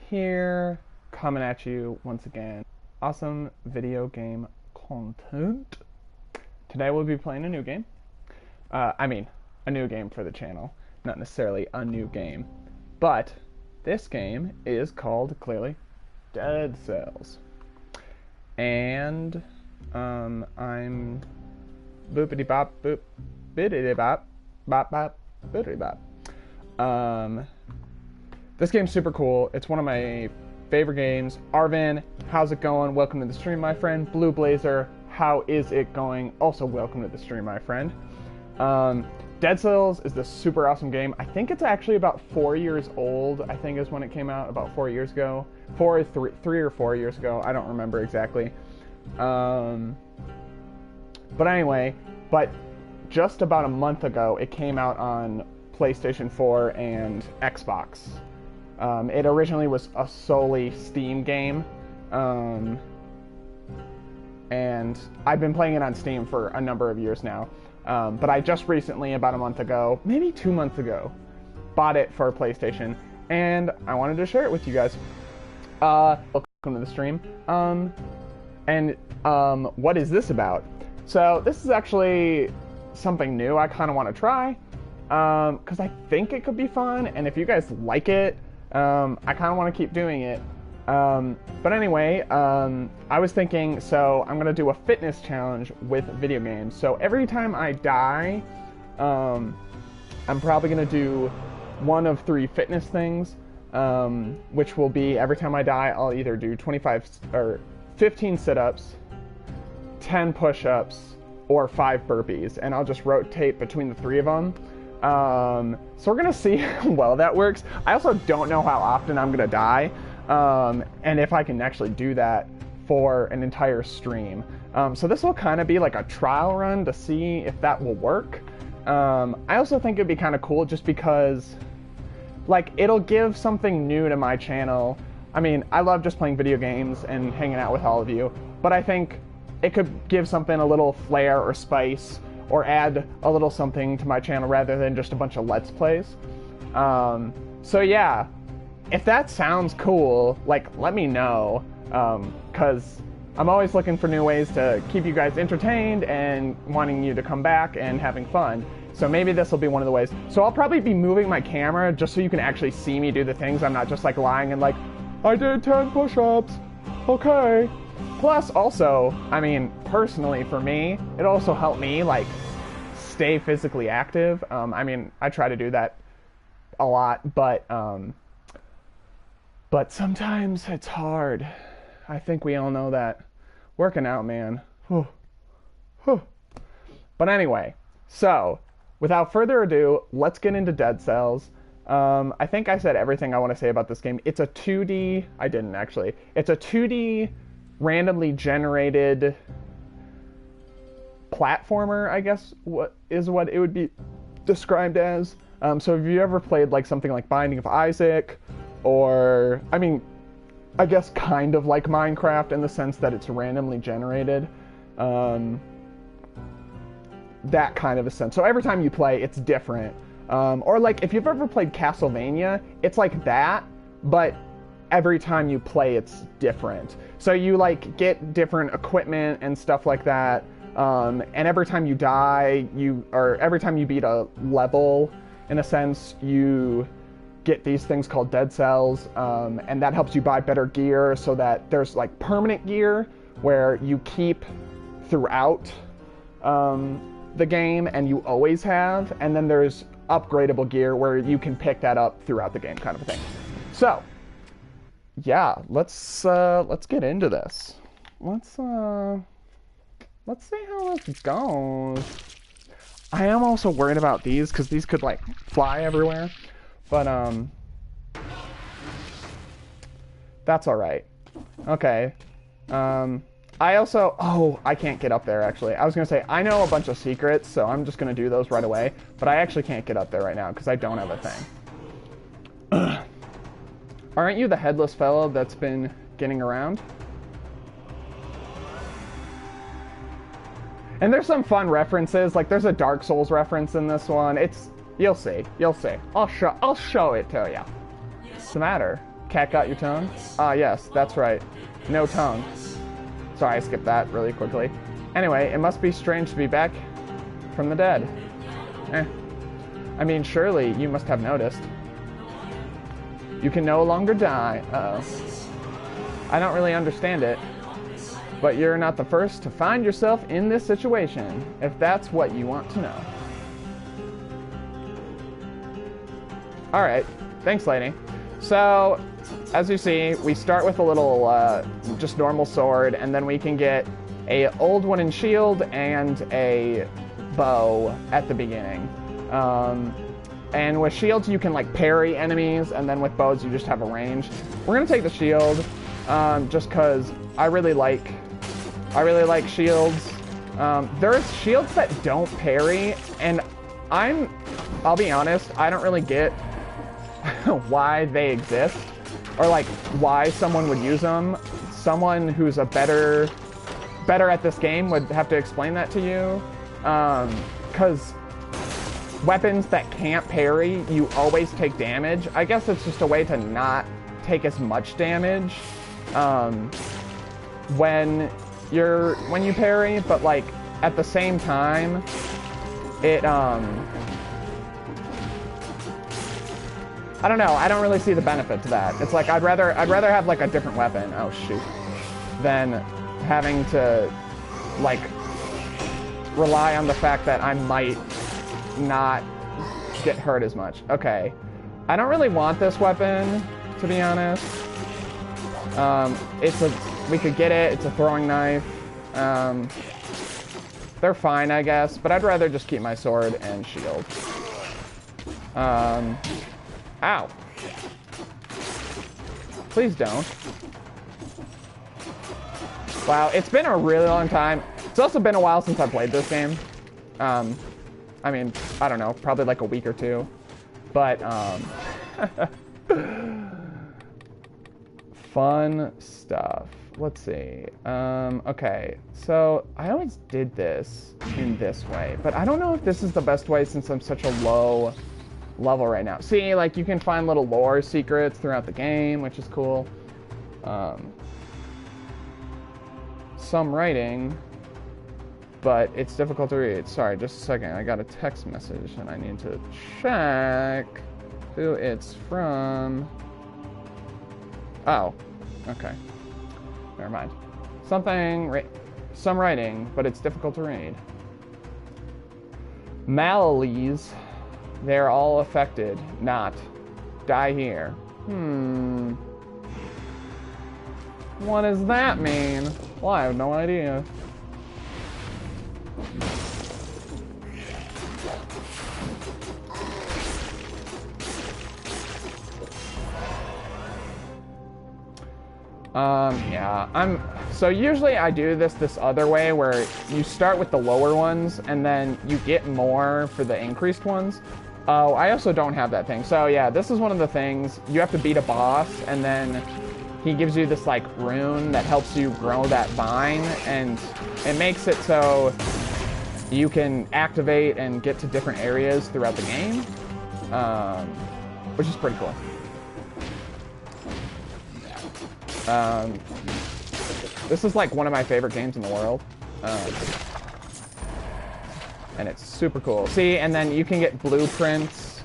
here, coming at you once again. Awesome video game content. Today we'll be playing a new game. A new game for the channel. Not necessarily a new game. But this game is called, clearly, Dead Cells. And, I'm boopity bop boop biddity bop bop bop boopity bop. This game's super cool. It's one of my favorite games. Arvin, how's it going? Welcome to the stream, my friend. Blue Blazer, how is it going? Also welcome to the stream, my friend. Dead Cells is this super awesome game. I think it's actually about 4 years old, I think is when it came out, about 4 years ago. 3 or 4 years ago, I don't remember exactly. But anyway, just about a month ago, it came out on PlayStation 4 and Xbox. It originally was a solely Steam game, and I've been playing it on Steam for a number of years now. But I just recently, about a month ago, maybe 2 months ago, bought it for PlayStation, and I wanted to share it with you guys. Welcome to the stream. What is this about? So this is actually something new I kind of want to try, because I think it could be fun, and if you guys like it, I kind of want to keep doing it. But anyway, I was thinking, so I'm going to do a fitness challenge with video games. So every time I die, I'm probably going to do one of 3 fitness things, which will be every time I die, I'll either do 15 sit-ups, 10 push-ups, or 5 burpees, and I'll just rotate between the 3 of them. So we're going to see how well that works. I also don't know how often I'm going to die. And if I can actually do that for an entire stream. So this will kind of be like a trial run to see if that will work. I also think it'd be kind of cool just because, like, it'll give something new to my channel. I mean, I love just playing video games and hanging out with all of you, but I think it could give something a little flair or spice, or add a little something to my channel rather than just a bunch of Let's Plays. So yeah. If that sounds cool, like, let me know, because I'm always looking for new ways to keep you guys entertained and wanting you to come back and having fun. So maybe this will be one of the ways. So I'll probably be moving my camera just so you can actually see me do the things. I'm not just like lying and like, I did 10 push-ups, okay. Plus also, I mean, personally for me, it also helped me like stay physically active. I mean, I try to do that a lot, but sometimes it's hard. I think we all know that. Working out, man. Whew. Whew. But anyway, so without further ado, let's get into Dead Cells. I think I said everything I want to say about this game. It's a 2D... I didn't, actually. It's a 2D randomly generated platformer, I guess, what it would be described as. So have you ever played like something like Binding of Isaac, or, I mean, I guess kind of like Minecraft in the sense that it's randomly generated. That kind of a sense. So every time you play, it's different. Or like, if you've ever played Castlevania, it's like that, but every time you play, it's different. So you like get different equipment and stuff like that. And every time you die, every time you beat a level, in a sense, you get these things called dead cells, and that helps you buy better gear, so that there's like permanent gear where you keep throughout the game and you always have, and then there's upgradable gear where you can pick that up throughout the game, kind of a thing. So yeah, let's get into this. Let's see how this goes. I am also worried about these because these could like fly everywhere. But, that's alright. Okay. I also, I can't get up there, actually. I was gonna say, I know a bunch of secrets, so I'm just gonna do those right away. But I actually can't get up there right now, because I don't have a thing. Aren't you the headless fellow that's been getting around? And there's some fun references, like there's a Dark Souls reference in this one. You'll see. I'll show it to you. What's the matter? cat got your tongue? Ah, yes, that's right. No tongue. Sorry, I skipped that really quickly. Anyway, it must be strange to be back from the dead. I mean, surely you must have noticed. You can no longer die. Uh-oh. I don't really understand it. But you're not the first to find yourself in this situation, if that's what you want to know. Alright, thanks, lady. So, as you see, we start with a little, just normal sword, and then we can get a old wooden shield and a bow at the beginning. And with shields, you can, like, parry enemies, and then with bows, you just have a range. We're gonna take the shield, just because I really like shields. There's shields that don't parry, and I'll be honest, I don't really get why they exist, or like why someone would use them. Someone who's better at this game would have to explain that to you, because weapons that can't parry, you always take damage. I guess it's just a way to not take as much damage when you parry, but like at the same time, it I don't know, I don't really see the benefit to that. It's like I'd rather have like a different weapon, oh shoot, than having to like rely on the fact that I might not get hurt as much. Okay, I don't really want this weapon, to be honest. We could get it, it's a throwing knife. They're fine, I guess, but I'd rather just keep my sword and shield. Ow. Please don't. Wow, it's been a really long time. It's also been a while since I played this game. I mean, I don't know, probably like a week or two. But, fun stuff. Let's see. Okay, so I always did this in this way, but I don't know if this is the best way since I'm such a low level right now. See, like, you can find little lore secrets throughout the game, which is cool. Some writing, but it's difficult to read. Sorry, just a second. I got a text message, and I need to check who it's from. Oh, okay. Never mind. Some writing, but it's difficult to read. Maladies. They're all affected. Not. Die here. What does that mean? Well, I have no idea. Yeah, so usually I do this other way where you start with the lower ones and then you get more for the increased ones. Oh, I also don't have that thing. So yeah, this is one of the things. You have to beat a boss and then he gives you this like rune that helps you grow that vine, and it makes it so you can activate and get to different areas throughout the game, which is pretty cool. This is like one of my favorite games in the world. And it's super cool. See, and then you can get blueprints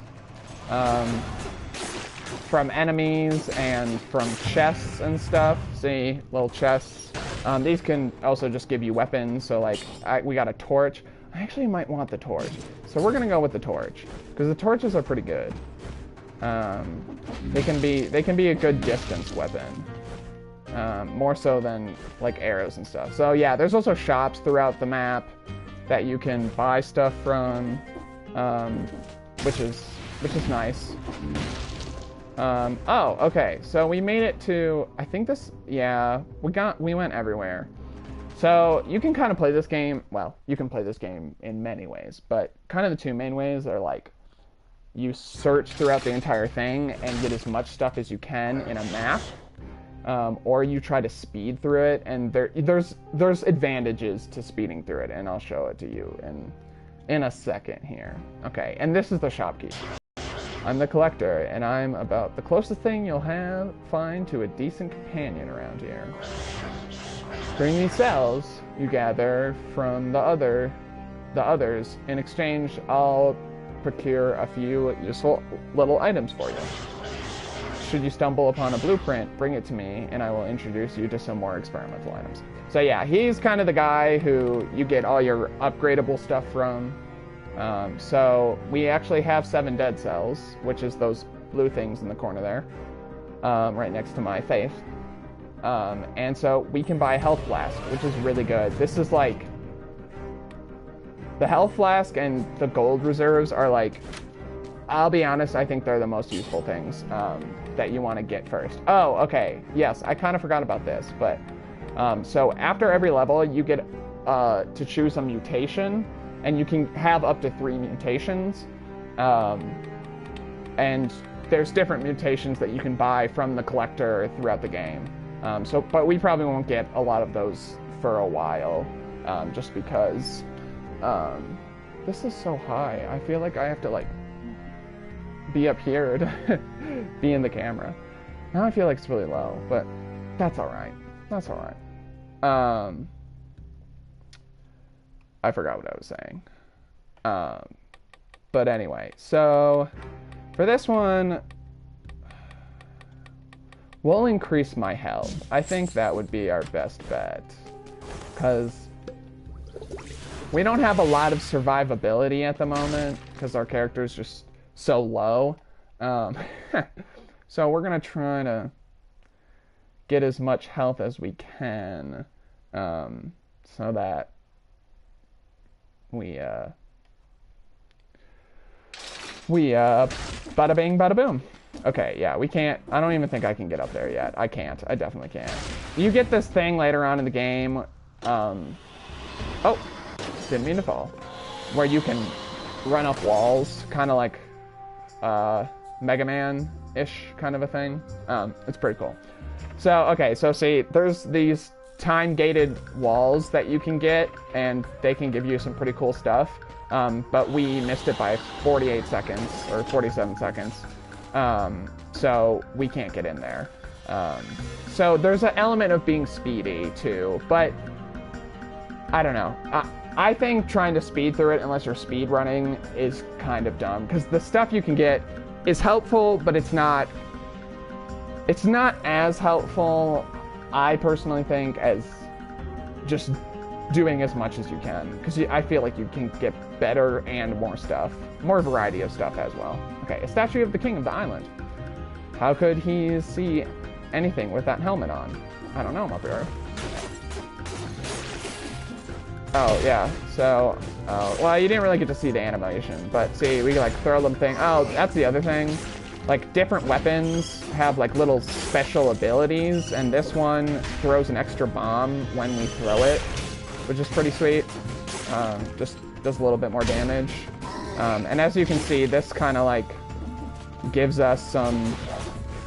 from enemies and from chests and stuff. See, little chests. These can also just give you weapons. So like, we got a torch. I actually might want the torch. So we're gonna go with the torch, because the torches are pretty good. They can be a good distance weapon. More so than like arrows and stuff. So yeah, there's also shops throughout the map that you can buy stuff from, which is nice. Oh, okay. So we made it to, I think this, yeah, we went everywhere. So you can kind of play this game. Well, you can play this game in many ways, but kind of the two main ways are like you search throughout the entire thing and get as much stuff as you can in a map. Or you try to speed through it, and there's advantages to speeding through it, and I'll show it to you in a second here. Okay, and this is the shop key. I'm the collector, and I'm about the closest thing you'll find to a decent companion around here. Bring these cells you gather from the others. In exchange, I'll procure a few useful little items for you. Should you stumble upon a blueprint, bring it to me, and I will introduce you to some more experimental items. So yeah, he's kind of the guy who you get all your upgradable stuff from. So we actually have 7 dead cells, which is those blue things in the corner there, right next to my face. And so we can buy a health flask, which is really good. This is like, the health flask and the gold reserves are like, I'll be honest, I think they're the most useful things that you want to get first. Oh, okay, yes, I kind of forgot about this, but so after every level, you get to choose a mutation, and you can have up to 3 mutations, and there's different mutations that you can buy from the collector throughout the game. But we probably won't get a lot of those for a while, just because this is so high. I feel like I have to like be up here to be in the camera. Now I feel like it's really low, but that's all right. That's all right. I forgot what I was saying. But anyway, so for this one, we'll increase my health. I think that would be our best bet, because we don't have a lot of survivability at the moment, because our character is just so low. So we're going to try to get as much health as we can, so that we bada bing, bada boom. Okay, yeah, we can't, I don't even think I can get up there yet. I can't, I definitely can't. You get this thing later on in the game, oh, didn't mean to fall, where you can run up walls, kind of like Mega Man-ish kind of a thing. It's pretty cool. So, okay, so see, there's these time-gated walls that you can get, and they can give you some pretty cool stuff, but we missed it by 48 seconds, or 47 seconds, so we can't get in there. So there's an element of being speedy, too, but I don't know. I think trying to speed through it, unless you're speed running, is kind of dumb, because the stuff you can get is helpful, but it's not as helpful, I personally think, as just doing as much as you can, because I feel like you can get better and more stuff, more variety of stuff as well. Okay, a statue of the king of the island. How could he see anything with that helmet on? I don't know, I'm up here. Oh, yeah, so, well, you didn't really get to see the animation, but see, we like throw them thing. Oh, that's the other thing. Like, different weapons have like little special abilities, and this one throws an extra bomb when we throw it, which is pretty sweet. Just does a little bit more damage. And as you can see, this kind of like gives us some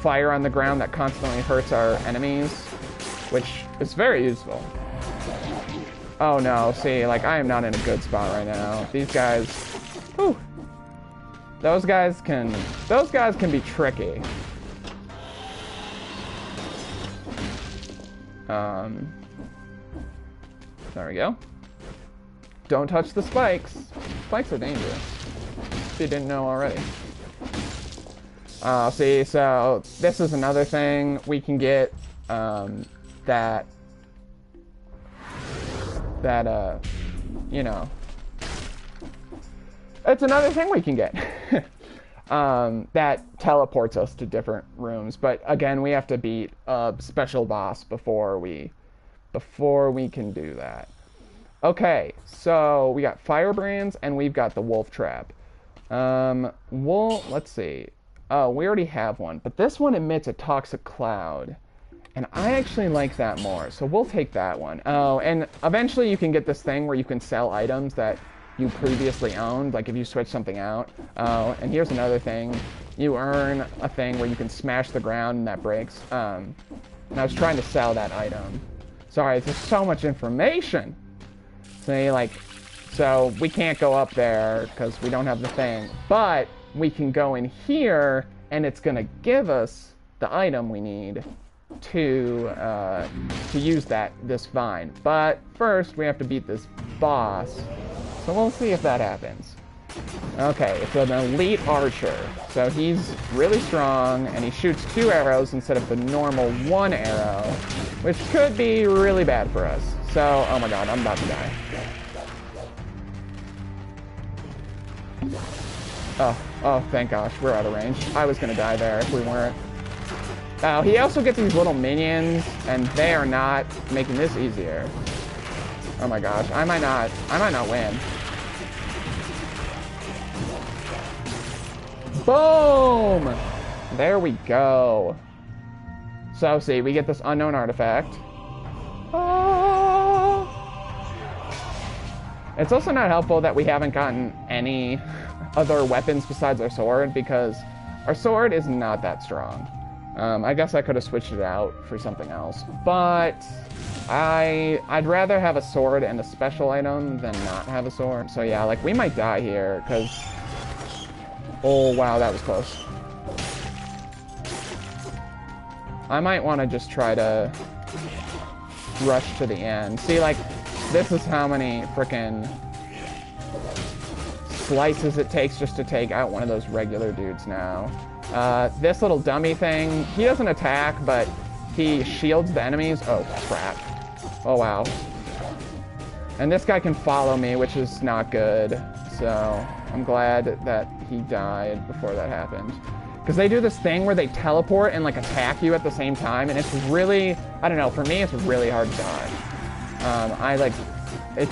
fire on the ground that constantly hurts our enemies, which is very useful. Oh no, see, like, I am not in a good spot right now. These guys, whew, those guys can be tricky. There we go. Don't touch the spikes. Spikes are dangerous, if you didn't know already. See, so this is another thing we can get, that, you know, it's another thing we can get, that teleports us to different rooms. But again, we have to beat a special boss before we can do that. Okay, so we got firebrands and we've got the wolf trap. Let's see. Oh, we already have one, but this one emits a toxic cloud, and I actually like that more, so we'll take that one. Oh, and eventually you can get this thing where you can sell items that you previously owned, like if you switch something out. Oh, and here's another thing. You earn a thing where you can smash the ground and that breaks. And I was trying to sell that item. Sorry, there's so much information. See, like, so we can't go up there because we don't have the thing. But we can go in here, and it's gonna give us the item we need to use this vine. But first, we have to beat this boss. So we'll see if that happens. Okay, it's an elite archer. So he's really strong, and he shoots 2 arrows instead of the normal 1 arrow, which could be really bad for us. So, oh my god, I'm about to die. Oh, thank gosh, we're out of range. I was gonna die there if we weren't. Oh, he also gets these little minions, and they are not making this easier. Oh my gosh, I might not win. Boom! There we go. So, see, we get this unknown artifact. Oh. It's also not helpful that we haven't gotten any other weapons besides our sword, because our sword is not that strong. I guess I could have switched it out for something else, but I'd rather have a sword and a special item than not have a sword. So yeah, like, we might die here, because... Oh, wow, that was close. I might want to just try to rush to the end. See, like, this is how many frickin' slices it takes just to take out one of those regular dudes now. This little dummy thing, he doesn't attack, but he shields the enemies. Oh, crap. Oh, wow. And this guy can follow me, which is not good. So, I'm glad that he died before that happened. Because they do this thing where they teleport and, like, attack you at the same time, and it's really, I don't know, for me, it's really hard to dodge. It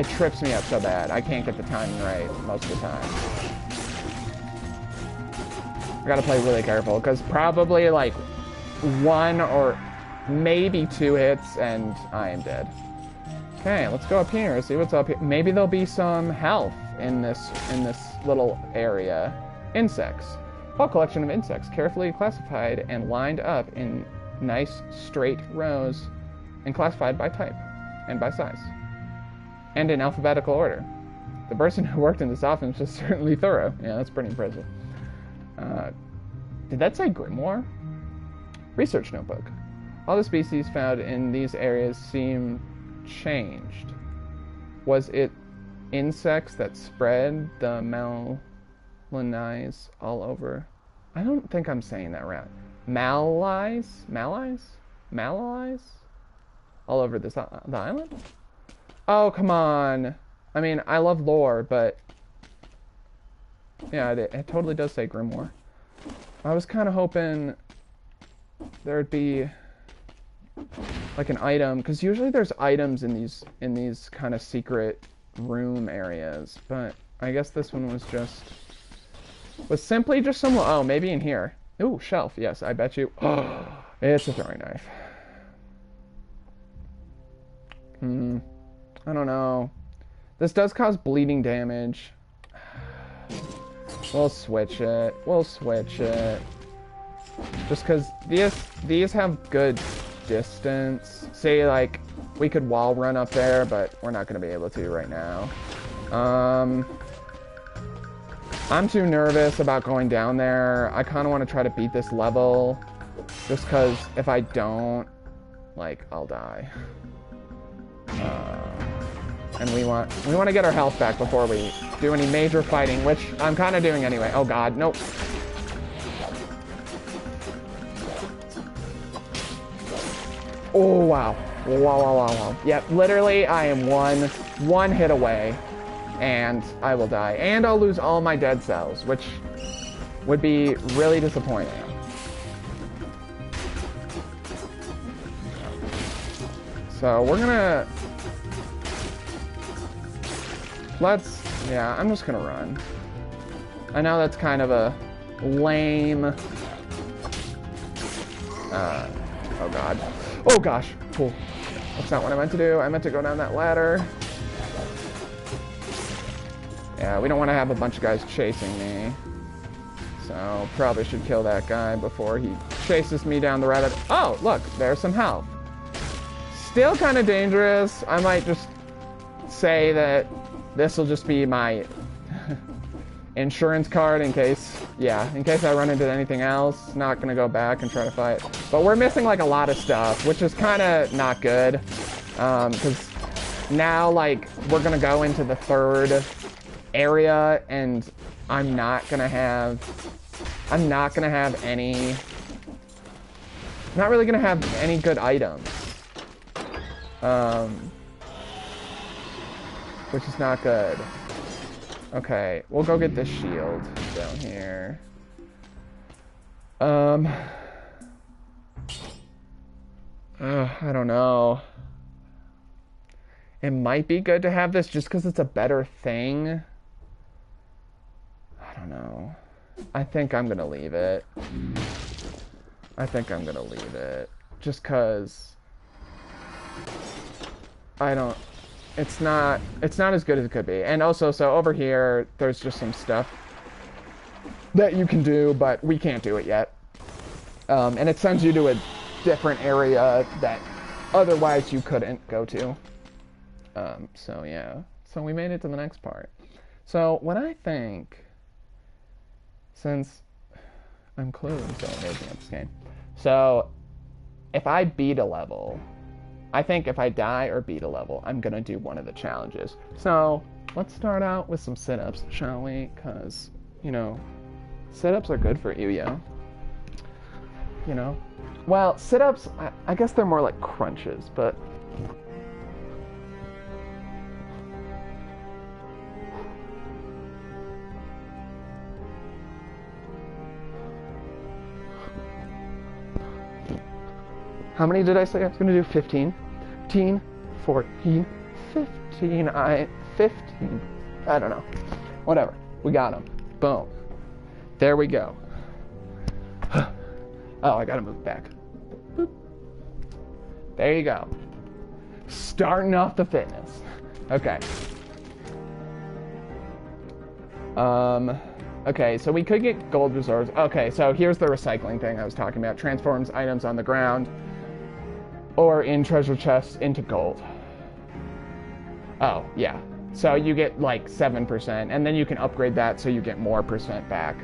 trips me up so bad. I can't get the timing right most of the time. I gotta play really careful, because probably, like, 1 or maybe 2 hits, and I am dead. Okay, let's go up here, see what's up here. Maybe there'll be some health in this little area. Insects. Whole collection of insects, carefully classified and lined up in nice straight rows, and classified by type and by size, and in alphabetical order. The person who worked in this office was certainly thorough. Yeah, that's pretty impressive. Did that say grimoire? Research notebook. All the species found in these areas seem changed. Was it insects that spread the malalies all over? I don't think I'm saying that right. Malalies? All over the island? Oh, come on. I mean, I love lore, but yeah, it totally does say grimoire. I was kind of hoping there'd be like an item, because usually there's items in these kind of secret room areas, but I guess this one was simply just some, oh, maybe in here. Ooh, shelf, yes, I bet you. Oh, it's a throwing knife. I don't know. This does cause bleeding damage. We'll switch it. Just because these have good distance. Say, like, we could wall run up there, but we're not going to be able to right now. I'm too nervous about going down there. I kind of want to try to beat this level, just because if I don't, like, I'll die. And we want to get our health back before we do any major fighting, which I'm kind of doing anyway. Oh god, nope. Oh wow. Wow. Yep, literally I am one hit away and I will die. And I'll lose all my dead cells, which would be really disappointing. So we're gonna... I'm just gonna run. I know that's kind of a lame... oh god. Oh gosh, cool. That's not what I meant to do. I meant to go down that ladder. Yeah, we don't want to have a bunch of guys chasing me. So, probably should kill that guy before he chases me down the rabbit. Oh, look, there's some health. Still kind of dangerous. I might just say that this will just be my insurance card in case I run into anything else. Not gonna go back and try to fight. But we're missing like a lot of stuff, which is kind of not good. Because now like we're gonna go into the third area and I'm not really gonna have any good items. Which is not good. Okay, we'll go get this shield down here. I don't know. It might be good to have this just because it's a better thing. I don't know. I think I'm gonna leave it. Just because it's not as good as it could be. And also, so over here, there's just some stuff that you can do, but we can't do it yet. And it sends you to a different area that otherwise you couldn't go to. So yeah. So we made it to the next part. So what I think, since I'm clearly so amazing at this game, so if I beat a level, I think if I die or beat a level, I'm gonna do one of the challenges. So let's start out with some sit-ups, shall we? Because, you know, sit-ups are good for you, yo. You know? Well, sit-ups, I guess they're more like crunches, but... How many did I say I was gonna do? 15? 14, 15, 15. I don't know. Whatever. We got them. Boom. There we go. Oh, I gotta move back. Boop. There you go. Starting off the fitness. Okay. Okay, so we could get gold reserves. Okay, so here's the recycling thing I was talking about. Transforms items on the ground or in treasure chests into gold. Oh, yeah. So you get like 7%, and then you can upgrade that so you get more percent back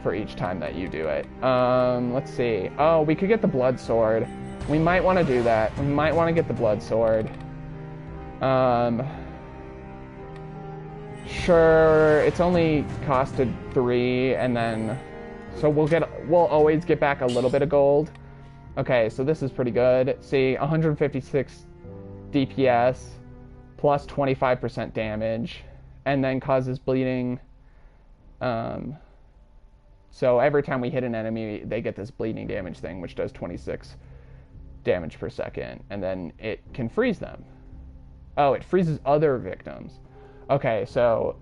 for each time that you do it. Let's see. Oh, we could get the blood sword. We might want to do that. We might want to get the blood sword. Sure, it's only costed 3, and then so we'll always get back a little bit of gold. Okay, so this is pretty good. See, 156 DPS plus 25% damage, and then causes bleeding. So every time we hit an enemy, they get this bleeding damage thing, which does 26 damage per second, and then it can freeze them. Oh, it freezes other victims. Okay, so,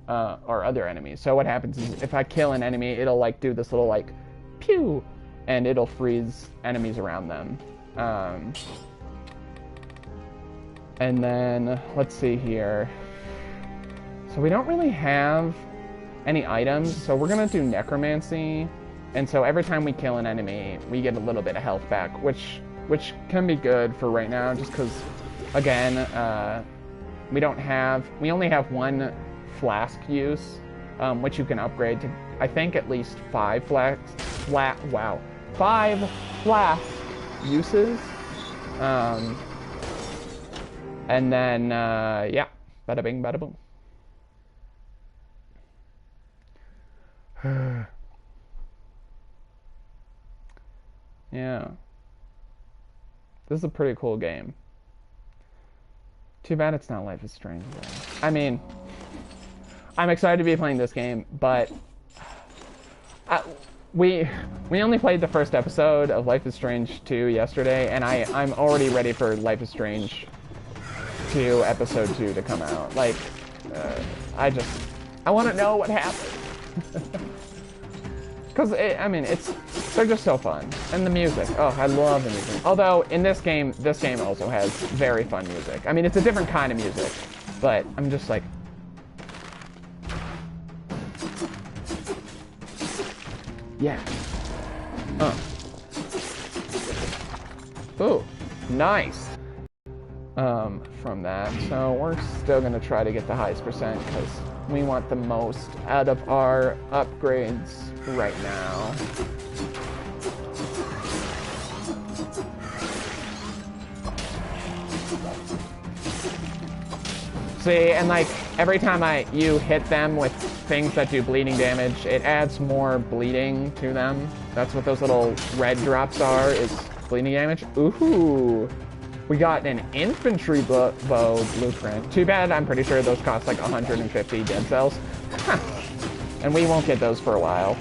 or other enemies. So what happens is if I kill an enemy, it'll like do this little like, pew, and it'll freeze enemies around them. And then, let's see here. So we don't really have any items, so we're gonna do necromancy. And so every time we kill an enemy, we get a little bit of health back, which can be good for right now, just because, again, we only have one flask use, which you can upgrade to, I think, at least 5 5 flask uses. And then, yeah, bada bing, bada boom. Yeah. This is a pretty cool game. Too bad it's not Life is Strange, though. I mean, I'm excited to be playing this game, but we only played the first episode of Life is Strange 2 yesterday, and I'm already ready for Life is Strange 2 episode 2 to come out. Like, I want to know what happened. Because, I mean, they're just so fun. And the music. Oh, I love the music. Although, in this game also has very fun music. I mean, it's a different kind of music. But I'm just like... Yeah. Ooh, nice. from that. So we're still going to try to get the highest percent because we want the most out of our upgrades right now. See, and like every time you hit them with things that do bleeding damage, it adds more bleeding to them. That's what those little red drops are, is bleeding damage. Ooh, we got an infantry bow blueprint. Too bad, I'm pretty sure those cost like 150 dead cells. And we won't get those for a while.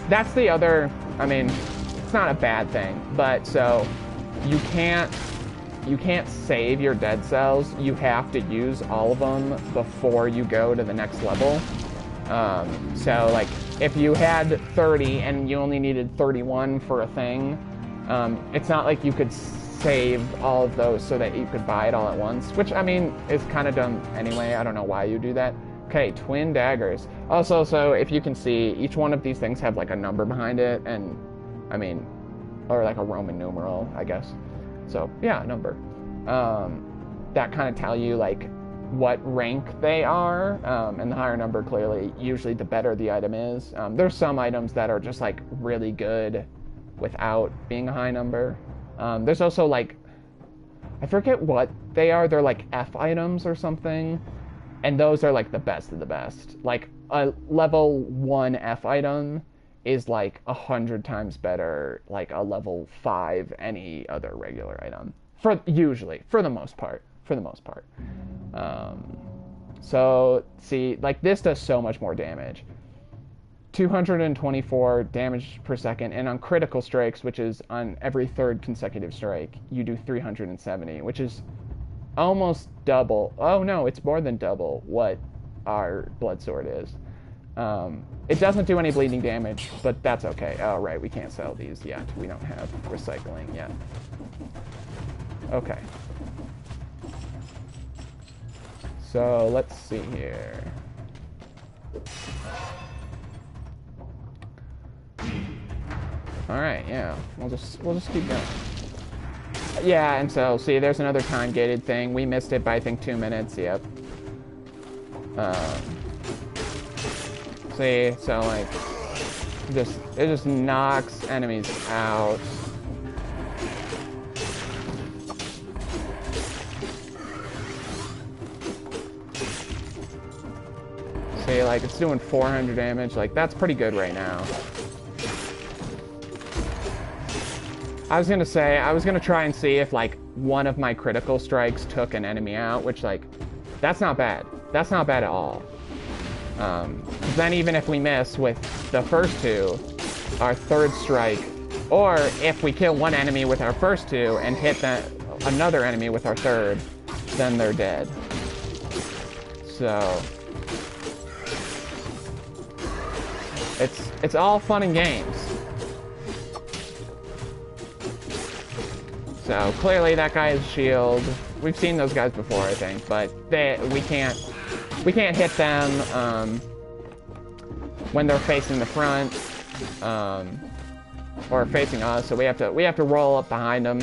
That's the other, I mean, it's not a bad thing, but so you can't save your dead cells. You have to use all of them before you go to the next level. So like if you had 30 and you only needed 31 for a thing, it's not like you could save all of those so that you could buy it all at once, which I mean is kind of dumb anyway. I don't know why you do that. Okay, twin daggers. Also, so if you can see, each one of these things have like a number behind it, and I mean, or like a Roman numeral, I guess. So yeah, number. That kind of tell you like what rank they are, and the higher number, clearly, usually the better the item is. There's some items that are just like really good without being a high number. There's also like, I forget what they are. They're like F items or something, and those are like the best of the best. Like a level 1 F item is like 100 times better like a level 5 any other regular item, for the most part. So see, like this does so much more damage. 224 damage per second, and on critical strikes, which is on every third consecutive strike, you do 370, which is almost double. Oh no, it's more than double what our blood sword is. It doesn't do any bleeding damage, but that's okay. Oh right, we can't sell these yet. We don't have recycling yet. Okay. So let's see here. All right, yeah, we'll just keep going. Yeah, and so see, there's another time gated thing. We missed it by I think 2 minutes. Yep. See, so like, it just knocks enemies out. See, like it's doing 400 damage. Like that's pretty good right now. I was gonna try and see if like one of my critical strikes took an enemy out, which like, that's not bad. That's not bad at all. Then even if we miss with the first two, our third strike, or if we kill one enemy with our first two and hit another enemy with our third, then they're dead. So it's all fun and games. So clearly that guy's shield. We've seen those guys before, I think, but we can't hit them when they're facing the front or facing us. So we have to roll up behind them.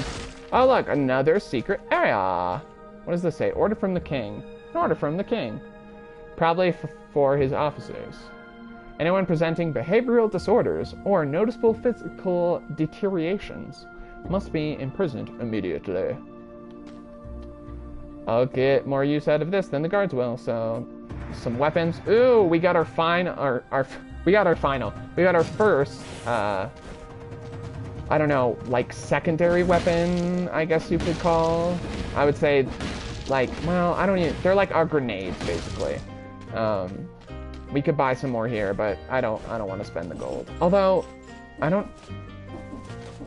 Oh look, another secret area. What does this say? Order from the king. An order from the king. Probably for his officers. Anyone presenting behavioral disorders or noticeable physical deteriorations must be imprisoned immediately. I'll get more use out of this than the guards will. So, some weapons. Ooh, we got our first, I don't know, like secondary weapon, I guess you could call. I would say, like, well, they're like our grenades, basically. We could buy some more here, but I don't want to spend the gold. Although,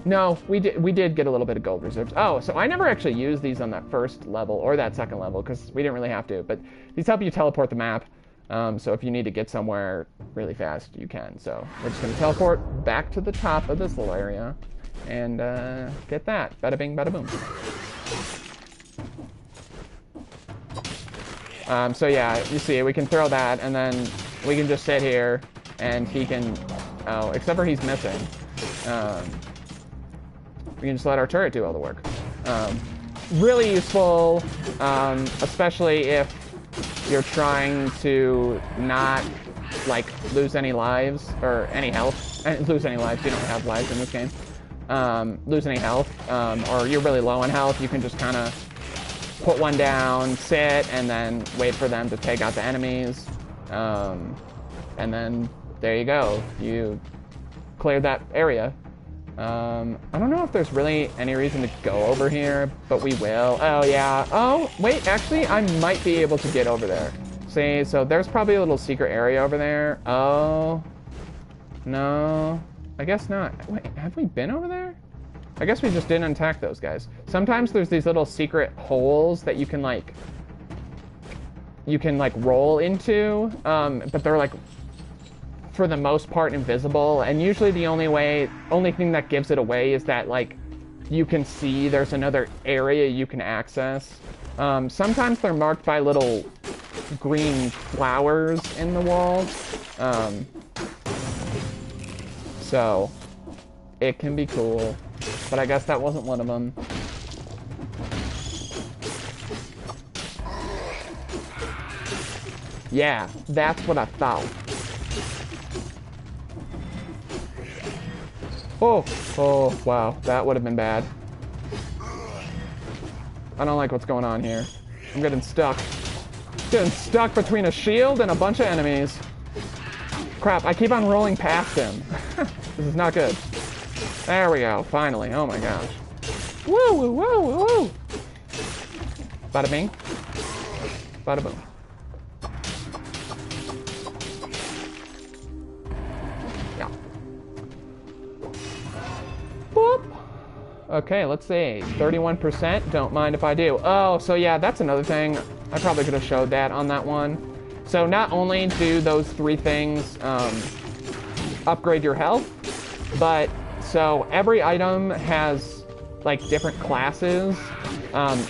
no, we did get a little bit of gold reserves. Oh, so I never actually used these on that first level or that second level because we didn't really have to. But these help you teleport the map. So if you need to get somewhere really fast, you can. So we're just going to teleport back to the top of this little area and get that. Bada bing, bada boom. So yeah, you see, we can throw that, and then we can just sit here, and he can... Oh, except for he's missing. We can just let our turret do all the work. really useful, especially if you're trying to not, like, lose any lives, or any health. Lose any lives, you don't have lives in this game. Lose any health, or you're really low on health, you can just kind of put one down, sit, and then wait for them to take out the enemies. And then there you go. You cleared that area. I don't know if there's really any reason to go over here, but we will. Oh, yeah. Oh, wait, actually, I might be able to get over there. See, so there's probably a little secret area over there. Oh, no, I guess not. Wait, have we been over there? I guess we just didn't attack those guys. Sometimes there's these little secret holes that you can like roll into, but they're like, for the most part, invisible, and usually the only thing that gives it away is that, like, you can see there's another area you can access. Sometimes they're marked by little green flowers in the walls, so it can be cool, but I guess that wasn't one of them. Yeah, that's what I thought. Oh, wow, that would have been bad. I don't like what's going on here. I'm getting stuck. Getting stuck between a shield and a bunch of enemies. Crap, I keep on rolling past him. This is not good. There we go, finally. Oh my gosh. Woo, woo, woo, woo, woo. Bada bing. Bada boom. Yeah. Boop. Okay, let's see. 31%. Don't mind if I do. Oh, so yeah, that's another thing. I probably could have showed that on that one. So not only do those three things upgrade your health, but so every item has like different classes.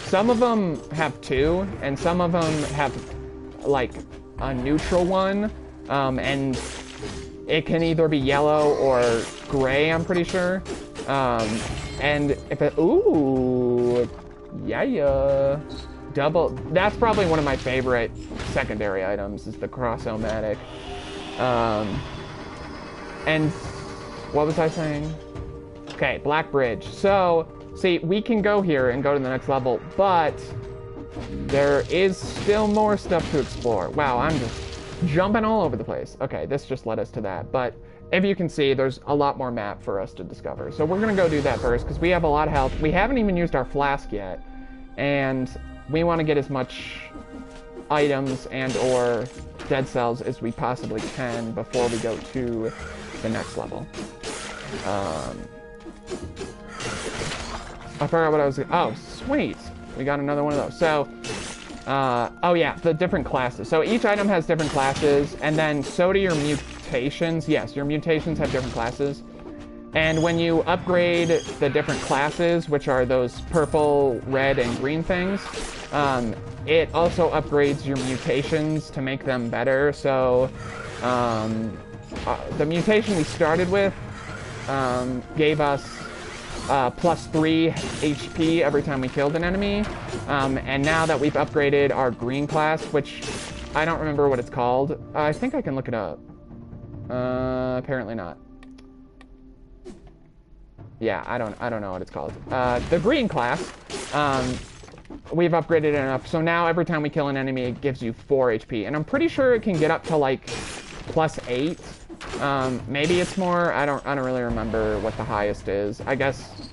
Some of them have two, and some of them have like a neutral one, and it can either be yellow or gray, I'm pretty sure. And if it, ooh, yeah. Double, that's probably one of my favorite secondary items, is the Cross-O-Matic. And what was I saying? Okay, Black Bridge. So, see, we can go here and go to the next level, but there is still more stuff to explore. Wow, I'm just jumping all over the place. Okay, this just led us to that, but if you can see, there's a lot more map for us to discover. So we're gonna go do that first, because we have a lot of health. We haven't even used our flask yet, and we want to get as much items and or dead cells as we possibly can before we go to the next level. I forgot what I was... Oh, sweet! We got another one of those. So, oh yeah, the different classes. So each item has different classes, and then so do your mutations. Yes, your mutations have different classes. And when you upgrade the different classes, which are those purple, red, and green things, it also upgrades your mutations to make them better. So the mutation we started with gave us +3 HP every time we killed an enemy. And now that we've upgraded our green class, which I don't remember what it's called. I think I can look it up. Apparently not. Yeah, I don't know what it's called. The green class, we've upgraded it enough, so now every time we kill an enemy, it gives you 4 HP, and I'm pretty sure it can get up to like +8. Maybe it's more. I don't really remember what the highest is. I guess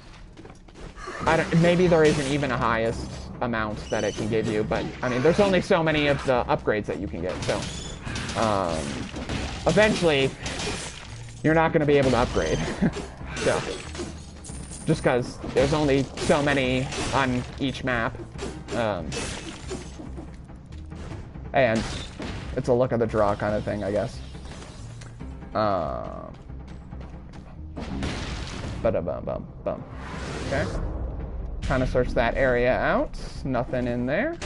maybe there isn't even a highest amount that it can give you, but I mean, there's only so many of the upgrades that you can get, so eventually you're not going to be able to upgrade. So just because there's only so many on each map. And it's a look of the draw kind of thing, I guess. Ba-da-bum-bum-bum. Okay. Kind of search that area out. Nothing in there.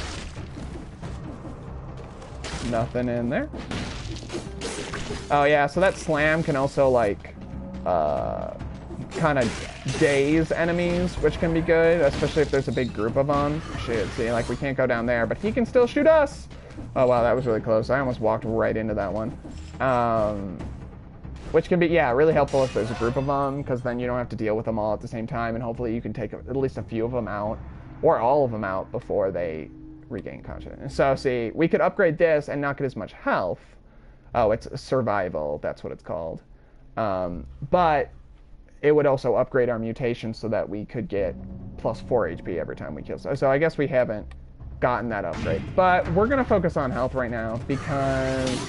Nothing in there. Oh yeah, so that slam can also like kind of daze enemies, which can be good, especially if there's a big group of them. Shit, see, like we can't go down there, but he can still shoot us. Oh wow, that was really close. I almost walked right into that one. Which can be, yeah, really helpful if there's a group of them, because then you don't have to deal with them all at the same time, and hopefully you can take at least a few of them out, or all of them out before they regain consciousness. So see, we could upgrade this and not get as much health. Oh, it's survival, that's what it's called. But it would also upgrade our mutation so that we could get plus 4 HP every time we kill. So I guess we haven't gotten that upgrade. But we're going to focus on health right now, because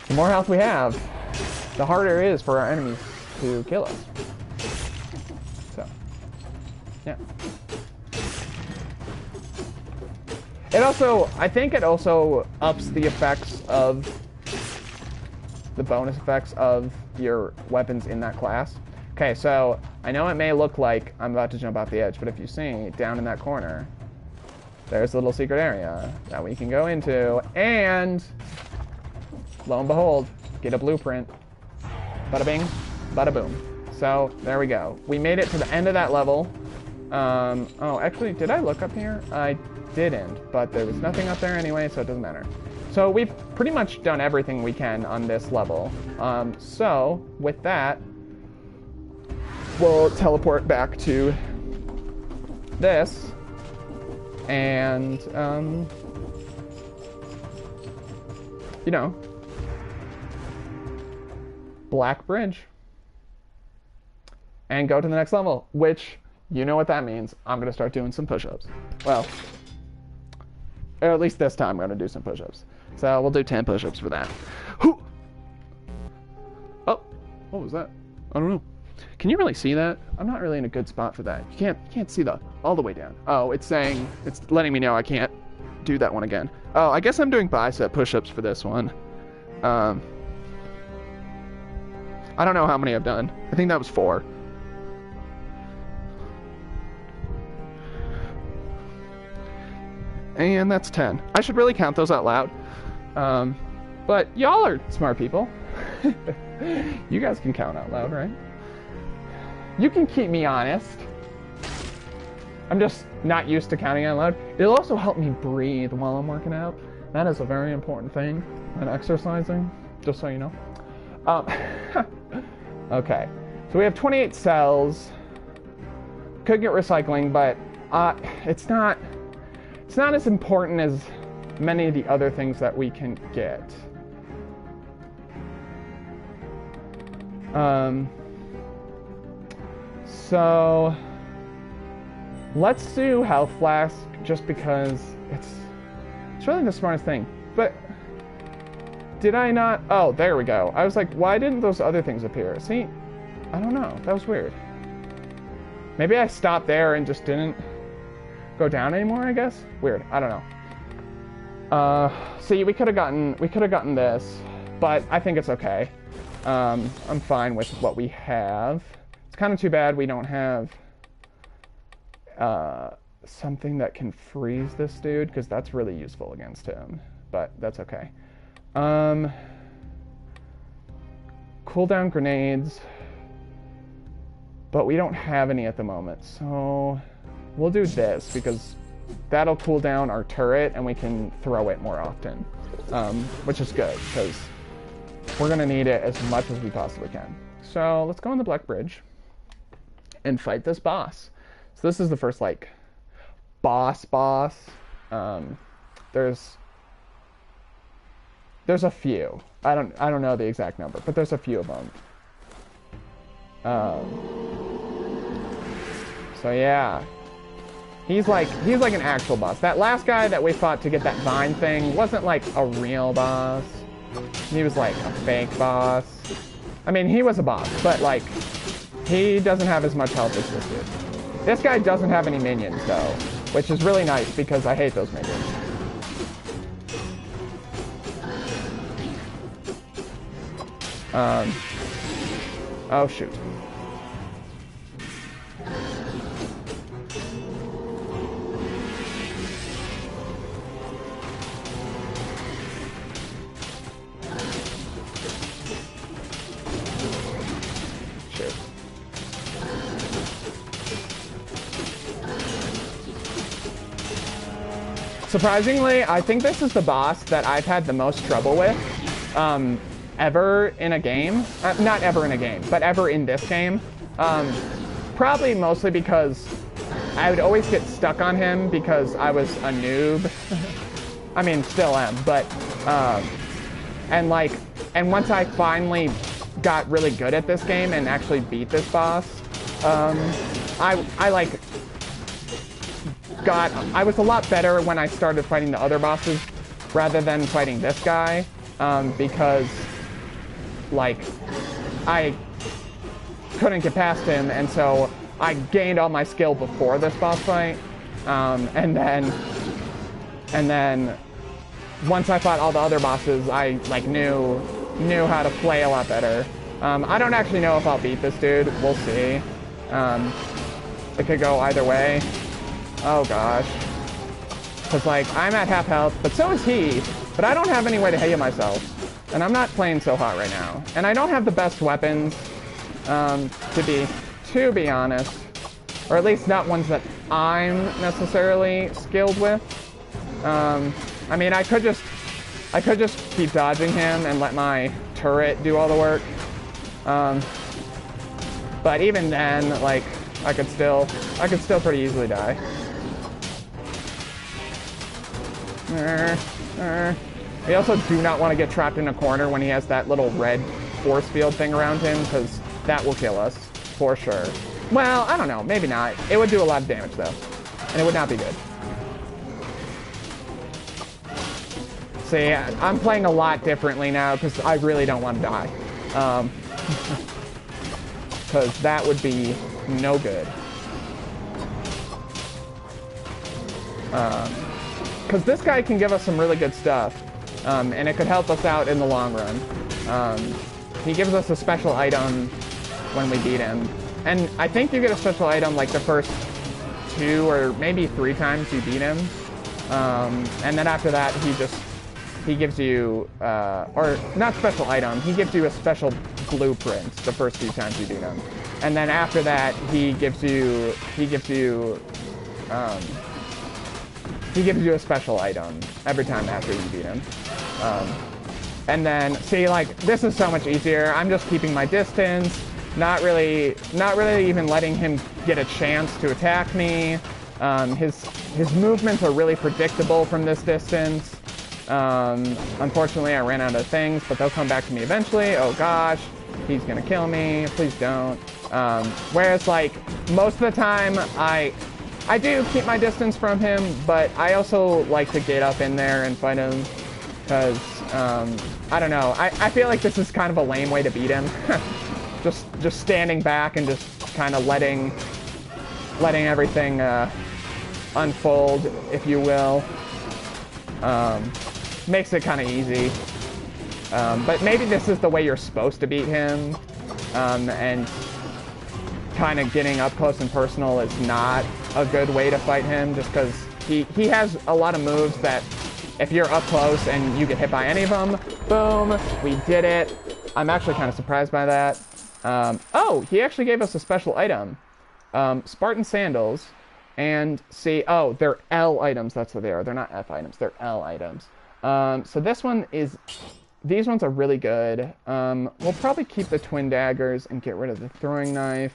the more health we have, the harder it is for our enemies to kill us. So, yeah. It also, I think it also ups the effects of, the bonus effects of your weapons in that class. Okay, so I know it may look like I'm about to jump off the edge, but if you see down in that corner, there's a little secret area that we can go into, and lo and behold, get a blueprint. Bada bing, bada boom. So there we go. We made it to the end of that level. Oh, actually, did I look up here? I didn't, but there was nothing up there anyway, so it doesn't matter. So we've pretty much done everything we can on this level. So with that, we'll teleport back to this, and you know, Black Bridge, and go to the next level, which, you know what that means. I'm going to start doing some push-ups. Well, or at least this time I'm going to do some push-ups. So we'll do 10 push-ups for that. Oh, what was that? I don't know. Can you really see that? I'm not really in a good spot for that. You can't see all the way down. Oh, it's saying, it's letting me know I can't do that one again. Oh, I guess I'm doing bicep push-ups for this one. I don't know how many I've done. I think that was 4. And that's 10. I should really count those out loud. But y'all are smart people. You guys can count out loud, right? You can keep me honest. I'm just not used to counting out loud. It'll also help me breathe while I'm working out. That is a very important thing when exercising, just so you know. Okay, so we have 28 cells. Could get recycling, but it's not as important as many of the other things that we can get. So let's do health flask, just because it's really the smartest thing. But did I not? Oh, there we go. I was like, why didn't those other things appear? See, I don't know. That was weird. Maybe I stopped there and just didn't go down anymore, I guess. Weird. I don't know. See, we could have gotten this, but I think it's okay. I'm fine with what we have. It's kind of too bad we don't have something that can freeze this dude, because that's really useful against him, but that's okay. Cooldown grenades, but we don't have any at the moment, so we'll do this, because that'll cool down our turret and we can throw it more often, which is good, because we're going to need it as much as we possibly can. So let's go on the Black Bridge and fight this boss. So this is the first, like, boss. There's a few. I don't know the exact number, but there's a few of them. So yeah, he's like an actual boss. That last guy that we fought to get that vine thing wasn't like a real boss. He was like a fake boss. I mean, he was a boss, but like, he doesn't have as much health as this dude. This guy doesn't have any minions though, which is really nice because I hate those minions. Oh shoot. Shoot. Surprisingly, I think this is the boss that I've had the most trouble with ever in a game. Not ever in a game, but ever in this game. Probably mostly because I would always get stuck on him because I was a noob. I mean, still am, but, and once I finally got really good at this game and actually beat this boss, I was a lot better when I started fighting the other bosses rather than fighting this guy, because, like, I couldn't get past him, and so I gained all my skill before this boss fight, and then once I fought all the other bosses, I like knew how to play a lot better. I don't actually know if I'll beat this dude. We'll see. It could go either way. Oh gosh. Because like I'm at half health, but so is he. But I don't have any way to heal myself, and I'm not playing so hot right now. And I don't have the best weapons, to be honest, or at least not ones that I'm necessarily skilled with. I mean, I could just keep dodging him and let my turret do all the work. But even then, like, I could still pretty easily die. We also do not want to get trapped in a corner when he has that little red force field thing around him, because that will kill us, for sure. Well, I don't know, maybe not. It would do a lot of damage, though, and it would not be good. See, I'm playing a lot differently now, because I really don't want to die. Because that would be no good. Because this guy can give us some really good stuff, and it could help us out in the long run. He gives us a special item when we beat him, and I think you get a special item like the first 2 or maybe 3 times you beat him, and then after that he gives you, or not special item, he gives you a special blueprint the first few times you beat him, and then after that he gives you a special item every time after you beat him. And then, see, like, this is so much easier. I'm just keeping my distance, not really even letting him get a chance to attack me. His movements are really predictable from this distance. Unfortunately, I ran out of things, but they'll come back to me eventually. Oh gosh, he's gonna kill me. Please don't. Whereas, like, most of the time, I do keep my distance from him, but I also like to get up in there and fight him, because, I don't know, I feel like this is kind of a lame way to beat him. just standing back and just kind of letting everything unfold, if you will. Makes it kind of easy. But maybe this is the way you're supposed to beat him, and kind of getting up close and personal is not a good way to fight him, just because he has a lot of moves that if you're up close and you get hit by any of them, boom, we did it. I'm actually kind of surprised by that. Oh, he actually gave us a special item. Spartan sandals, and see, oh, they're L items, that's what they are. They're not F items, they're L items. So these ones are really good. We'll probably keep the twin daggers and get rid of the throwing knife.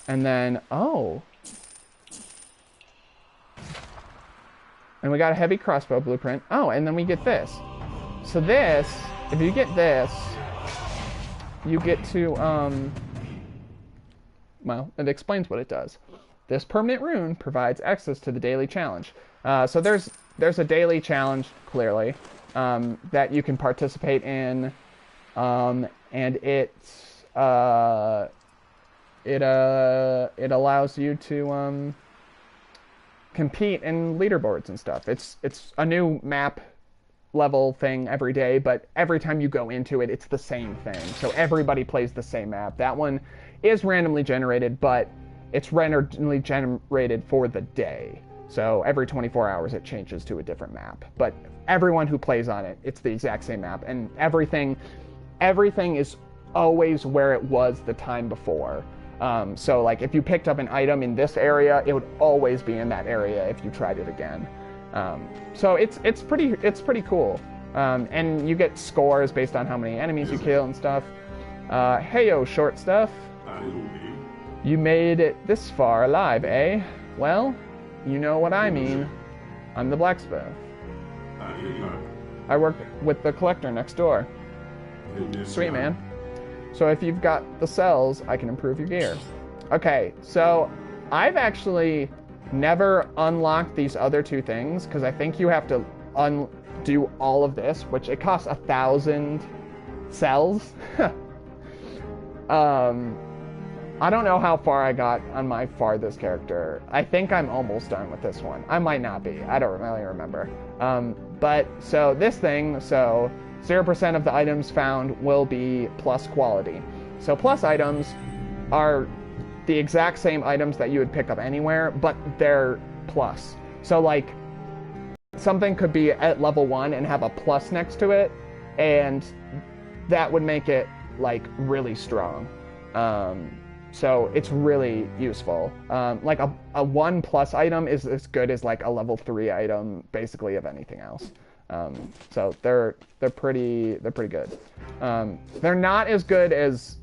And then, oh. And we got a heavy crossbow blueprint. Oh, and then we get this. So this, if you get this, you get to, well, it explains what it does. This permanent rune provides access to the daily challenge. So there's a daily challenge, clearly, that you can participate in, and it allows you to compete in leaderboards and stuff. It's a new map level thing every day, but every time you go into it, it's the same thing. So everybody plays the same map. That one is randomly generated, but it's randomly generated for the day. So every 24 hours it changes to a different map. But everyone who plays on it, it's the exact same map, and everything is always where it was the time before. So like if you picked up an item in this area, it would always be in that area if you tried it again. So it's pretty cool. And you get scores based on how many enemies you kill and stuff. Heyo, short stuff. You made it this far alive, eh? Well, you know what I mean. I'm the blacksmith. I work with the collector next door. Sweet, man. So if you've got the cells, I can improve your gear. Okay, so I've actually never unlocked these other two things because I think you have to undo all of this, which it costs 1,000 cells. I don't know how far I got on my farthest character. I think I'm almost done with this one. I might not be. I don't really remember. But so this thing, so 0% of the items found will be plus quality. So plus items are the exact same items that you would pick up anywhere, but they're plus. So like something could be at level 1 and have a plus next to it, and that would make it like really strong. So it's really useful. Like a 1 plus item is as good as like a level 3 item, basically, of anything else. So they're pretty good. They're not as good as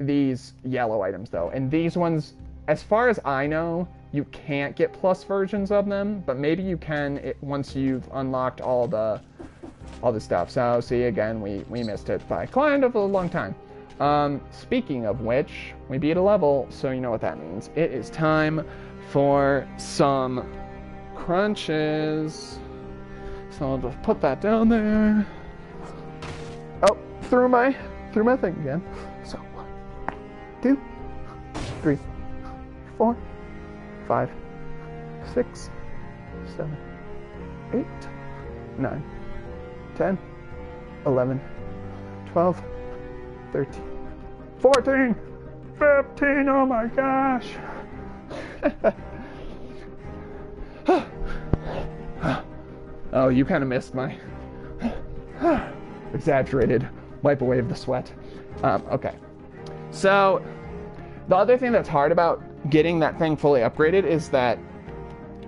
these yellow items though, and these ones, as far as I know, you can't get plus versions of them, but maybe you can once you've unlocked all the stuff. So see, again, we missed it by kind of a long time. Speaking of which, we beat a level, so you know what that means. It is time for some crunches. So I'll just put that down there. Oh, through my thing again. So 1, 2, 3, 4, 5, 6, 7, 8, 9, 10, 11, 12, 13, 14, 15, oh my gosh. Oh, you kind of missed my exaggerated wipe away of the sweat. Okay. So, the other thing that's hard about getting that thing fully upgraded is that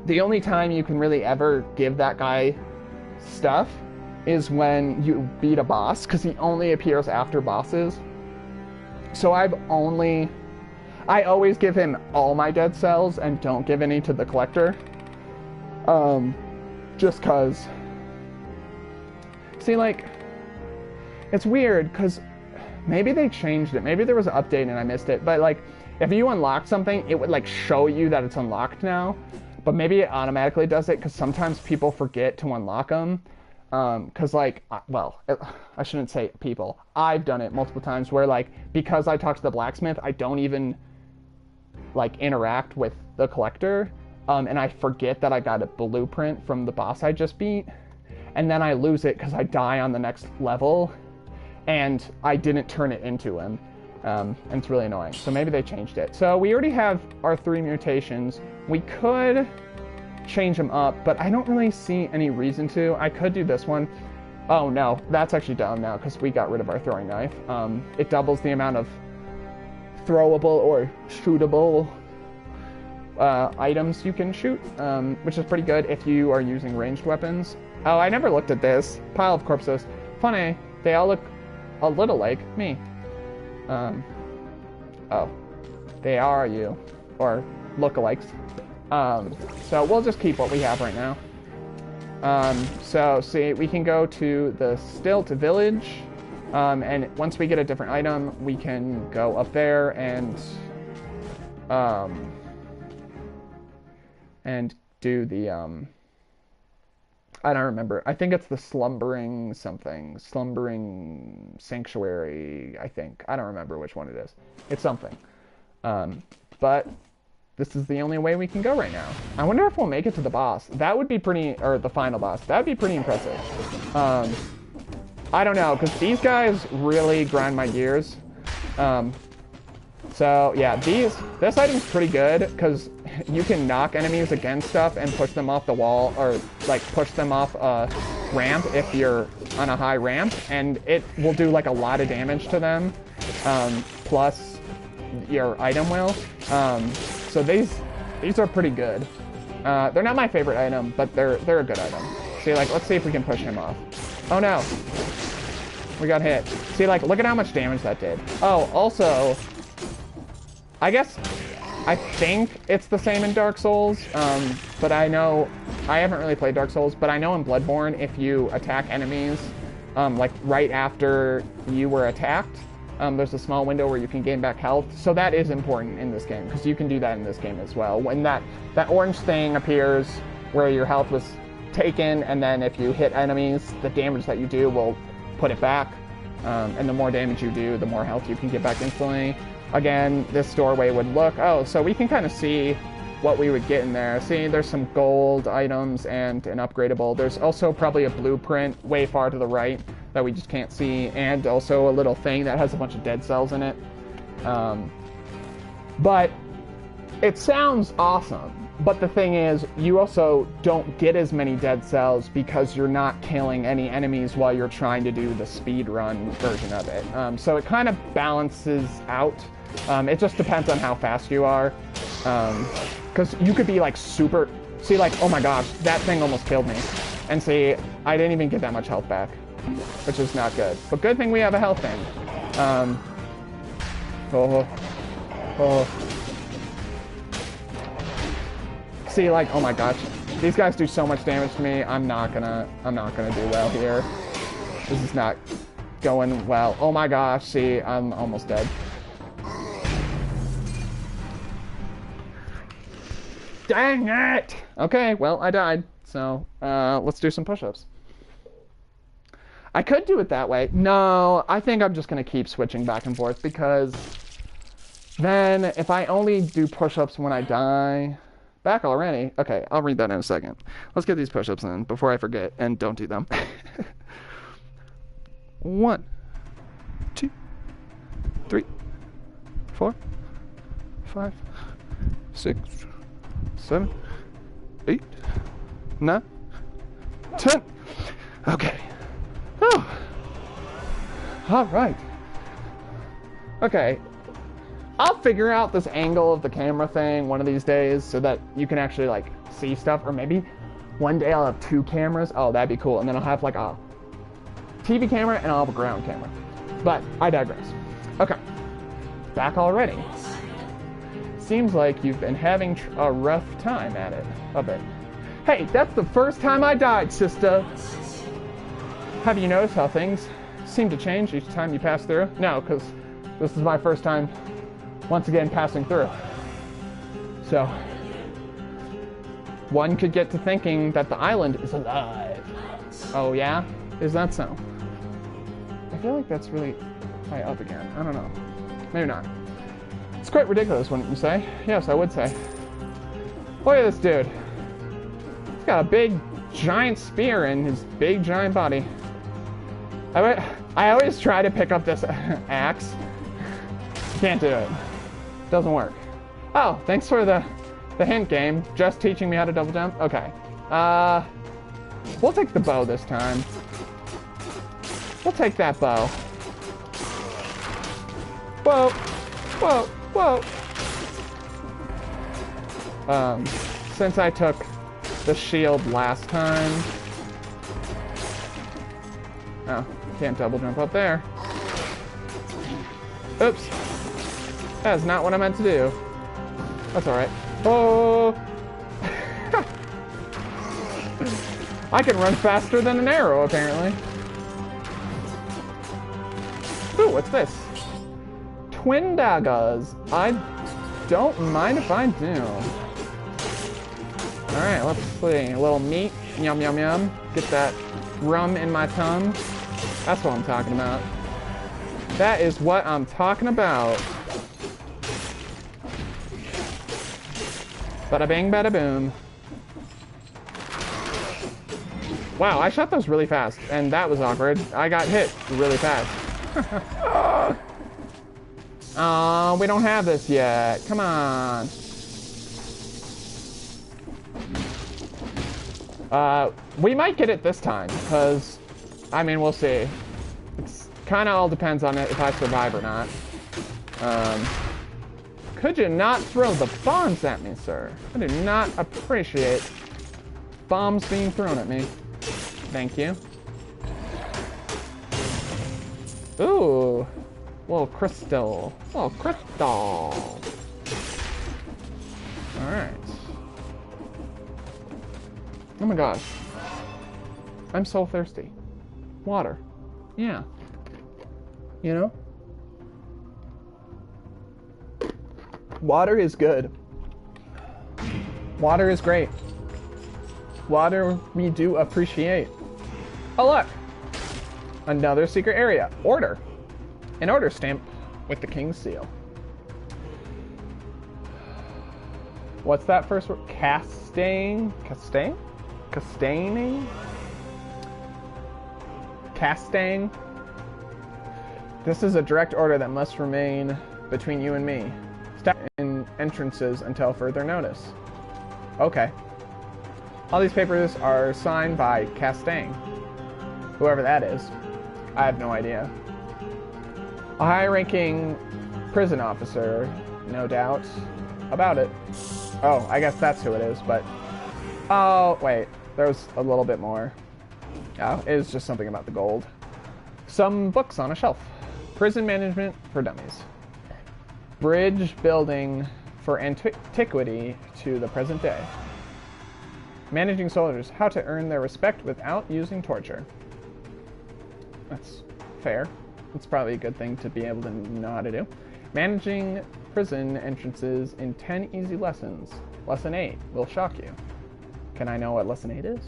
the only time you can really ever give that guy stuff is when you beat a boss, because he only appears after bosses. So I always give him all my dead cells and don't give any to the collector. Just cause, see, like, it's weird, cause maybe they changed it. Maybe there was an update and I missed it, but like, if you unlock something, it would like show you that it's unlocked now, but maybe it automatically does it, cause sometimes people forget to unlock them. Cause like, well, I shouldn't say people. I've done it multiple times where like, because I talked to the blacksmith, I don't even like interact with the collector. And I forget that I got a blueprint from the boss I just beat. And then I lose it because I die on the next level. And I didn't turn it into him. And it's really annoying. So maybe they changed it. So we already have our 3 mutations. We could change them up, but I don't really see any reason to. I could do this one. Oh no, that's actually dumb now because we got rid of our throwing knife. It doubles the amount of throwable or shootable items you can shoot, which is pretty good if you are using ranged weapons. Oh, I never looked at this. Pile of corpses. Funny, they all look a little like me. Oh, they are you, or lookalikes. So we'll just keep what we have right now. So see, we can go to the Stilt Village, and once we get a different item, we can go up there and do the, I don't remember. I think it's the Slumbering Sanctuary, I think. I don't remember which one it is. It's something. But this is the only way we can go right now. I wonder if we'll make it to the boss. That would be pretty, or the final boss. That would be pretty impressive. I don't know, because these guys really grind my gears. So yeah, this item's pretty good because you can knock enemies against stuff and push them off the wall, or like push them off a ramp if you're on a high ramp, and it will do like a lot of damage to them, plus your item will. So these are pretty good. They're not my favorite item, but they're a good item. See, like, let's see if we can push him off. Oh no. We got hit. See, like, look at how much damage that did. Oh, also, I think it's the same in Dark Souls, but I haven't really played Dark Souls, but I know in Bloodborne, if you attack enemies, like right after you were attacked, there's a small window where you can gain back health. So that is important in this game, because you can do that in this game as well. When that orange thing appears where your health was taken, and then if you hit enemies, the damage that you do will put it back. And the more damage you do, the more health you can get back instantly. Again, this doorway would look... Oh, so we can kind of see what we would get in there. See, there's some gold items and an upgradable. There's also probably a blueprint way far to the right that we just can't see, and also a little thing that has a bunch of dead cells in it. But it sounds awesome. But the thing is, you also don't get as many dead cells because you're not killing any enemies while you're trying to do the speed run version of it. So it kind of balances out. It just depends on how fast you are. Because you could be like super... See, like, oh my gosh, that thing almost killed me. And see, I didn't even get that much health back, which is not good. But good thing we have a health thing. See, like, oh my gosh, these guys do so much damage to me. I'm not gonna do well here. This is not going well. Oh my gosh, see, I'm almost dead. Dang it! Okay, well, I died. So, let's do some push-ups. I could do it that way. No, I think I'm just gonna keep switching back and forth, because then if I only do push-ups when I die... Back already? Okay, I'll read that in a second. Let's get these push-ups in before I forget, and don't do them. 1, 2, 3, 4, 5, 6, 7, 8, 9, 10. Okay. Oh. All right. Okay. I'll figure out this angle of the camera thing one of these days so that you can actually like see stuff, or maybe one day I'll have 2 cameras. Oh, that'd be cool. And then I'll have like a TV camera and I'll have a ground camera. But I digress. Okay, back already. Seems like you've been having a rough time at it a bit. Hey, that's the first time I died, sister. Have you noticed how things seem to change each time you pass through? No, because this is my first time once again passing through. So, one could get to thinking that the island is alive. Oh yeah? Is that so? I feel like that's really high up again. I don't know. Maybe not. It's quite ridiculous, wouldn't you say? Yes, I would say. Look at this dude. He's got a big, giant spear in his big, giant body. I always try to pick up this axe. Can't do it. Doesn't work. Oh, thanks for the hint, game. Just teaching me how to double jump? Okay. We'll take the bow this time. We'll take that bow. Whoa. Whoa. Whoa. Since I took the shield last time... Oh, can't double jump up there. Oops. That's not what I meant to do. That's alright. Oh! I can run faster than an arrow, apparently. Ooh, what's this? Twin daggers. I don't mind if I do. Alright, let's see. A little meat. Yum, yum, yum. Get that rum in my tongue. That's what I'm talking about. That is what I'm talking about. Bada bing, bada boom. Wow, I shot those really fast, and that was awkward. I got hit really fast. Oh, we don't have this yet. Come on. We might get it this time, because, I mean, we'll see. It's kind of all depends on it if I survive or not. Could you not throw the bombs at me, sir? I do not appreciate bombs being thrown at me. Thank you. Ooh. Little crystal. Oh, crystal. Alright. Oh my gosh. I'm so thirsty. Water. Yeah. You know? Water is good. Water is great. Water we do appreciate. Oh look! Another secret area. Order. An order stamp with the king's seal. What's that first word? Castaining? Castaining? This is a direct order that must remain between you and me. Stop in entrances until further notice. Okay. All these papers are signed by Castaining. Whoever that is. I have no idea. A high-ranking prison officer, no doubt, about it. Oh, I guess that's who it is, but... Oh, wait. There's a little bit more. Oh, it is just something about the gold. Some books on a shelf. Prison management for dummies. Bridge building for antiquity to the present day. Managing soldiers, how to earn their respect without using torture. That's fair. It's probably a good thing to be able to know how to do. Managing prison entrances in 10 easy lessons. Lesson 8 will shock you. Can I know what lesson 8 is?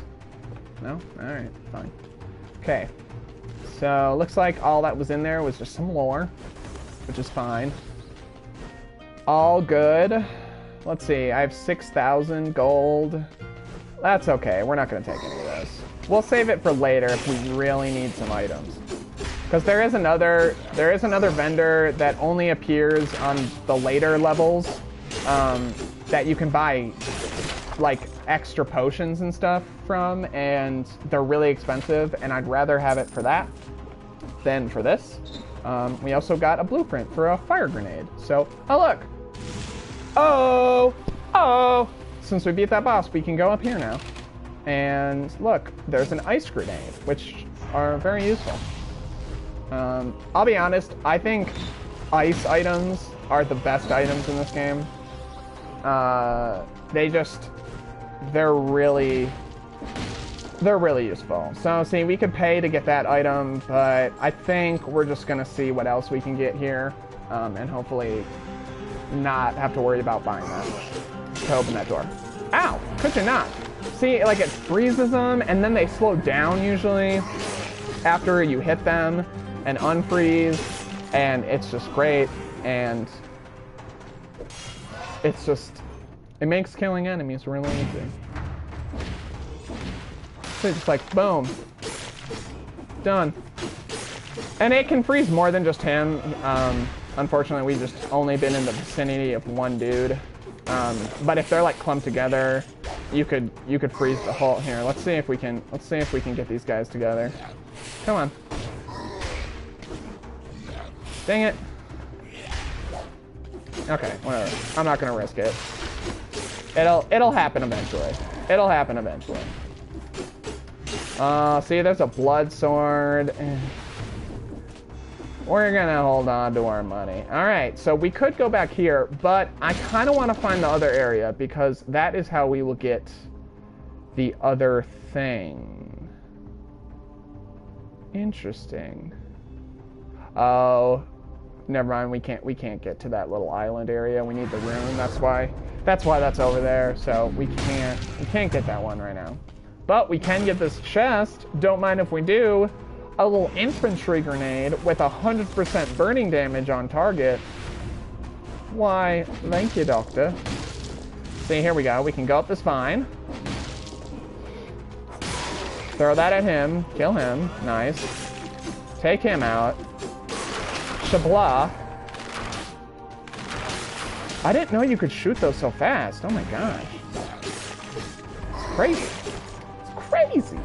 No? Alright, fine. Okay. So, looks like all that was in there was just some lore, which is fine. All good. Let's see, I have 6,000 gold. That's okay, we're not going to take any of this. We'll save it for later if we really need some items. Because there is another vendor that only appears on the later levels that you can buy like extra potions and stuff from, and they're really expensive, and I'd rather have it for that than for this. We also got a blueprint for a fire grenade. So, oh look! Oh! Since we beat that boss, we can go up here now. And look, there's an ice grenade, which are very useful. I'll be honest, I think ice items are the best items in this game. They're really useful. So see, we could pay to get that item, but I think we're just gonna see what else we can get here, and hopefully not have to worry about buying that to open that door. Ow! Could you not? See, like it freezes them, and then they slow down usually after you hit them and unfreeze, and it's just great, and it's just, it makes killing enemies really easy. So just like, boom. Done. And it can freeze more than just him. Unfortunately, we've just only been in the vicinity of one dude. But if they're like clumped together, you could freeze the whole. Here, let's see if we can get these guys together. Come on. Dang it. Okay, whatever. I'm not gonna risk it. It'll happen eventually. It'll happen eventually. See, there's a blood sword. We're gonna hold on to our money. Alright, so we could go back here, but I kind of want to find the other area because that is how we will get the other thing. Interesting. Oh, never mind. We can't get to that little island area. We need the rune. That's why that's over there. So we can't get that one right now. But we can get this chest. Don't mind if we do. A little infantry grenade with 100% burning damage on target. Why, thank you, Doctor. See, here we go. We can go up this vine. Throw that at him. Kill him. Nice. Take him out. Shabla. I didn't know you could shoot those so fast. Oh my gosh. It's crazy. It's crazy.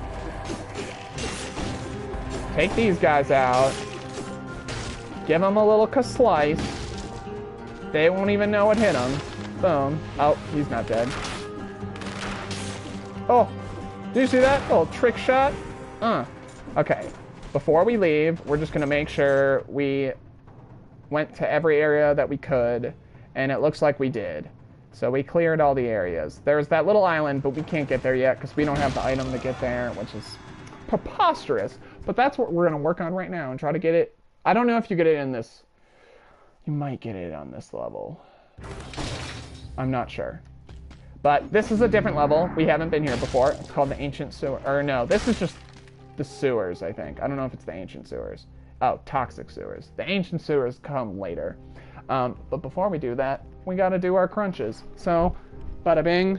Take these guys out. Give them a little slice. They won't even know what hit him. Boom. Oh, he's not dead. Oh, did you see that? Little trick shot? Okay. Before we leave, we're just going to make sure we went to every area that we could, and it looks like we did. So we cleared all the areas. There's that little island, but we can't get there yet because we don't have the item to get there, which is preposterous. But that's what we're going to work on right now and try to get it. I don't know if you get it in this. You might get it on this level. I'm not sure. But this is a different level. We haven't been here before. It's called the Ancient Sewer. Or no, this is just the sewers, I think. I don't know if it's the Ancient Sewers. Oh, Toxic Sewers. The Ancient Sewers come later. But before we do that, we gotta do our crunches. So, bada bing,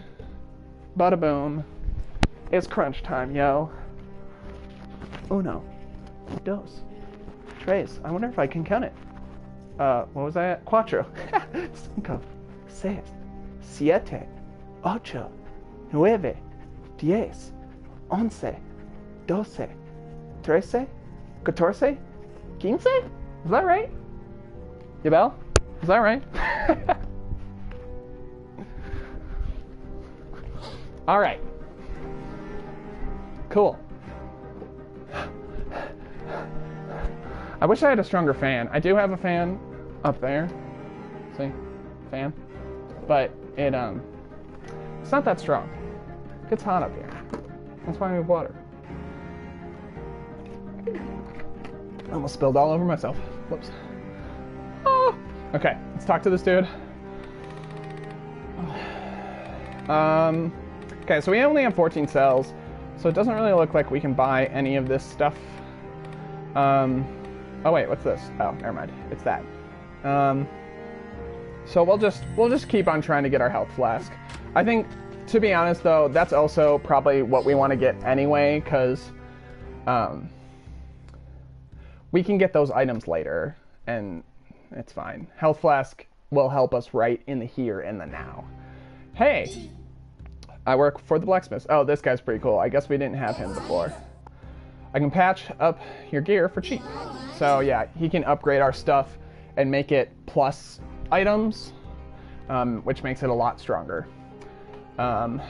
bada boom. It's crunch time, yo. Uno, dos, tres. I wonder if I can count it. What was that? Cuatro. Cinco, seis, siete, ocho, nueve, diez, once, doce, trece, catorce, quince? Is that right? Yabel? Is that right? All right. Cool. I wish I had a stronger fan. I do have a fan up there. See? Fan. But it's not that strong. It gets hot up here. That's why I have water. I almost spilled all over myself. Whoops. Oh. Okay, let's talk to this dude. Okay, so we only have 14 cells, so it doesn't really look like we can buy any of this stuff. Oh wait, what's this? Oh, never mind. It's that. So we'll just keep on trying to get our health flask. I think, to be honest though, that's also probably what we want to get anyway, because we can get those items later, and it's fine. Health flask will help us right in the here and the now. Hey, I work for the blacksmith. Oh, this guy's pretty cool. I guess we didn't have him before. I can patch up your gear for cheap. So yeah, he can upgrade our stuff and make it plus items, which makes it a lot stronger. I'm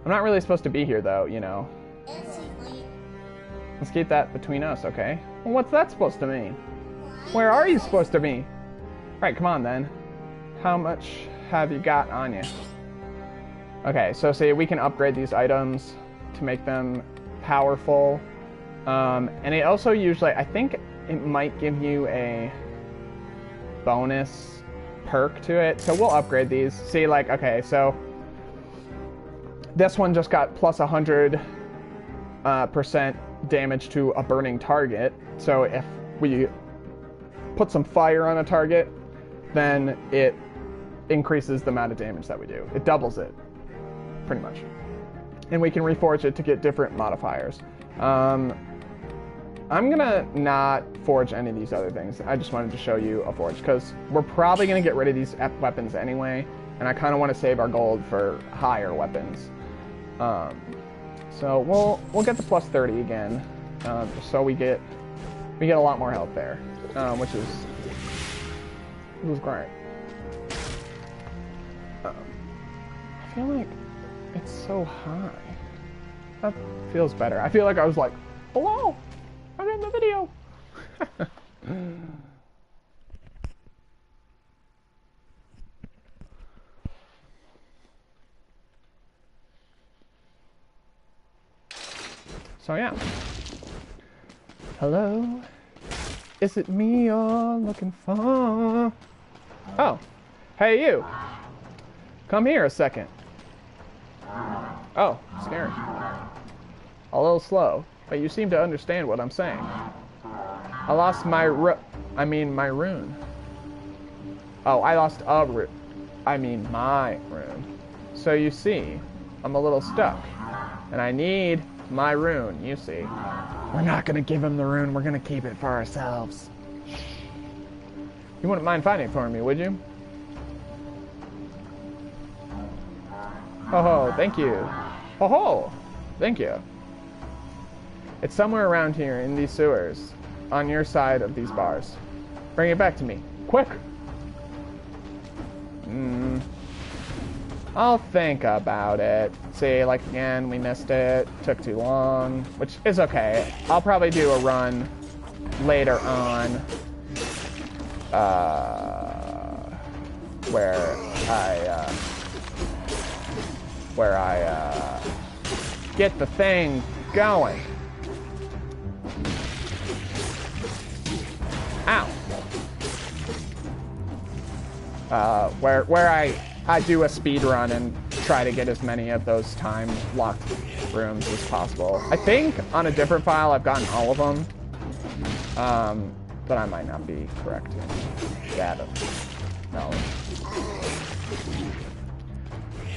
not really supposed to be here though, you know. Let's keep that between us, okay? Well, what's that supposed to mean? Where are you supposed to be? Right, come on then. How much have you got on you? Okay, so see, we can upgrade these items to make them powerful. And it also usually, I think it might give you a bonus perk to it. So we'll upgrade these. See, like, okay, so this one just got plus 100% damage to a burning target. So if we put some fire on a target, then it increases the amount of damage that we do. It doubles it, pretty much. And we can reforge it to get different modifiers. I'm gonna not forge any of these other things. I just wanted to show you a forge, because we're probably gonna get rid of these weapons anyway, and I kind of want to save our gold for higher weapons. So we'll get the plus 30 again, just so we get a lot more health there, which is great. I feel like it's so high. That feels better. I feel like I was like, hello, I'm in the video. So yeah. Hello? Is it me you're looking for? Oh. Hey you. Come here a second. Oh, scary. A little slow, but you seem to understand what I'm saying. I lost my rune. Oh, I lost a rune. I mean my rune. So you see, I'm a little stuck. And I need my rune, you see. We're not gonna give him the rune, we're gonna keep it for ourselves. You wouldn't mind finding it for me, would you? Ho ho, thank you. Ho ho, thank you. It's somewhere around here in these sewers, on your side of these bars. Bring it back to me, quick! I'll think about it. See, like, again, we missed it. Took too long, which is okay. I'll probably do a run later on, where I get the thing going. Ow. Where I do a speed run and try to get as many of those time locked rooms as possible. I think on a different file I've gotten all of them, but I might not be correct in that knowledge.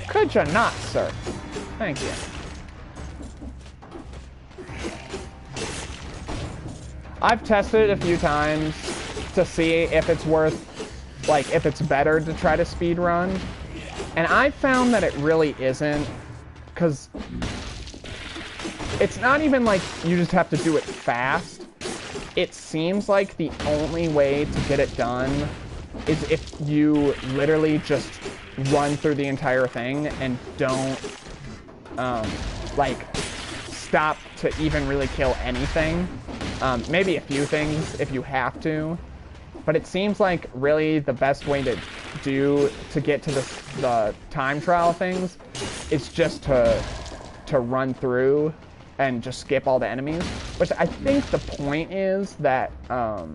Could you not, sir? Thank you. I've tested it a few times to see if it's worth, like, if it's better to try to speed run. And I found that it really isn't, because it's not even like you just have to do it fast. It seems like the only way to get it done is if you literally just run through the entire thing and don't, like, stop to even really kill anything. Maybe a few things if you have to. But it seems like really the best way to get to the time trial things is just to run through and just skip all the enemies. Which I think the point is that oh,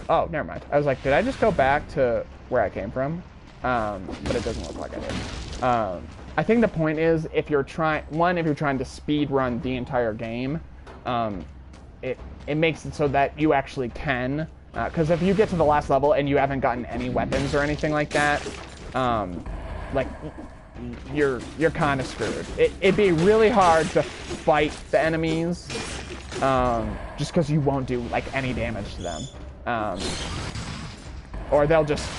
never mind. I was like, did I just go back to where I came from? But it doesn't look like I did. I think the point is if you're trying to speed run the entire game, it makes it so that you actually can, because if you get to the last level and you haven't gotten any weapons or anything like that, like, you're kind of screwed. It'd be really hard to fight the enemies, just because you won't do, like, any damage to them, or they'll just,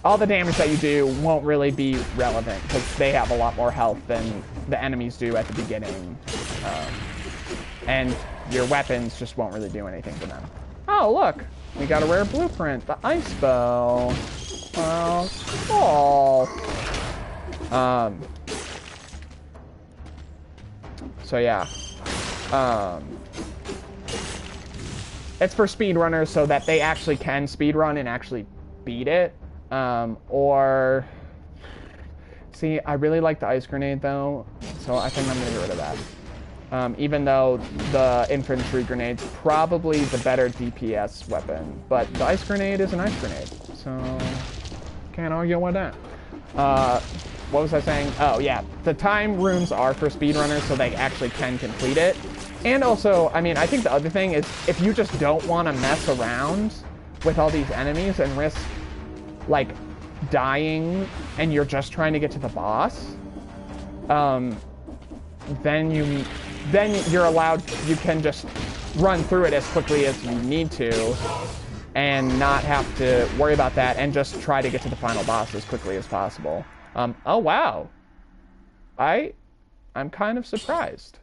all the damage that you do won't really be relevant because they have a lot more health than the enemies do at the beginning, and your weapons just won't really do anything to them. Oh, look! We got a rare blueprint, the ice bow. Well, cool. So yeah. It's for speedrunners so that they actually can speedrun and actually beat it. Or... See, I really like the ice grenade though, so I think I'm gonna get rid of that. Even though the infantry grenade's probably the better DPS weapon. But the ice grenade is an ice grenade, so can't argue with that. What was I saying? Oh yeah, the time rooms are for speedrunners so they actually can complete it. And also, I mean, I think the other thing is if you just don't want to mess around with all these enemies and risk, like, dying and you're just trying to get to the boss, then you're allowed, you can just run through it as quickly as you need to and not have to worry about that and just try to get to the final boss as quickly as possible. Oh wow. I'm kind of surprised.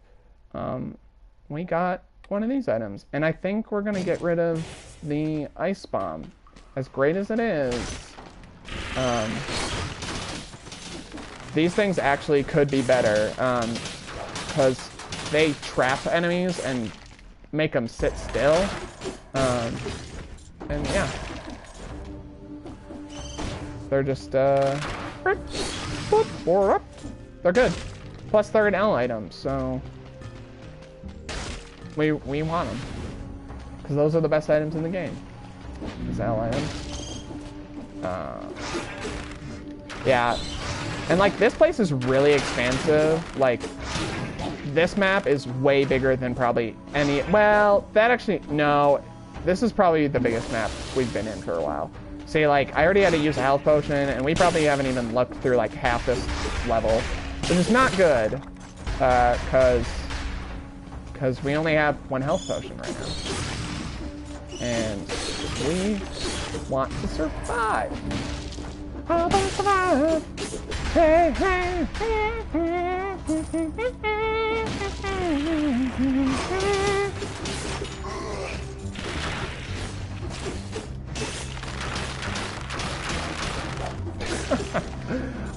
We got one of these items, and I think we're gonna get rid of the ice bomb. As great as it is, these things actually could be better, because they trap enemies and make them sit still, and yeah. They're just, they're good. Plus they're an L item, so we want them. Because those are the best items in the game. These L items. Yeah. And, like, this place is really expansive. Like, this map is way bigger than probably any... Well, that actually... No. This is probably the biggest map we've been in for a while. See, like, I already had to use a health potion, and we probably haven't even looked through, like, half this level. Which is not good. Because we only have one health potion right now. And we want to survive. I want to survive. Hey, hey, hey, hey, hey.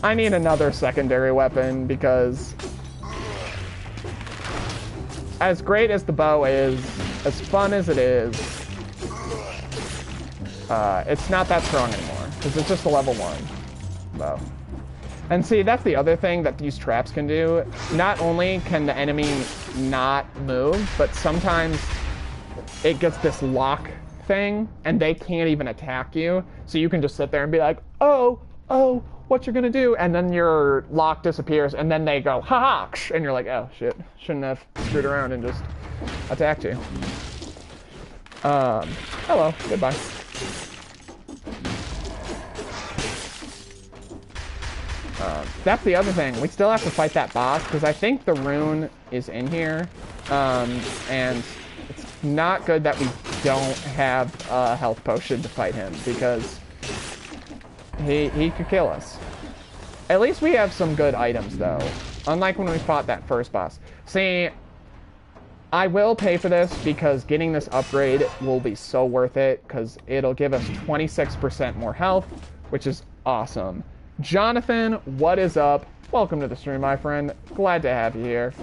I need another secondary weapon because as great as the bow is, as fun as it is, it's not that strong anymore because it's just a level 1 bow. And see, that's the other thing that these traps can do. Not only can the enemy not move, but sometimes it gets this lock thing and they can't even attack you. So you can just sit there and be like, oh, what you're gonna do? And then your lock disappears and then they go, ha-ha, and you're like, oh shit, shouldn't have screwed around and just attacked you. Hello, goodbye. That's the other thing. We still have to fight that boss because I think the rune is in here. And it's not good that we don't have a health potion to fight him because he could kill us. At least we have some good items though. Unlike when we fought that first boss. See, I will pay for this because getting this upgrade will be so worth it because it'll give us 26% more health, which is awesome. Jonathan, what is up? Welcome to the stream, my friend. Glad to have you here.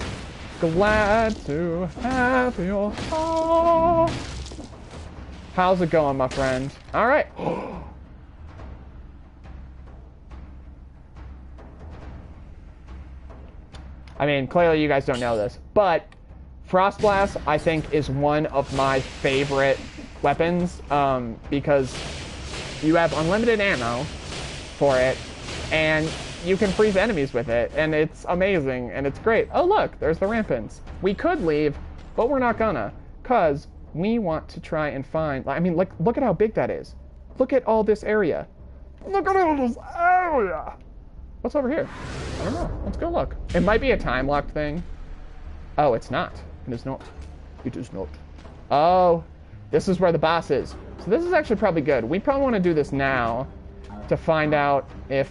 Glad to have you. Oh. How's it going, my friend? All right. I mean, clearly you guys don't know this, but Frost Blast, I think, is one of my favorite weapons because you have unlimited ammo for it, and you can freeze enemies with it, and it's amazing, and it's great. Oh, look, there's the rampants. We could leave, but we're not gonna, because we want to try and find... I mean, look at how big that is. Look at all this area. Look at all this area. What's over here? I don't know. Let's go look. It might be a time-locked thing. Oh, it's not. It is not. It is not. Oh, this is where the boss is. So this is actually probably good. We probably want to do this now to find out if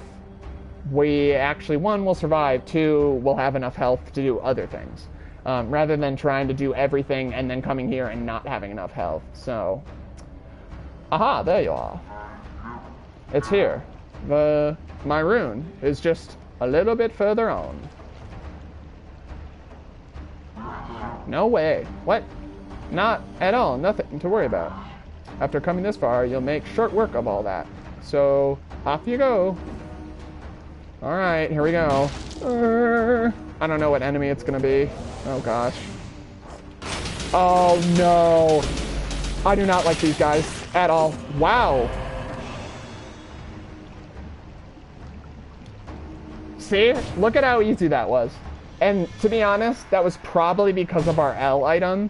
we actually, 1, will survive, 2, will have enough health to do other things. Rather than trying to do everything and then coming here and not having enough health. So, aha, there you are. It's here. My rune is just a little bit further on. No way. What? Not at all. Nothing to worry about. After coming this far, you'll make short work of all that. So, off you go. Alright, here we go. I don't know what enemy it's gonna be. Oh gosh. Oh no. I do not like these guys at all. Wow. See? Look at how easy that was. And to be honest, that was probably because of our L item.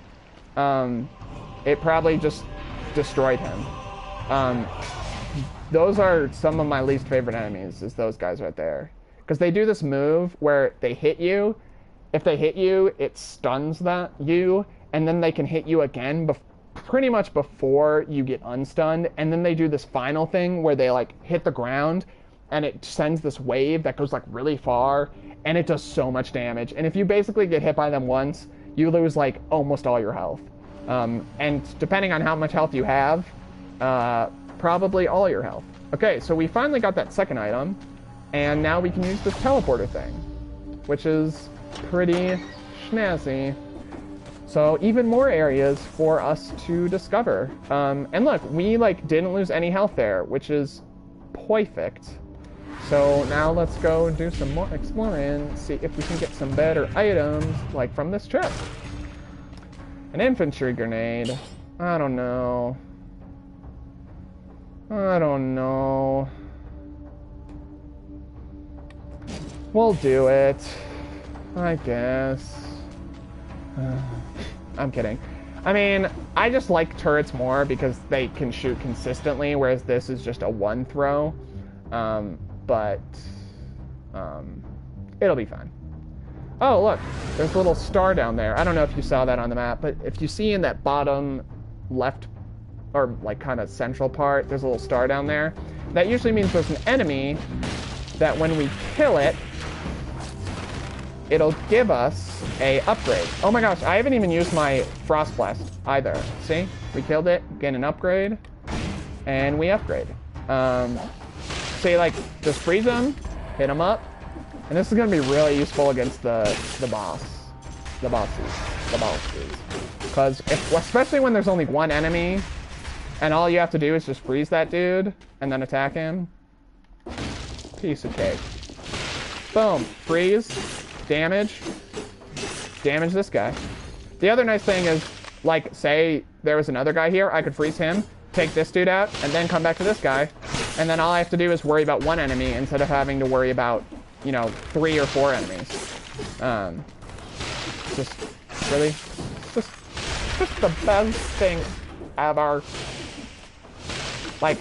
It probably just destroyed him. Those are some of my least favorite enemies, is those guys right there. Because they do this move where they hit you. If they hit you, it stuns you, and then they can hit you again pretty much before you get unstunned. And then they do this final thing where they like hit the ground, and it sends this wave that goes like really far, and it does so much damage. And if you basically get hit by them once, you lose like almost all your health. And depending on how much health you have, probably all your health. Okay, so we finally got that second item, and now we can use this teleporter thing, which is pretty snazzy. So even more areas for us to discover. And look, we like didn't lose any health there, which is perfect. So now let's go do some more exploring, see if we can get some better items, like from this chest. An infantry grenade. I don't know. I don't know. We'll do it, I guess. I'm kidding. I mean, I just like turrets more because they can shoot consistently, whereas this is just a one throw. But it'll be fine. Oh, look, there's a little star down there. I don't know if you saw that on the map, but if you see in that bottom left, or like kind of central part, there's a little star down there. That usually means there's an enemy that when we kill it, it'll give us a upgrade. Oh my gosh, I haven't even used my Frost Blast either. See? We killed it, get an upgrade, and we upgrade. So you like, just freeze them, hit him up. And this is going to be really useful against the bosses. Because especially when there's only one enemy, and all you have to do is just freeze that dude, and then attack him. Piece of cake. Boom. Freeze. Damage. Damage this guy. The other nice thing is, like, say there was another guy here, I could freeze him, take this dude out, and then come back to this guy. And then all I have to do is worry about one enemy instead of having to worry about, you know, 3 or 4 enemies. Just really, just the best thing ever. Like,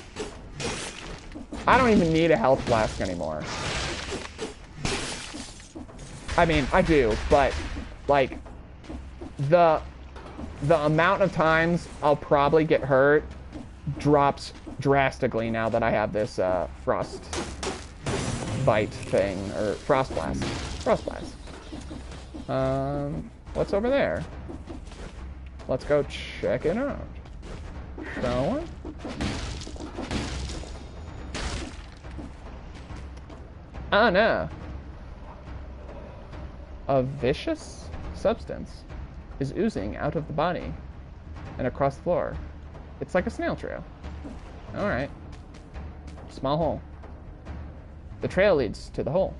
I don't even need a health flask anymore. I mean, I do, but, like, the amount of times I'll probably get hurt drops drastically now that I have this frost bite thing, or frost blast. Frost blast. What's over there? Let's go check it out. Shall we? Oh no. A vicious substance is oozing out of the body and across the floor. It's like a snail trail. Alright. Small hole. The trail leads to the hole.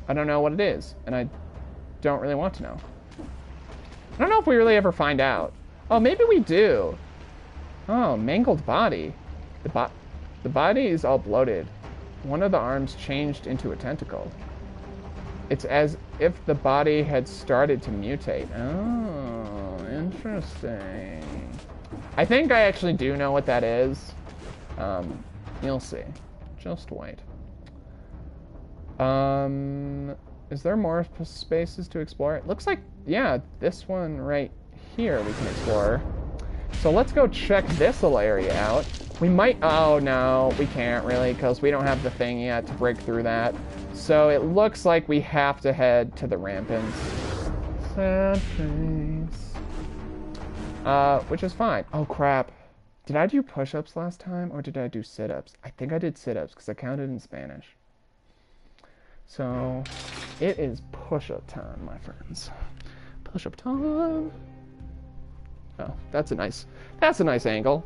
I don't know what it is, and I don't really want to know. I don't know if we really ever find out. Oh, maybe we do. Oh, mangled body. The body is all bloated. One of the arms changed into a tentacle. It's as if the body had started to mutate. Oh, interesting. I think I actually do know what that is. You'll see. Just wait. Is there more spaces to explore? It looks like, yeah, this one right here we can explore. So let's go check this little area out. We might, oh no, we can't really, because we don't have the thing yet to break through that. So it looks like we have to head to the rampants. Sad face. Which is fine. Oh crap. Did I do push-ups last time, or did I do sit-ups? I think I did sit-ups, because I counted in Spanish. So, it is push-up time, my friends. Push-up time. Oh, that's a nice angle.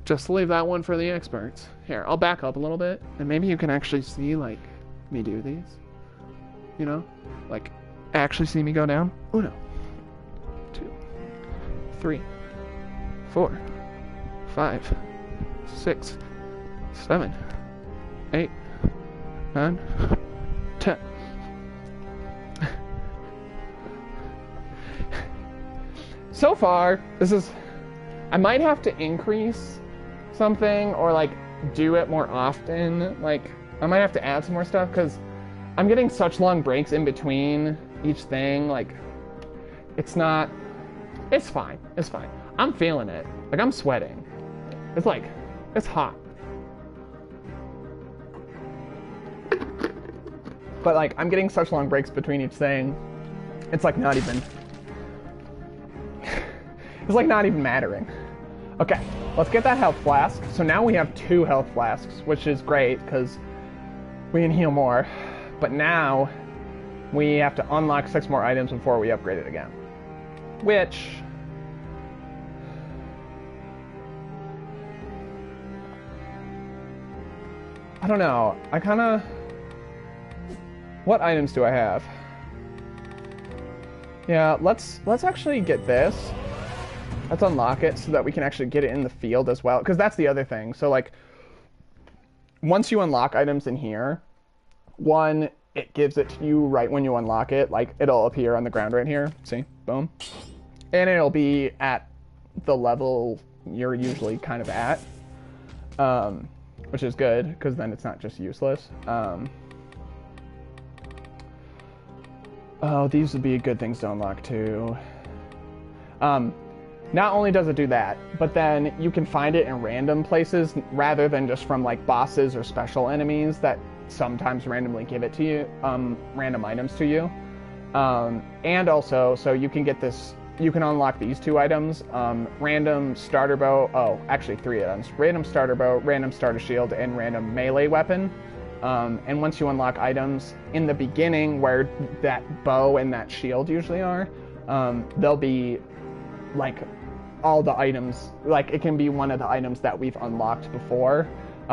Just leave that one for the experts. Here, I'll back up a little bit, and maybe you can actually see, like, me do these. You know? Like, actually see me go down. 1, 2, 3, 4, 5, 6, 7, 8, 9, 10. So far, I might have to increase something or like do it more often. Like, I might have to add some more stuff because I'm getting such long breaks in between each thing. Like, it's fine. It's fine. I'm feeling it. Like, I'm sweating. It's hot. But like, I'm getting such long breaks between each thing. It's like not even mattering. Okay, let's get that health flask. So now we have 2 health flasks, which is great because we can heal more. But now we have to unlock 6 more items before we upgrade it again. Which, I don't know. What items do I have? Yeah, let's actually get this. Let's unlock it so that we can actually get it in the field as well. Because that's the other thing. So, like, once you unlock items in here, one, it gives it to you right when you unlock it. Like, it'll appear on the ground right here. See? Boom. And it'll be at the level you're usually kind of at. Which is good, because then it's not just useless. Oh, these would be good things to unlock, too. Not only does it do that, but then you can find it in random places rather than just from like bosses or special enemies that sometimes randomly give it to you, random items to you. And also, so you can get this, you can unlock these 2 items, random starter bow, oh, actually 3 items, random starter bow, random starter shield, and random melee weapon. And once you unlock items in the beginning where that bow and that shield usually are, they'll be like all the items, like it can be one of the items that we've unlocked before,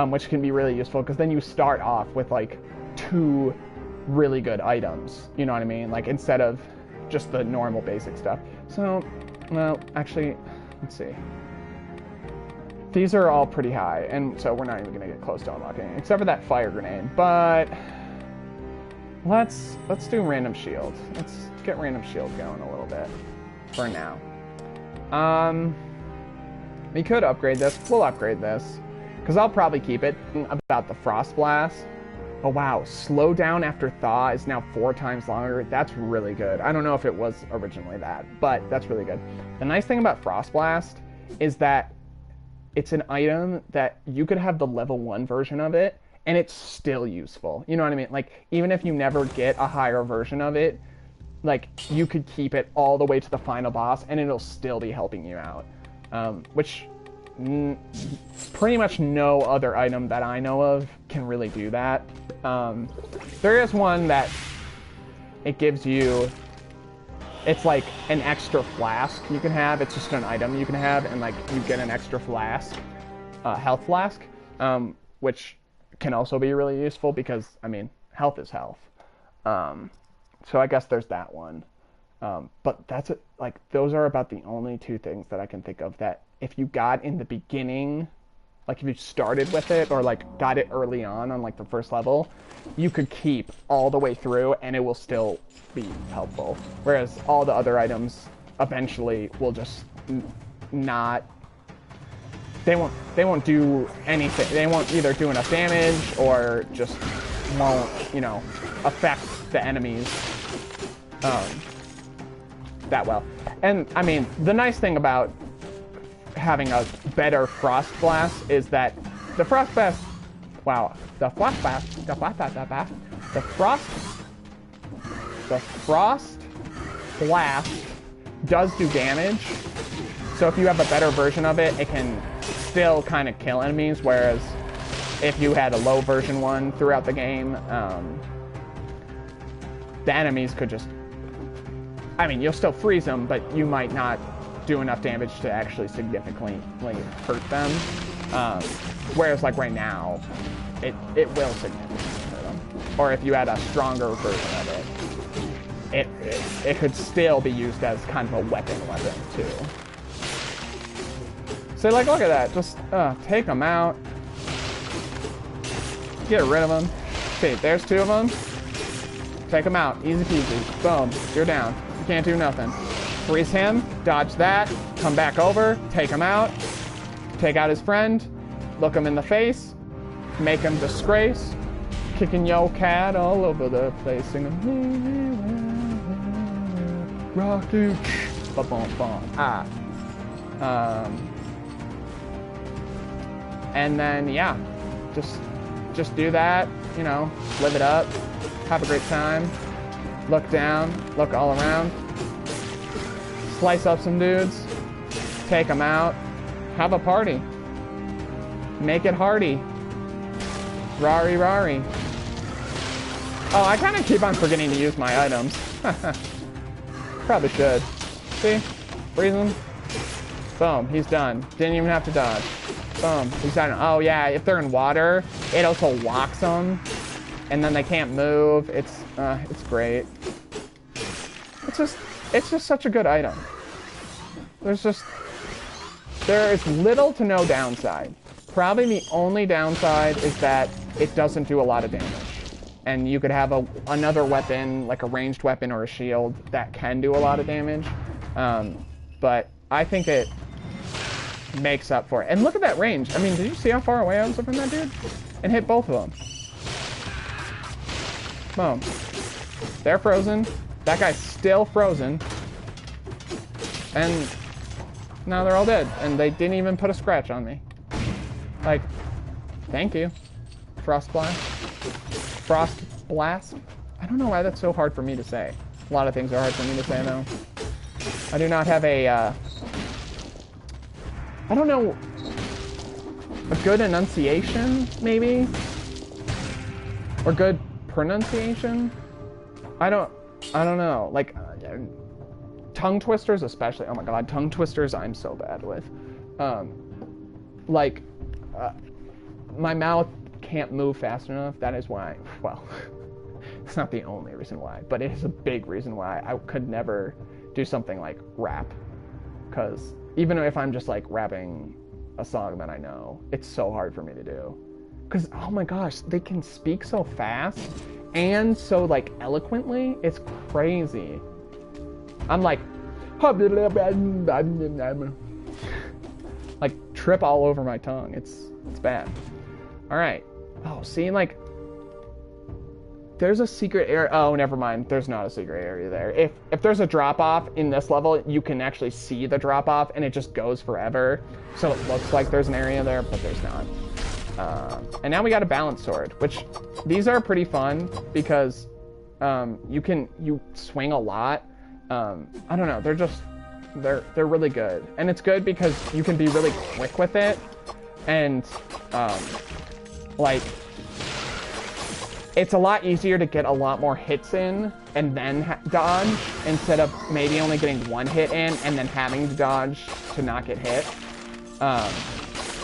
which can be really useful because then you start off with like 2 really good items, you know what I mean? Like instead of just the normal basic stuff. So, well, actually, let's see. These are all pretty high, and so we're not even gonna get close to unlocking, except for that fire grenade. But let's do random shield. Let's get random shield going a little bit for now. We could upgrade this. We'll upgrade this because I'll probably keep it. About the frost blast. Oh wow, slow down after thaw is now 4 times longer. That's really good. I don't know if it was originally that, but that's really good. The nice thing about frost blast is that it's an item that you could have the level 1 version of it and it's still useful. You know what I mean? Like even if you never get a higher version of it, like you could keep it all the way to the final boss and it'll still be helping you out. Which pretty much no other item that I know of can really do that. There is one that it gives you, it's like an extra flask you can have. It's just an item you can have, and like you get an extra flask, health flask, which can also be really useful because, I mean, health is health. So I guess there's that one. But that's it. Like those are about the only 2 things that I can think of that if you got in the beginning, like if you started with it or like got it early on like the first level, you could keep all the way through and it will still be helpful. Whereas all the other items eventually will just not, they won't do anything. They won't either do enough damage or just won't, you know, affect the enemies that well. And I mean, the nice thing about having a better frost blast is that the frost blast, wow, the frost blast does do damage. So if you have a better version of it, it can still kind of kill enemies, whereas if you had a low version one throughout the game, the enemies could just, I mean, you'll still freeze them, but you might not do enough damage to actually significantly hurt them. Whereas like right now, it will significantly hurt them. Or if you had a stronger version of it could still be used as kind of a weapon too. So like, look at that, just take them out, get rid of them. Okay, there's 2 of them. Take them out, easy peasy. Boom, you're down. You can't do nothing. Freeze him, dodge that, come back over, take him out, take out his friend, look him in the face, make him disgrace, kicking yo cat all over the place, singing Rocky, ba-bum-bum, and then yeah, just do that, you know, live it up, have a great time, look down, look all around, slice up some dudes, take them out, have a party, make it hearty, rari rari. Oh, I kind of keep on forgetting to use my items. Probably should. See? Freeze him. Boom, he's done. Didn't even have to dodge. Boom, he's done. Oh yeah, if they're in water, it also locks them, and then they can't move. It's great. It's just such a good item. There is little to no downside. Probably the only downside is that it doesn't do a lot of damage. And you could have another weapon, like a ranged weapon or a shield, that can do a lot of damage. But I think it makes up for it. And look at that range. I mean, did you see how far away I was from that dude? And hit both of them. Boom. They're frozen. That guy's still frozen. And now they're all dead. And they didn't even put a scratch on me. Like, thank you. Frost Blast. Frost Blast? I don't know why that's so hard for me to say. A lot of things are hard for me to say, though. I do not have a, I don't know, a good enunciation, maybe? or good pronunciation. I don't know. Like, tongue twisters especially. Oh my god, tongue twisters I'm so bad with. Like, my mouth can't move fast enough. That is why, well, it's not the only reason why, but it is a big reason why I could never do something like rap. Because even if I'm just like rapping a song that I know, it's so hard for me to do. Because, oh my gosh, they can speak so fast and so like eloquently. It's crazy. I'm like, like trip all over my tongue. It's bad. All right. Oh, see, like, there's a secret area. Oh, never mind. There's not a secret area there. If there's a drop off in this level, you can actually see the drop off, and it just goes forever. So it looks like there's an area there, but there's not. And now we got a balance sword, which these are pretty fun because you swing a lot. I don't know. They're really good, and it's good because you can be really quick with it, and like, it's a lot easier to get a lot more hits in and then dodge instead of maybe only getting one hit in and then having to dodge to not get hit.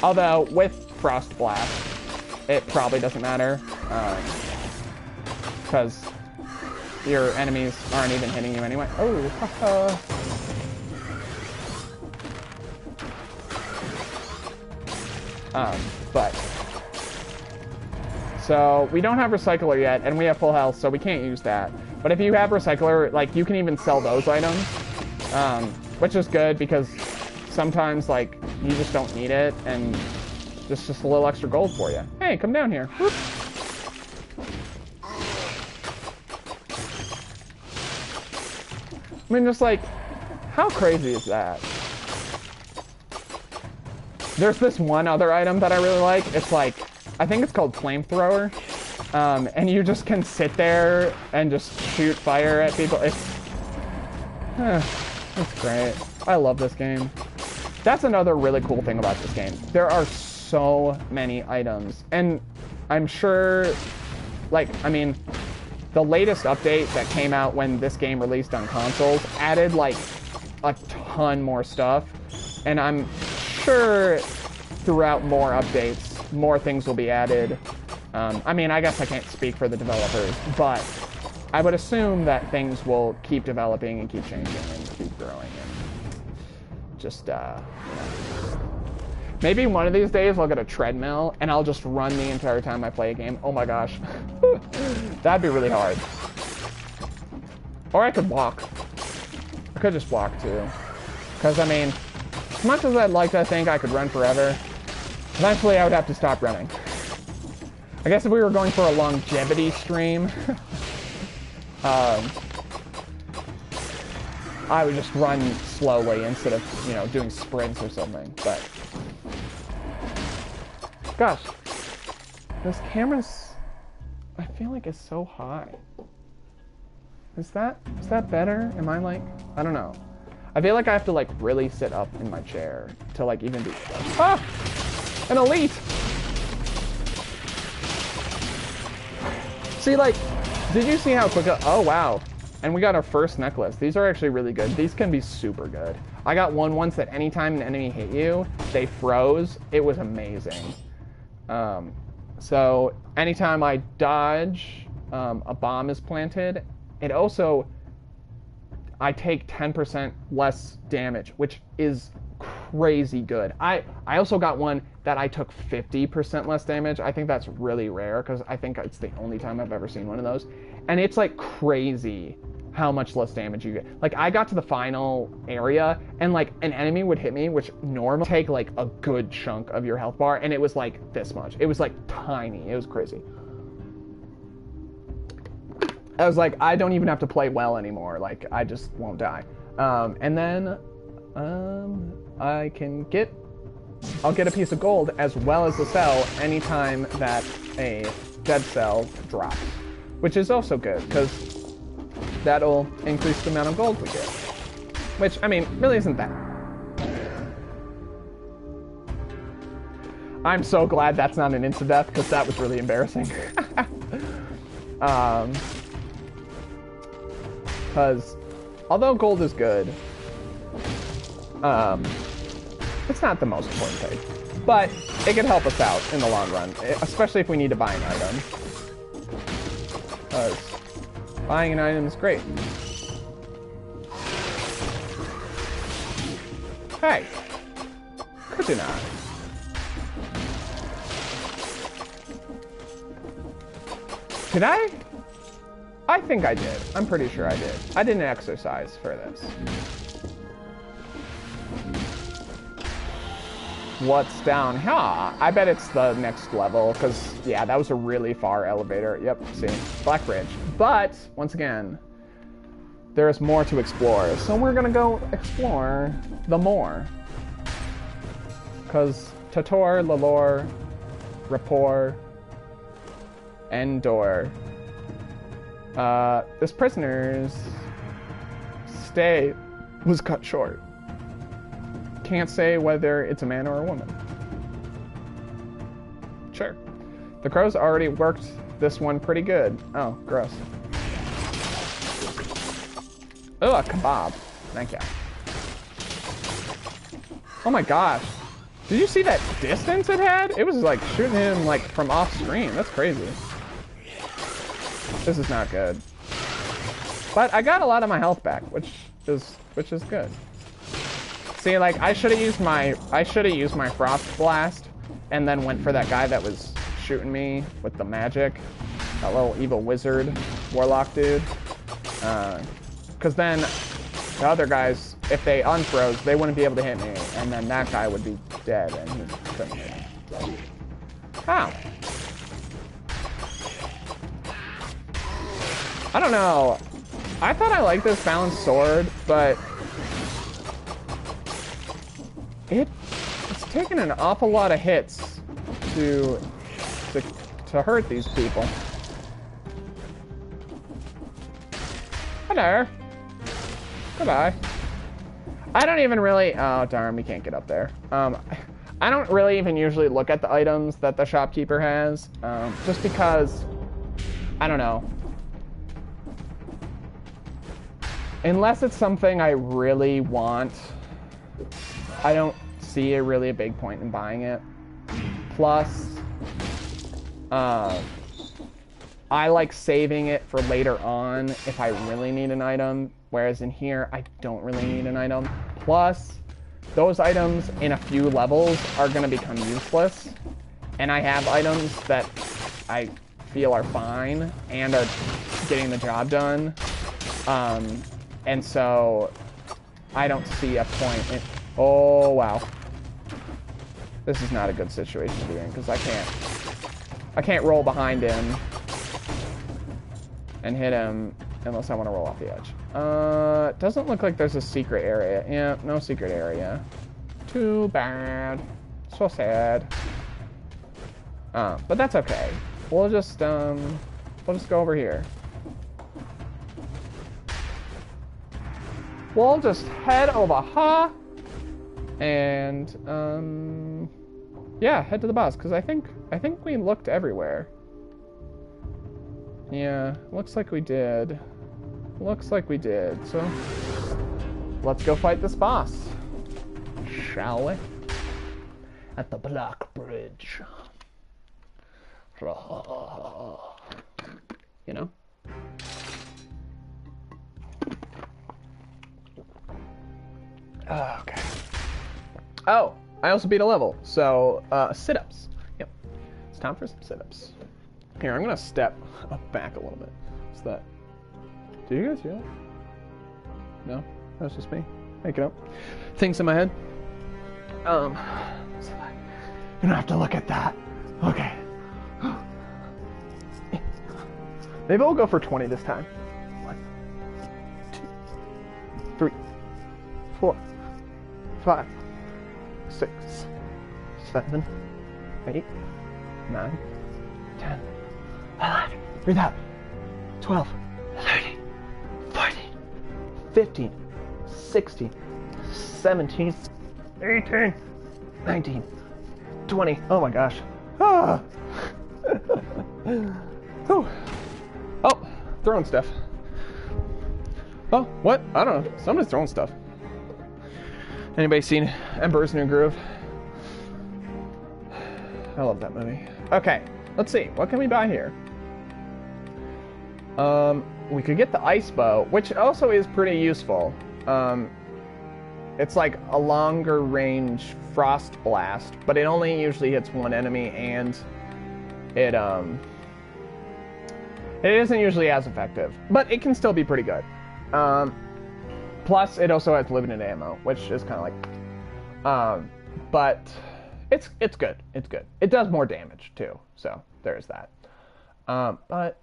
Although with Frost Blast, it probably doesn't matter because your enemies aren't even hitting you anyway. Oh, haha. But so we don't have Recycler yet, and we have full health, so we can't use that. But if you have Recycler, like, you can even sell those items, which is good because sometimes, like, you just don't need it, and it's just a little extra gold for you. Hey, come down here. Whoop. I mean, just like, how crazy is that? There's this one other item that I really like. It's like, I think it's called Flamethrower. And you just can sit there and just shoot fire at people. It's great. I love this game. That's another really cool thing about this game. There are so many items. And I'm sure, like, I mean, the latest update that came out when this game released on consoles added, like, a ton more stuff. And I'm sure throughout more updates, more things will be added. I mean, I guess I can't speak for the developers, but I would assume that things will keep developing and keep changing and keep growing. And just, you know. Maybe one of these days I'll get a treadmill and I'll just run the entire time I play a game. Oh my gosh. That'd be really hard. Or I could walk. I could just walk too. Because, I mean, as much as I'd like to think I could run forever, eventually I would have to stop running. I guess if we were going for a longevity stream, I would just run slowly instead of, you know, doing sprints or something. But gosh, this camera's, I feel like it's so high. Is that better? Am I like, I don't know. I feel like I have to like really sit up in my chair to like even do, ah, an elite. See, like, did you see how quick, oh wow. And we got our first necklace. These are actually really good. These can be super good. I got one once that anytime an enemy hit you, they froze. It was amazing. So anytime I dodge, a bomb is planted. It also, I take 10% less damage, which is crazy good. I also got one that I took 50% less damage. I think that's really rare because I think it's the only time I've ever seen one of those. And it's like crazy how much less damage you get. Like, I got to the final area and like an enemy would hit me, which normally take like a good chunk of your health bar, and it was like this much. It was like tiny. It was crazy. I was like, I don't even have to play well anymore. Like, I just won't die. And then I'll get a piece of gold as well as a cell anytime that a dead cell drops, which is also good because that'll increase the amount of gold we get, which, I mean, really isn't that. I'm so glad that's not an insta-death because that was really embarrassing. Because although gold is good, it's not the most important thing. But it can help us out in the long run, especially if we need to buy an item. Because buying an item is great. Hey, could you not? Did I? I think I did. I'm pretty sure I did. I didn't exercise for this. What's down here? I bet it's the next level, because, yeah, that was a really far elevator. Yep, see, Black Bridge. But, once again, there's more to explore. So we're gonna go explore the more. Because Tator, Lalor, Rapport, Endor. This prisoner's stay was cut short. Can't say whether it's a man or a woman. Sure. The crows already worked this one pretty good. Oh, gross. Oh, a kebab. Thank you. Oh my gosh. Did you see that distance it had? It was like shooting him like from off screen. That's crazy. This is not good. But I got a lot of my health back, which is good. See, like I should have used my Frost Blast and then went for that guy that was shooting me with the magic. That little evil wizard warlock dude. Cause then the other guys, if they unfroze, they wouldn't be able to hit me, and then that guy would be dead and he couldn't hit me. How? I don't know. I thought I liked this balanced sword, but it's taken an awful lot of hits to hurt these people. Hi there. Goodbye. I don't even really... Oh, darn, we can't get up there. I don't really even usually look at the items that the shopkeeper has, just because, I don't know. Unless it's something I really want, I don't see really a big point in buying it. Plus, I like saving it for later on if I really need an item, whereas in here, I don't really need an item. Plus, those items in a few levels are going to become useless, and I have items that I feel are fine and are getting the job done. And so I don't see a point in... Oh, wow. This is not a good situation to be in, because I can't roll behind him and hit him unless I want to roll off the edge. Doesn't look like there's a secret area. Yeah, no secret area. Too bad. So sad. But that's okay. We'll just go over here. We'll just head over here and yeah, head to the boss, because I think we looked everywhere. Yeah, looks like we did. Looks like we did. So let's go fight this boss, shall we? At the Black Bridge. You know? Okay. Oh, I also beat a level, so sit-ups. Yep, it's time for some sit-ups. Here, I'm gonna step back a little bit. What's that? Do you guys hear that? No, that's just me making up things in my head. You don't have to look at that. Okay. Maybe we'll go for 20 this time. 1, 2, 3, 4, 5, 6, 7, 8, 9, 10, 11, read that, 12, 13, 14, 15, 16, 17, 18, 19, 20, oh my gosh. Ah. throwing stuff. Oh, what? I don't know. Somebody's throwing stuff. Anybody seen Ember's New Groove? I love that movie. Okay, let's see. What can we buy here? We could get the ice bow, which also is pretty useful. It's like a longer range frost blast, but it only usually hits one enemy, and it isn't usually as effective, but it can still be pretty good. Plus, it also has limited ammo, which is kind of like, but it's good. It's good. It does more damage too, so there's that. But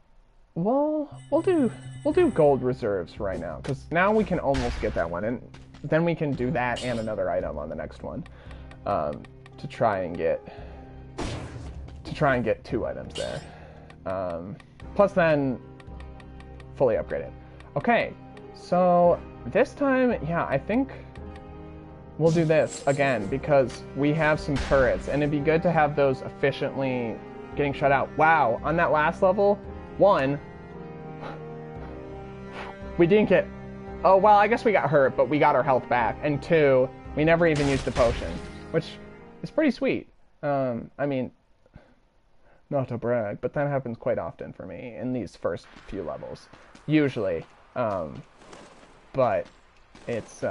we'll do gold reserves right now, because now we can almost get that one, and then we can do that and another item on the next one, to try and get 2 items there. Plus then fully upgrade it. Okay, so this time, yeah, I think we'll do this again because we have some turrets, and it'd be good to have those efficiently getting shut out. Wow, on that last level, 1, we didn't get... Oh, well, I guess we got hurt, but we got our health back. And 2, we never even used the potion, which is pretty sweet. I mean, not to brag, but that happens quite often for me in these first few levels, usually. But it's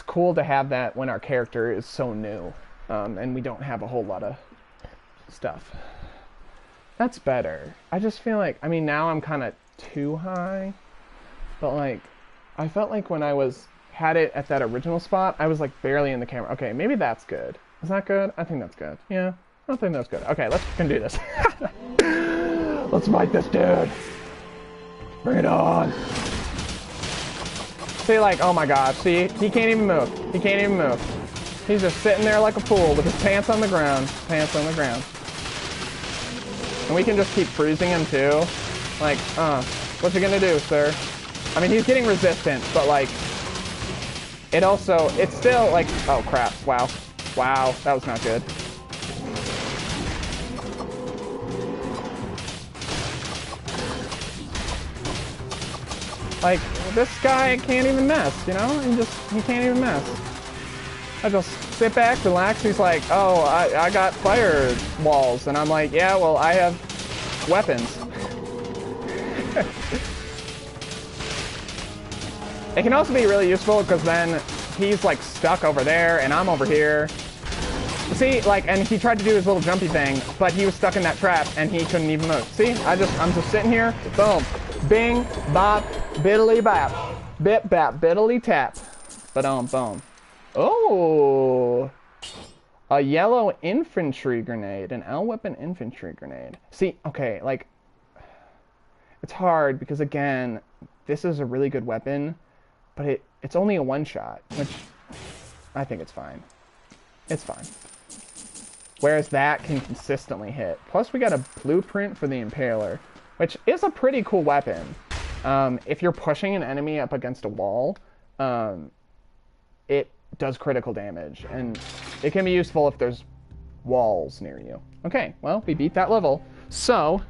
cool to have that when our character is so new, and we don't have a whole lot of stuff. That's better. I just feel like, I mean, now I'm kind of too high, but like, I felt like when I had it at that original spot, I was like barely in the camera. Okay, maybe that's good. Is that good? I think that's good. Yeah, I think that's good. Okay, let's fucking do this. Let's fight this dude. Bring it on. See, like, oh my god, see, he can't even move. He can't even move. He's just sitting there like a fool with his pants on the ground. Pants on the ground. And we can just keep freezing him too. Like, what you gonna do, sir? I mean, he's getting resistant, but like, it's still like, oh crap, wow. Wow, that was not good. Like, this guy can't even mess, you know? He can't even mess. I just sit back, relax, he's like, oh, I got fire walls, and I'm like, yeah, well, I have weapons. It can also be really useful, because then he's like stuck over there, and I'm over here. See, like, and he tried to do his little jumpy thing, but he was stuck in that trap, and he couldn't even move. See, I'm just sitting here, boom, bing, bop, biddly bap, bip bap, biddly tap, ba-dum, boom. Oh, a yellow infantry grenade, an L weapon infantry grenade. See, okay, like, it's hard because again, this is a really good weapon, but it's only a one-shot, which I think it's fine. It's fine. Whereas that can consistently hit. Plus we got a blueprint for the Impaler, which is a pretty cool weapon. If you're pushing an enemy up against a wall, it does critical damage, and it can be useful if there's walls near you. Okay, well, we beat that level, so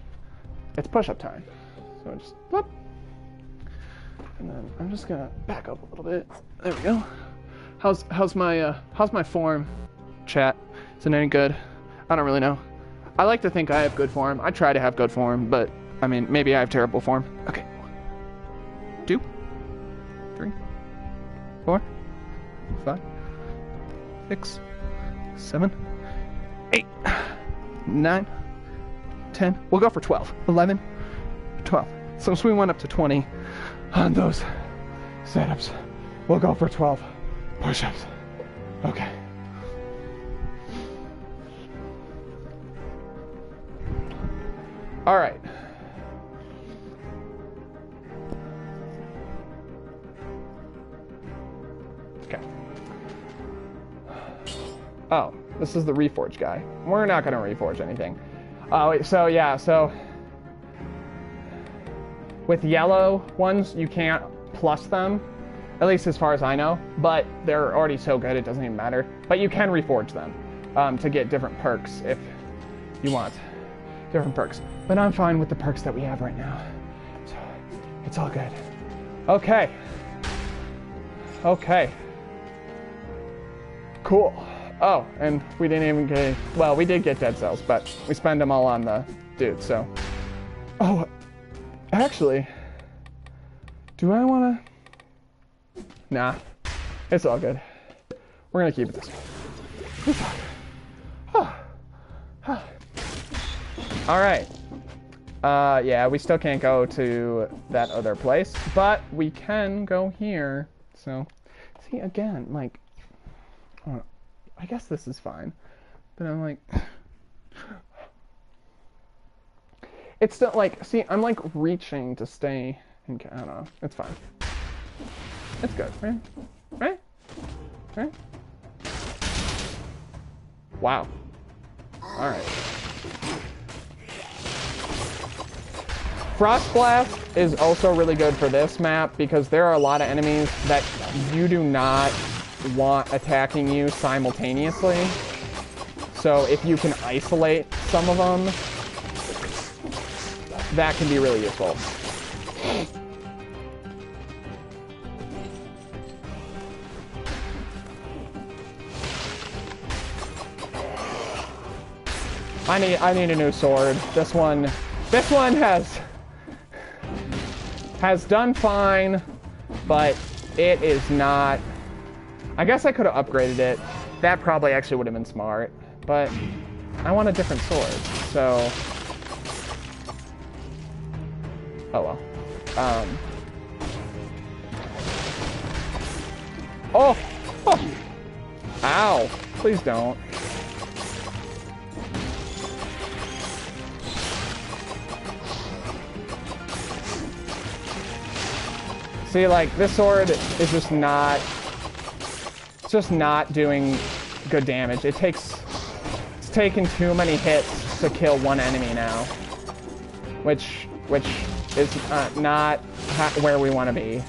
it's push-up time. So just whoop. And then I'm just gonna back up a little bit. There we go. How's my form, chat? Is it any good? I don't really know. I like to think I have good form. I try to have good form, but I mean, maybe I have terrible form. Okay. 2, 3, 4, 5, 6, 7, 8, 9, 10. We'll go for 12. 11, 12. So we went up to 20 on those setups. We'll go for 12 push-ups. Okay. All right. Okay. Oh, this is the reforge guy. We're not going to reforge anything. Oh, so yeah, so with yellow ones, you can't plus them, at least as far as I know, but they're already so good it doesn't even matter. But you can reforge them to get different perks if you want different perks. But I'm fine with the perks that we have right now. So, it's all good. Okay. Okay. Cool. Oh, and we didn't even get... Well, we did get dead cells, but we spend them all on the dude, so... Oh, actually... Do I want to... Nah. It's all good. We're going to keep it this way. It's all good. Oh. Alright. Yeah, we still can't go to that other place, but we can go here. So, see, again, like... I guess this is fine. But I'm like... It's still, like... See, I'm, like, reaching to stay... I don't know. It's fine. It's good, right? Right? Right? Wow. Alright. Frost Blast is also really good for this map because there are a lot of enemies that you do not want attacking you simultaneously. So if you can isolate some of them, that can be really useful. I need a new sword. This one has done fine, but it is not. I guess I could have upgraded it. That probably actually would have been smart, but I want a different sword. So, oh well. Oh! Ow! Please don't. See, like, this sword is just not... It's just not doing good damage. It's taken too many hits to kill one enemy now. Which is not where we want to be.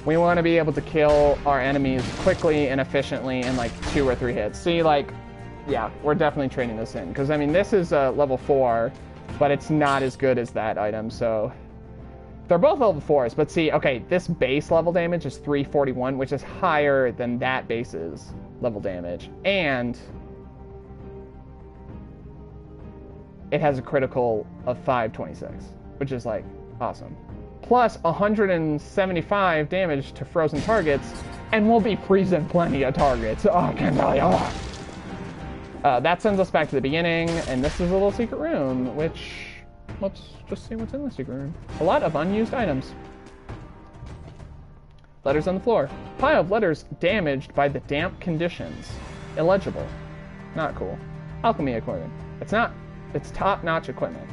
We want to be able to kill our enemies quickly and efficiently in, like, 2 or 3 hits. See, like, yeah, we're definitely trading this in. Because, I mean, this is level 4, but it's not as good as that item, so... They're both level 4s, but see, okay, this base level damage is 341, which is higher than that base's level damage. And it has a critical of 526, which is, like, awesome. Plus 175 damage to frozen targets, and we'll be freezing plenty of targets. Oh, I can't tell you. That sends us back to the beginning, and this is a little secret room, which... Let's just see what's in the secret room. A lot of unused items. Letters on the floor. Pile of letters damaged by the damp conditions. Illegible. Not cool. Alchemy equipment. It's top-notch equipment.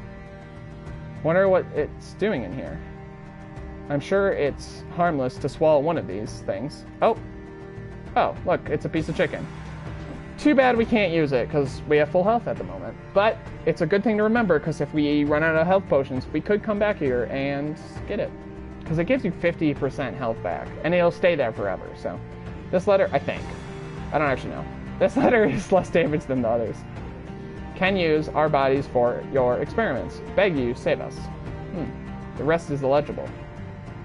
Wonder what it's doing in here. I'm sure it's harmless to swallow one of these things. Oh, look, it's a piece of chicken. Too bad we can't use it, because we have full health at the moment. But it's a good thing to remember, because if we run out of health potions, we could come back here and get it. Because it gives you 50% health back, and it'll stay there forever. So, this letter, I think. I don't actually know. This letter is less damage than the others. Can use our bodies for your experiments. Beg you, save us. The rest is illegible.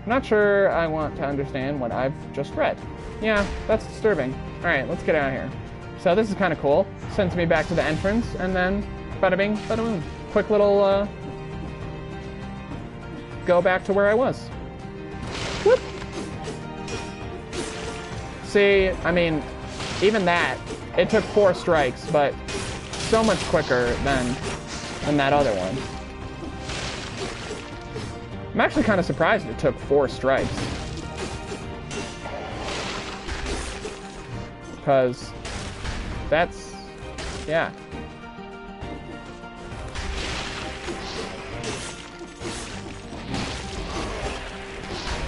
I'm not sure I want to understand what I've just read. Yeah, that's disturbing. Alright, let's get out of here. So this is kind of cool. Sends me back to the entrance, and then bada bing, bada boom. Quick little, go back to where I was. Whoop. See, I mean, even that, it took 4 strikes, but so much quicker than that other one. I'm actually kind of surprised it took 4 strikes. Because... that's, yeah.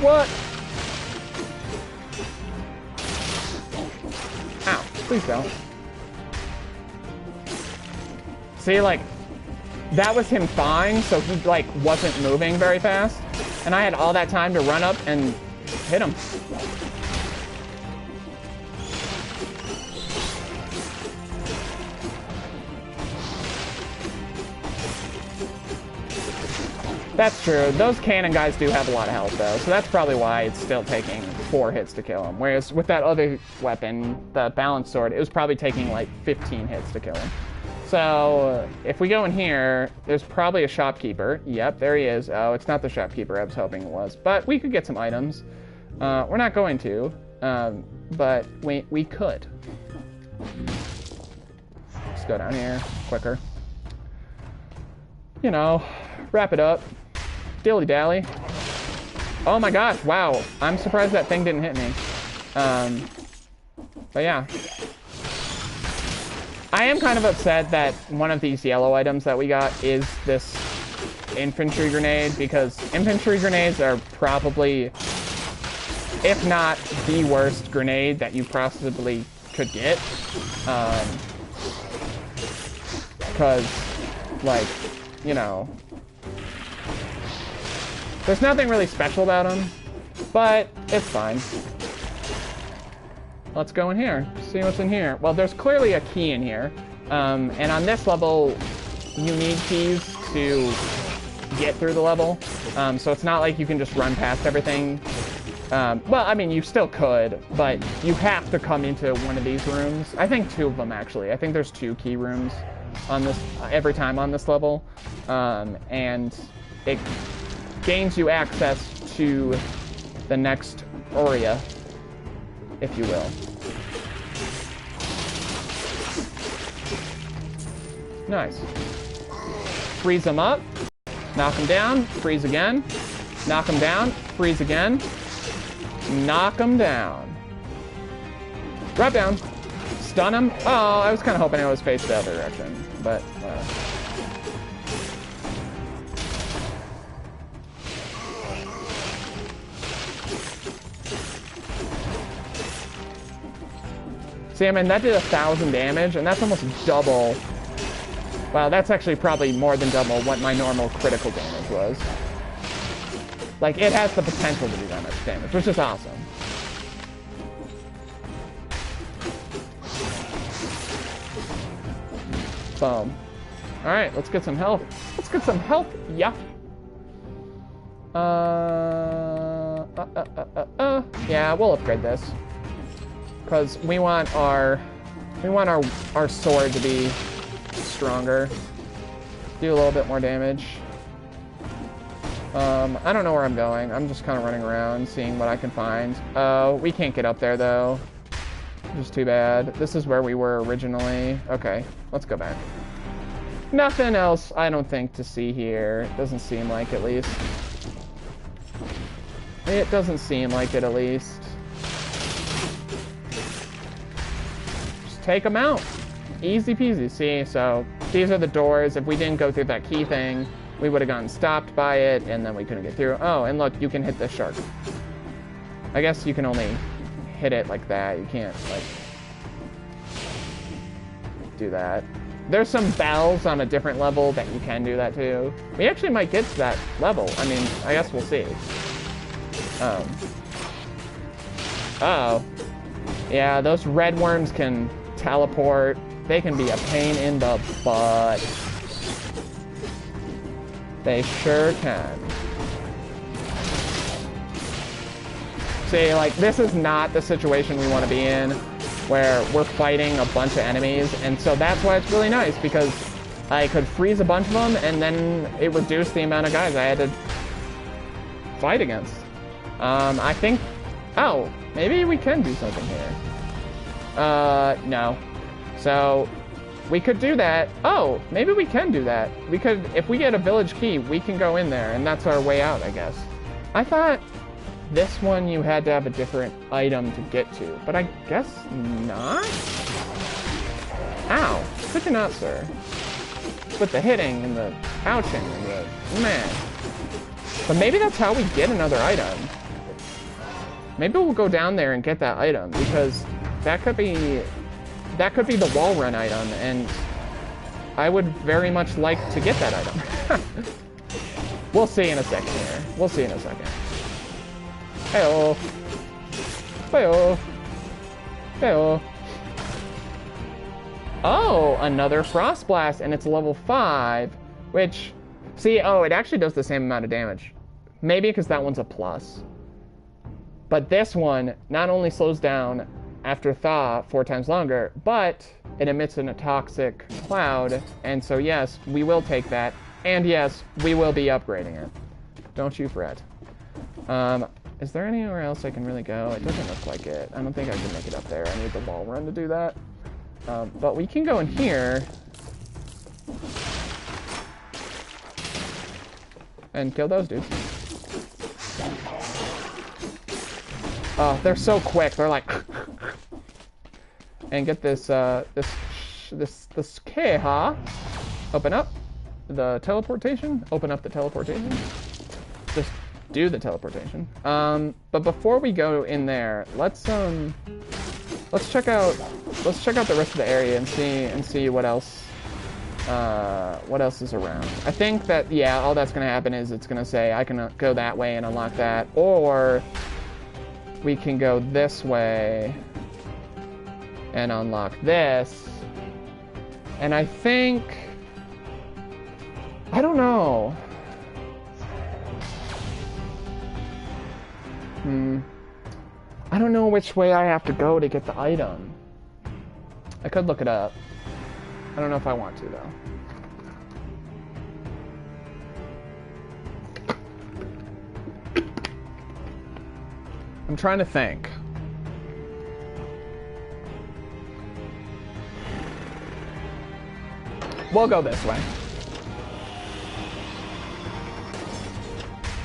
What? Ow, please don't. See, like, that was him thawing, so he, like, wasn't moving very fast. And I had all that time to run up and hit him. That's true. Those cannon guys do have a lot of health, though, so that's probably why it's still taking 4 hits to kill him. Whereas with that other weapon, the balanced sword, it was probably taking like 15 hits to kill him. So if we go in here, there's probably a shopkeeper. Yep, there he is. Oh, it's not the shopkeeper I was hoping it was, but we could get some items. We're not going to, but we could. Let's go down here quicker. You know, wrap it up. Dilly-dally. Oh my gosh, wow. I'm surprised that thing didn't hit me. But yeah. I am kind of upset that one of these yellow items that we got is this infantry grenade, because infantry grenades are probably, if not the worst grenade that you possibly could get. Because, like, you know, there's nothing really special about them, but it's fine. Let's go in here, see what's in here. Well, there's clearly a key in here, and on this level, you need keys to get through the level, so it's not like you can just run past everything. Well, I mean, you still could, but you have to come into one of these rooms. I think 2 of them, actually. I think there's 2 key rooms on this every time on this level, and it gains you access to the next area, if you will. Nice. Freeze them up, knock them down, freeze again, knock them down, freeze again, knock them down. Drop down, stun them. Oh, I was kind of hoping it was face the other direction, but see, I mean, that did 1,000 damage, and that's almost double. Well, that's actually probably more than double what my normal critical damage was. Like, it has the potential to do that much damage, which is awesome. Boom. Alright, let's get some health. Let's get some health, yeah. Yeah, we'll upgrade this. Because we want our sword to be stronger. Do a little bit more damage. I don't know where I'm going. I'm just kind of running around, seeing what I can find. We can't get up there, though. Which is too bad. This is where we were originally. Okay, let's go back. Nothing else, I don't think, to see here. Doesn't seem like, at least. It doesn't seem like it, at least. Just take them out. Easy peasy. See, so these are the doors. If we didn't go through that key thing, we would have gotten stopped by it, and then we couldn't get through. Oh, and look, you can hit this shark. I guess you can only hit it like that. You can't, like, do that. There's some bells on a different level that you can do that too. We actually might get to that level. I mean, I guess we'll see. Uh-oh. Yeah, those red worms can teleport. They can be a pain in the butt. They sure can. See, like, this is not the situation we want to be in, where we're fighting a bunch of enemies, and so that's why it's really nice, because I could freeze a bunch of them, and then it reduced the amount of guys I had to fight against. I think... Oh, maybe we can do something here. No. So, we could do that. Oh, maybe we can do that. We could, if we get a village key, we can go in there, and that's our way out, I guess. I thought this one you had to have a different item to get to, but I guess not? Ow. Could you not, sir? With the hitting and the ouching and the... Man. But maybe that's how we get another item. Maybe we'll go down there and get that item, because that could be the wall run item, and I would very much like to get that item. We'll see in a second here. We'll see in a second. Hey-oh. Hey-oh. Hey-oh. Oh, another Frost Blast, and it's level 5, which See, oh, it actually does the same amount of damage. Maybe because that one's a plus. But this one not only slows down after thaw 4 times longer, but it emits in a toxic cloud. And so, yes, we will take that. And yes, we will be upgrading it. Don't you fret. Is there anywhere else I can really go? It doesn't look like it. I don't think I can make it up there. I need the wall run to do that. But we can go in here and kill those dudes. Oh, they're so quick. They're like, and get this key, huh? Open up the teleportation. Open up the teleportation. Just do the teleportation. But before we go in there, let's check out the rest of the area and see what else is around. I think that, yeah, all that's gonna happen is it's gonna say I can go that way and unlock that, or we can go this way and unlock this. And I think, I don't know. I don't know which way I have to go to get the item. I could look it up. I don't know if I want to, though. I'm trying to think. We'll go this way.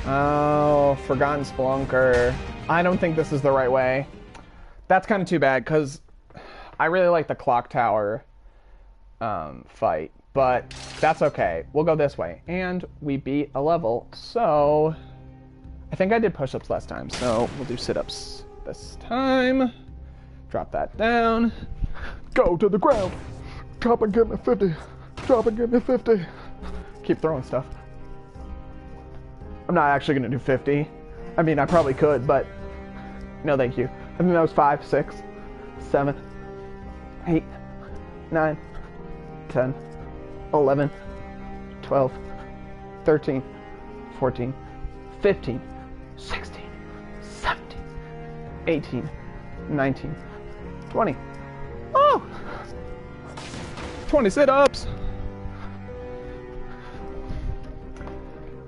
Oh, Forgotten Spelunker. I don't think this is the right way. That's kind of too bad, because I really like the clock tower fight, but that's okay. We'll go this way. And we beat a level, so I think I did push-ups last time, so we'll do sit-ups this time. Drop that down. Go to the ground. Drop and give me 50. Drop and give me 50. Keep throwing stuff. I'm not actually going to do 50. I mean, I probably could, but no thank you. I think that was 5, 6, 7, 8, 9, 10, 11, 12, 13, 14, 15, 16, 17, 18, 19, 20. Oh! 20 sit-ups!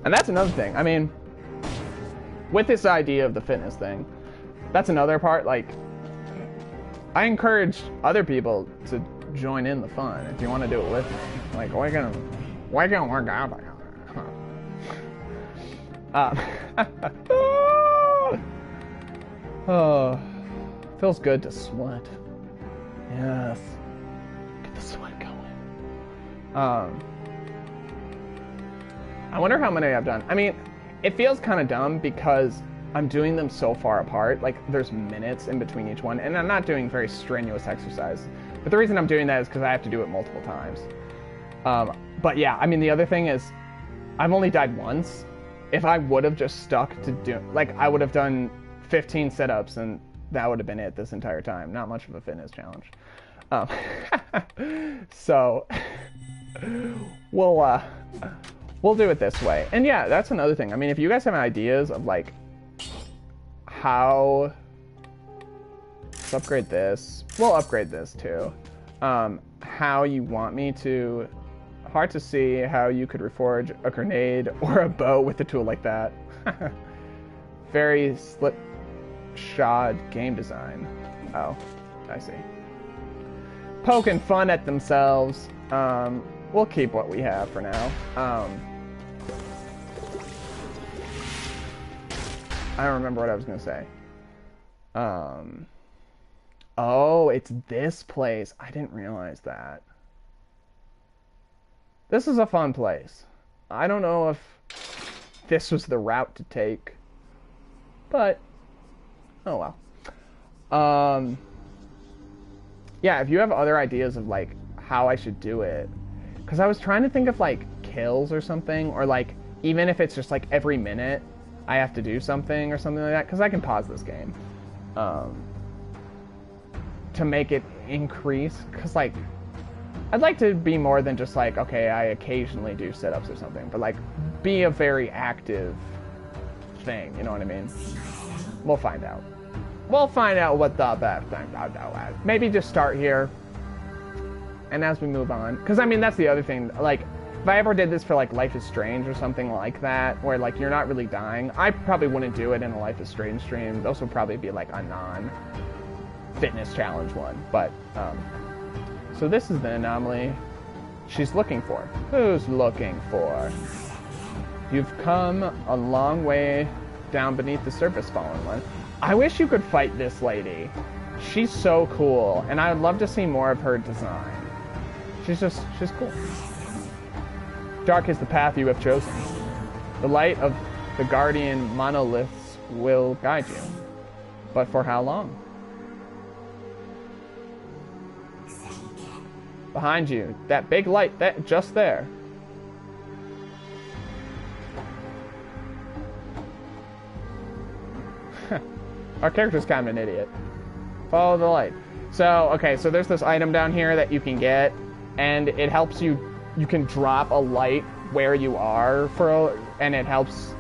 And that's another thing. I mean, with this idea of the fitness thing, that's another part. Like, I encourage other people to join in the fun if you want to do it with me. Like, why gonna work out? Oh, feels good to sweat. Yes, get the sweat going. I wonder how many I've done. I mean, it feels kind of dumb because I'm doing them so far apart. Like, there's minutes in between each one, and I'm not doing very strenuous exercise. But the reason I'm doing that is because I have to do it multiple times. But yeah, I mean, the other thing is, I've only died once. If I would have just stuck to do, like, I would have done 15 sit-ups, and that would have been it this entire time. Not much of a fitness challenge. So, we'll do it this way. And yeah, that's another thing. I mean, if you guys have ideas of, like, how... Let's upgrade this. We'll upgrade this, too. How you want me to... Hard to see how you could reforge a grenade or a bow with a tool like that. Very slipshod game design. Oh, I see. Poking fun at themselves. We'll keep what we have for now. I don't remember what I was going to say. Oh, it's this place. I didn't realize that. This is a fun place. I don't know if this was the route to take, but oh well. Yeah, if you have other ideas of, like, how I should do it, because I was trying to think of, like, kills or something, or, like, even if it's just, like, every minute I have to do something or something like that, because I can pause this game to make it increase, because, like, I'd like to be more than just like, okay, I occasionally do sit-ups or something, but like be a very active thing, you know what I mean? We'll find out. We'll find out what the best thing is. Maybe just start here, and as we move on, because I mean that's the other thing. Like, if I ever did this for like Life is Strange or something like that, where like you're not really dying, I probably wouldn't do it in a Life is Strange stream. Those would probably be like a non-fitness challenge one. But so this is the anomaly she's looking for. Who's looking for? You've come a long way down beneath the surface, fallen one. I wish you could fight this lady. She's so cool, and I would love to see more of her design. She's cool. Dark is the path you have chosen. The light of the guardian monoliths will guide you. But for how long? Behind you, that big light, that just there. Our character's kind of an idiot. Follow the light. So, okay, so there's this item down here that you can get, and it helps you. You can drop a light where you are and it helps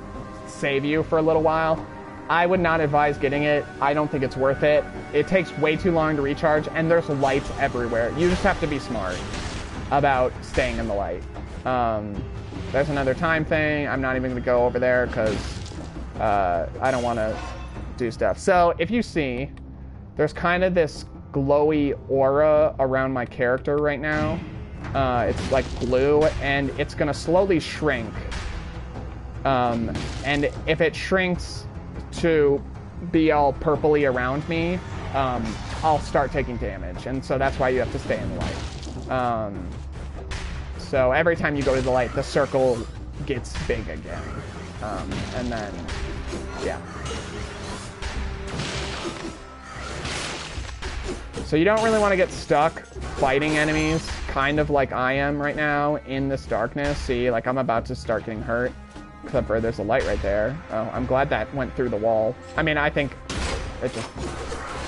save you for a little while. I would not advise getting it. I don't think it's worth it. It takes way too long to recharge, and there's lights everywhere. You just have to be smart about staying in the light. There's another time thing. I'm not even going to go over there because I don't want to do stuff. So if you see, there's kind of this glowy aura around my character right now. It's like blue, and it's going to slowly shrink. And if it shrinks to be all purpley around me, I'll start taking damage. And so that's why you have to stay in the light. So every time you go to the light, the circle gets big again. And then, yeah. So you don't really want to get stuck fighting enemies, kind of like I am right now in this darkness. See, like I'm about to start getting hurt, except for there's a light right there. Oh, I'm glad that went through the wall. I mean, I think it's just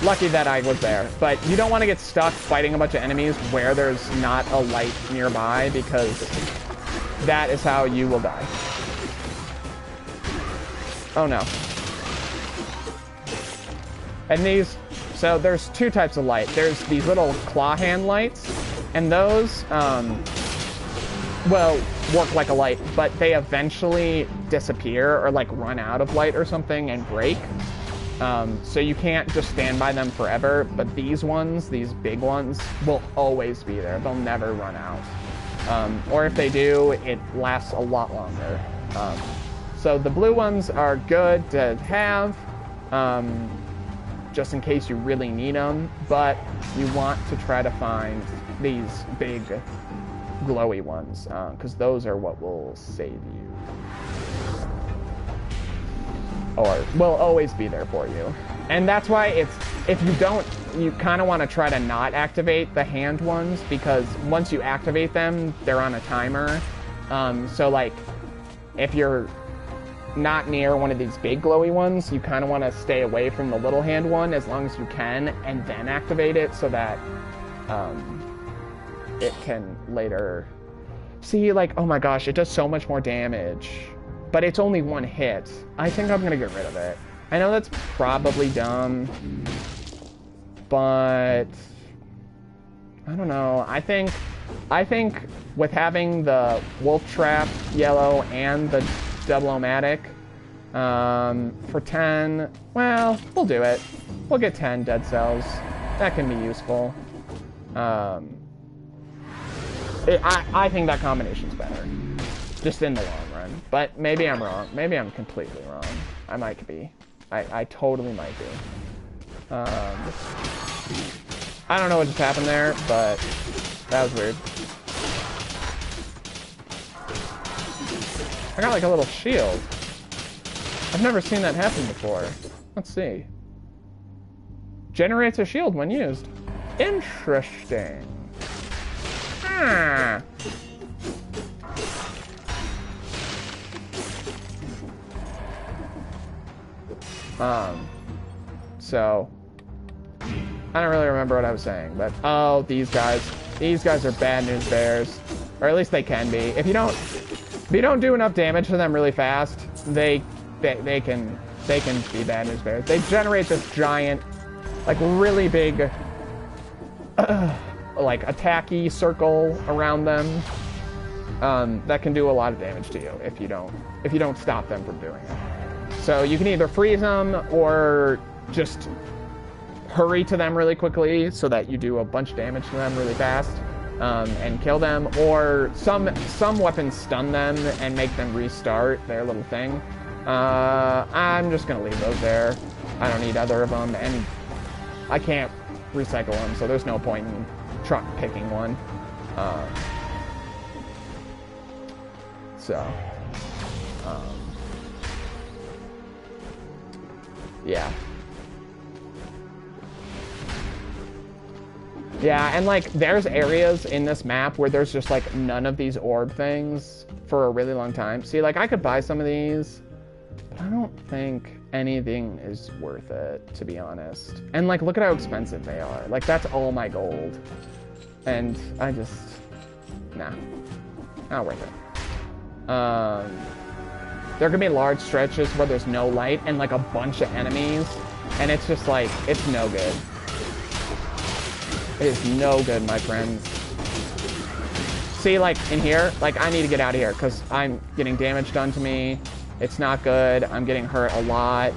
lucky that I was there. But you don't want to get stuck fighting a bunch of enemies where there's not a light nearby, because that is how you will die. Oh no. And these, so there's two types of light. There's these little claw hand lights, and those will work like a light, but they eventually disappear or like run out of light or something and break. So you can't just stand by them forever, but these ones, these big ones, will always be there. They'll never run out. Or if they do, it lasts a lot longer. So the blue ones are good to have, just in case you really need them, but you want to try to find these big glowy ones, because those are what will save you. Or will always be there for you. And that's why it's, if you don't, you kind of want to try to not activate the hand ones, because once you activate them, they're on a timer. So like, if you're not near one of these big glowy ones, you kind of want to stay away from the little hand one as long as you can, and then activate it so that it can later see, like, oh my gosh, it does so much more damage, but it's only one hit. I think I'm gonna get rid of it. I know that's probably dumb, but I don't know. I think with having the Wolf Trap yellow and the Double-O-Matic for 10, well, we'll do it. We'll get 10 dead cells. That can be useful. I think that combination's better, just in the long run. But maybe I'm wrong. Maybe I'm completely wrong. I might be. I totally might be. I don't know what just happened there, but that was weird. I got like a little shield. I've never seen that happen before. Let's see. Generates a shield when used. Interesting. Ah. So I don't really remember what I was saying, but oh, these guys. These guys are bad news bears. Or at least they can be. If you don't do enough damage to them really fast, they can be bad news bears. They generate this giant, like really big, like attacky circle around them that can do a lot of damage to you if you don't stop them from doing it. So you can either freeze them or just hurry to them really quickly so that you do a bunch of damage to them really fast and kill them, or some weapons stun them and make them restart their little thing. I'm just gonna leave those there. I don't need other of them, and I can't recycle them, so there's no point in picking one. Yeah. Yeah, and like there's areas in this map where there's just like none of these orb things for a really long time. See, like I could buy some of these, but I don't think anything is worth it, to be honest. And like, look at how expensive they are. Like that's all my gold. And I just, nah, not worth it. There can be large stretches where there's no light and like a bunch of enemies, and it's just like, it's no good. It is no good, my friends. See, like, in here, like, I need to get out of here, because I'm getting damage done to me. It's not good. I'm getting hurt a lot.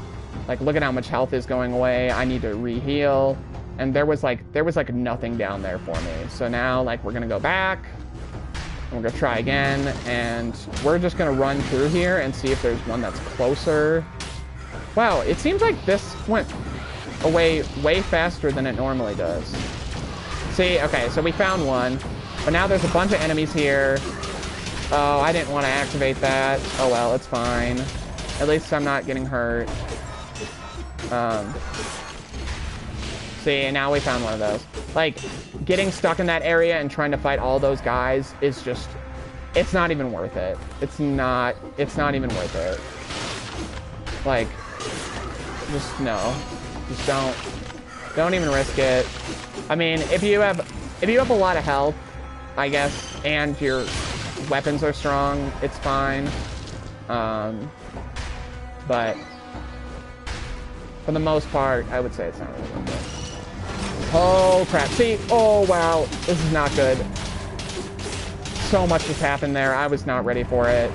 Like, look at how much health is going away. I need to re-heal. And there was nothing down there for me. So now, like, we're gonna go back. And we're gonna try again. And we're just gonna run through here and see if there's one that's closer. Wow, it seems like this went away way faster than it normally does. See, okay, so we found one, but now there's a bunch of enemies here. Oh, I didn't want to activate that. Oh well, it's fine. At least I'm not getting hurt. See, and now we found one of those. Like, getting stuck in that area and trying to fight all those guys is just, it's not even worth it. It's not even worth it. Like, just no. Just don't even risk it. I mean, if you have a lot of health, I guess, and your weapons are strong, it's fine. But for the most part, I would say it's not really worth it. Oh crap! See, oh wow, this is not good. So much has happened there. I was not ready for it.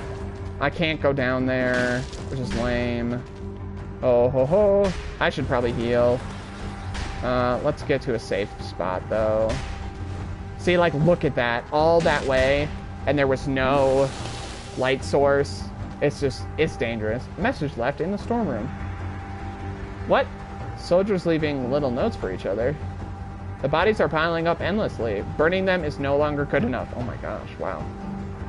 I can't go down there, which is lame. Oh ho ho! I should probably heal. Let's get to a safe spot, though. See, like, look at that. All that way, and there was no light source. It's just, it's dangerous. Message left in the storm room. What? Soldiers leaving little notes for each other. The bodies are piling up endlessly. Burning them is no longer good enough. Oh my gosh, wow.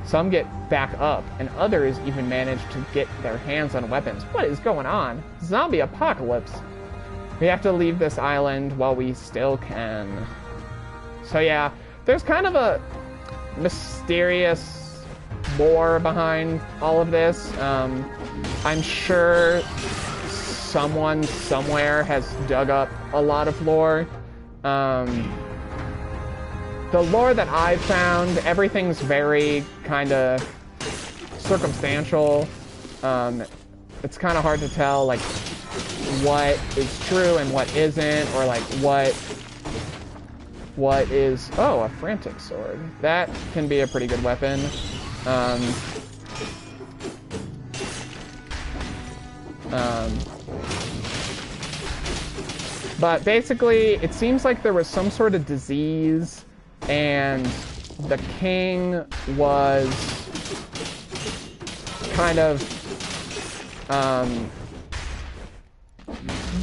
Some get back up, and others even manage to get their hands on weapons. What is going on? Zombie apocalypse. We have to leave this island while we still can. So yeah, there's kind of a mysterious lore behind all of this. I'm sure someone somewhere has dug up a lot of lore. The lore that I've found, everything's very kind of circumstantial. It's kind of hard to tell, like, what is true and what isn't, or like what is, oh, a frantic sword. That can be a pretty good weapon. But basically, it seems like there was some sort of disease, and the king was kind of,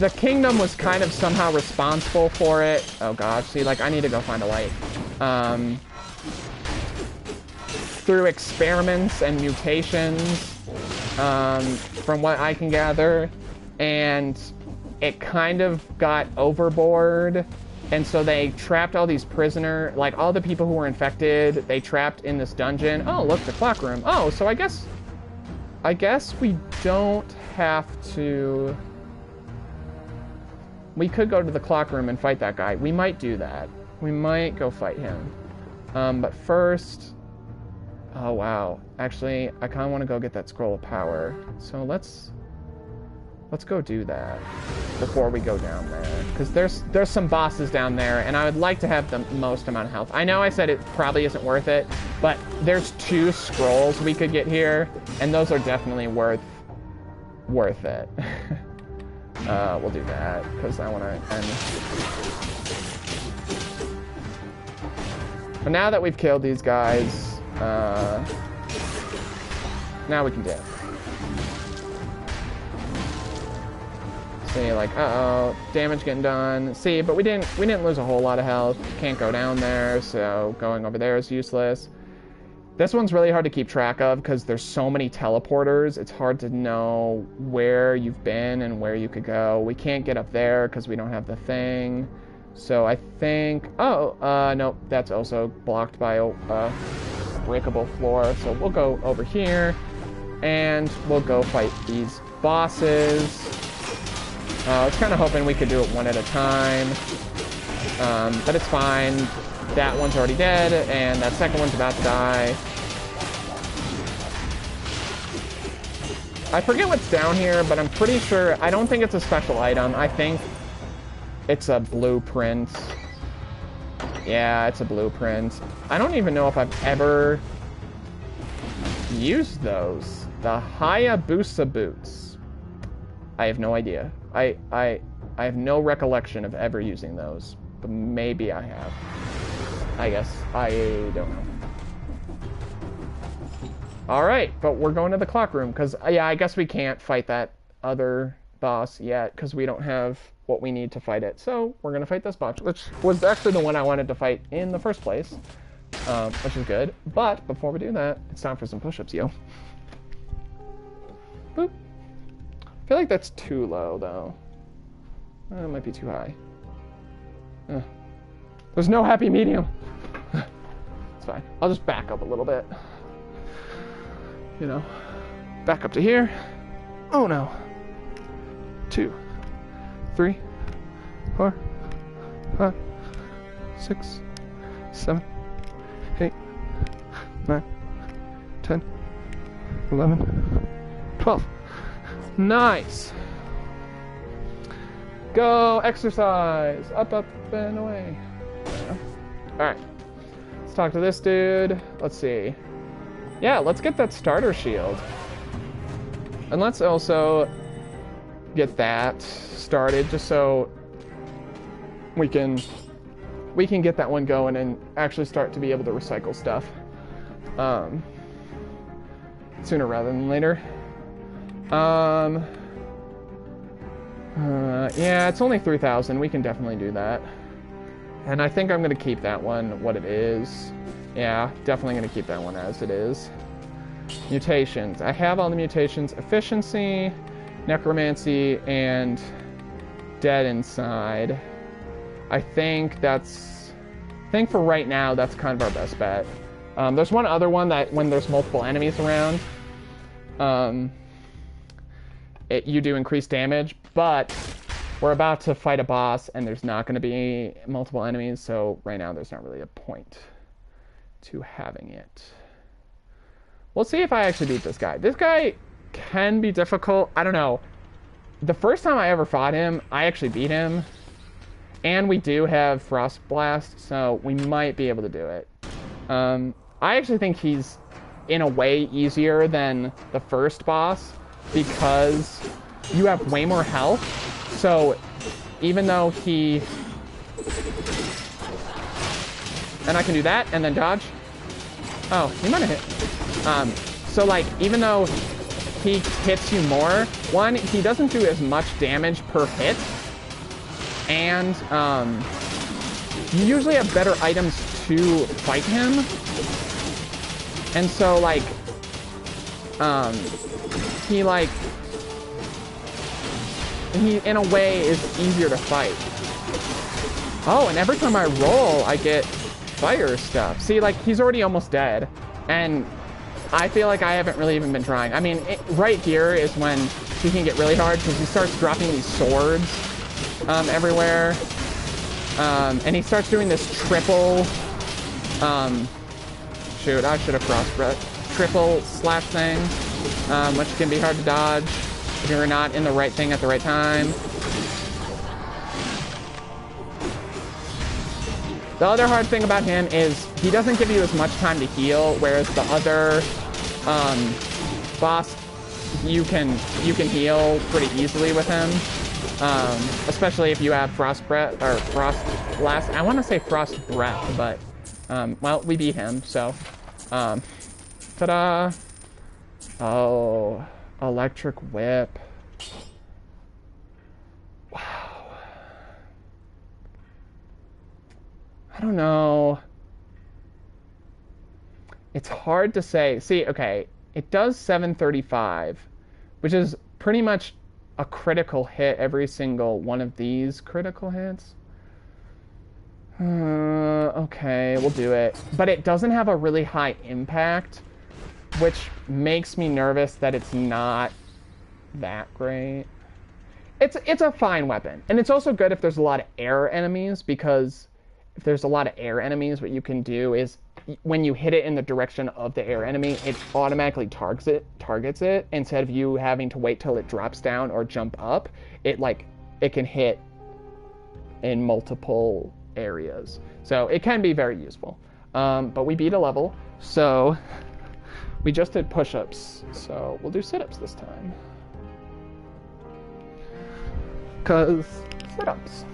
the kingdom was kind of somehow responsible for it. Oh gosh, see, like, I need to go find a light. Through experiments and mutations, from what I can gather, and it kind of got overboard, and so they trapped all these prisoners, like all the people who were infected, they trapped in this dungeon. Oh, look, the clock room. Oh, so I guess we don't have to... We could go to the clock room and fight that guy. We might do that. We might go fight him. But first... Oh, wow. Actually, I kind of want to go get that scroll of power. So let's go do that before we go down there. Because there's some bosses down there, and I would like to have the most amount of health. I know I said it probably isn't worth it, but there's 2 scrolls we could get here, and those are definitely worth it. We'll do that, because I want to end. But now that we've killed these guys, now we can dip. See, like, uh-oh, damage getting done. See, but we didn't lose a whole lot of health. Can't go down there, so going over there is useless. This one's really hard to keep track of because there's so many teleporters. It's hard to know where you've been and where you could go. We can't get up there because we don't have the thing. So I think... Oh, no, that's also blocked by a breakable floor. So we'll go over here, and we'll go fight these bosses. I was kind of hoping we could do it one at a time, but it's fine. That one's already dead, and that second one's about to die. I forget what's down here, but I'm pretty sure... I don't think it's a special item. I think it's a blueprint. Yeah, it's a blueprint. I don't even know if I've ever used those. The Hayabusa boots. I have no idea. I have no recollection of ever using those, but maybe I have. I guess. I don't know. Alright, but we're going to the clock room, because, yeah, I guess we can't fight that other boss yet, because we don't have what we need to fight it. So, we're going to fight this boss, which was actually the one I wanted to fight in the first place, which is good. But, before we do that, it's time for some push-ups, yo. Boop. I feel like that's too low, though. It might be too high. There's no happy medium. It's fine. I'll just back up a little bit. You know, back up to here. Oh no. 2, 3, 4, 5, 6, 7, 8, 9, 10, 11, 12. Nice. Go exercise. Up, up, and away. Alright. Let's talk to this dude. Let's see. Yeah, let's get that starter shield. And let's also get that started just so we can get that one going and actually start to be able to recycle stuff. Sooner rather than later. Yeah, it's only 3,000. We can definitely do that. And I think I'm going to keep that one what it is. Yeah, definitely going to keep that one as it is. Mutations. I have all the mutations. Efficiency, necromancy, and dead inside. I think for right now, that's kind of our best bet. There's one other one that when there's multiple enemies around, you do increase damage, but we're about to fight a boss and there's not going to be multiple enemies, so right now there's not really a point to having it. We'll see if I actually beat this guy. This guy can be difficult. I don't know. The first time I ever fought him, I actually beat him. And we do have Frost Blast, so we might be able to do it. I actually think he's, in a way, easier than the first boss because you have way more health. So even though he... And I can do that and then dodge. Oh, he might have hit. So like, even though he hits you more, one, he doesn't do as much damage per hit. And you usually have better items to fight him. And so like, he in a way is easier to fight. Oh, and every time I roll, I get fire stuff. See, like, he's already almost dead. And I feel like I haven't really even been trying. I mean, right here is when he can get really hard because he starts dropping these swords everywhere. And he starts doing this triple Shoot, I should have frostbite. Triple slash thing, which can be hard to dodge if you're not in the right thing at the right time. The other hard thing about him is he doesn't give you as much time to heal, whereas the other boss, you can heal pretty easily with him, especially if you have frost breath or frost blast. I want to say frost breath, but well, we beat him, so ta-da! Oh, electric whip. Wow. I don't know. It's hard to say. See, okay, it does 735, which is pretty much a critical hit every single one of these critical hits. Okay, we'll do it. But it doesn't have a really high impact, which makes me nervous that it's not that great. It's a fine weapon. And it's also good if there's a lot of air enemies, because if there's a lot of air enemies, what you can do is when you hit it in the direction of the air enemy, it automatically targets it instead of you having to wait till it drops down or jump up. It can hit in multiple areas. So it can be very useful. But we beat a level, so we just did push-ups. So we'll do sit-ups this time. 'Cause sit-ups.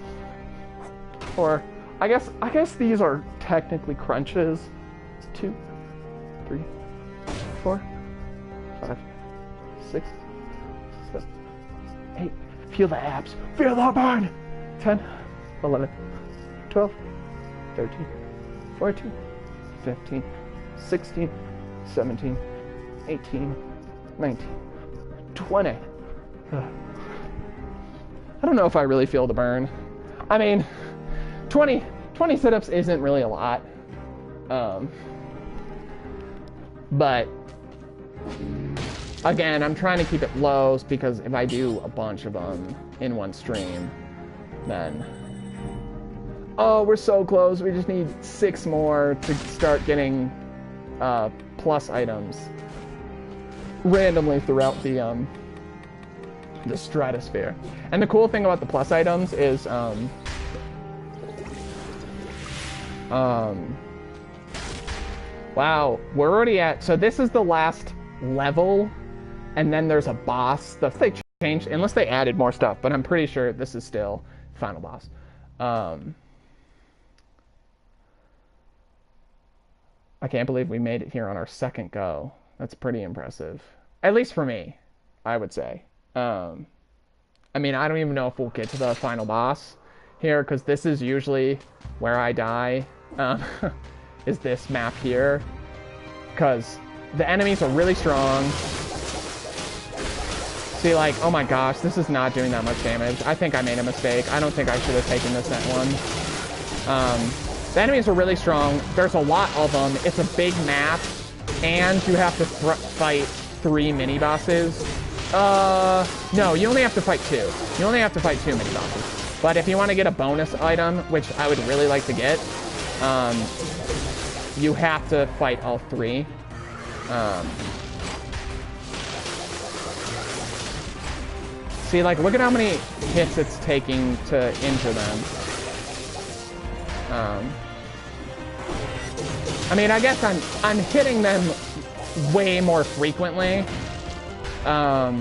Or I guess these are technically crunches. It's 2, 3, 4, 5, 6, 7, 8. Feel the abs. Feel the burn. 10, 11, 12, 13, 14, 15, 16, 17, 18, 19, 20. I don't know if I really feel the burn. I mean, 20 sit-ups isn't really a lot. But again, I'm trying to keep it low because if I do a bunch of them in one stream, then... Oh, we're so close. We just need 6 more to start getting plus items randomly throughout the stratosphere. And the cool thing about the plus items is wow, we're already at, so this is the last level, and then there's a boss. They changed, unless they added more stuff, but I'm pretty sure this is still final boss. I can't believe we made it here on our second go. That's pretty impressive. At least for me, I would say. I mean, I don't even know if we'll get to the final boss here, because this is usually where I die, is this map here. Because the enemies are really strong. See, like, oh my gosh, this is not doing that much damage. I think I made a mistake. I don't think I should have taken this at one. The enemies are really strong. There's a lot of them. It's a big map, and you have to fight 3 mini-bosses. No, you only have to fight 2. You only have to fight 2 mini-bosses. But if you want to get a bonus item, which I would really like to get, you have to fight all 3. See, like, look at how many hits it's taking to injure them. I mean, I guess I'm hitting them way more frequently. So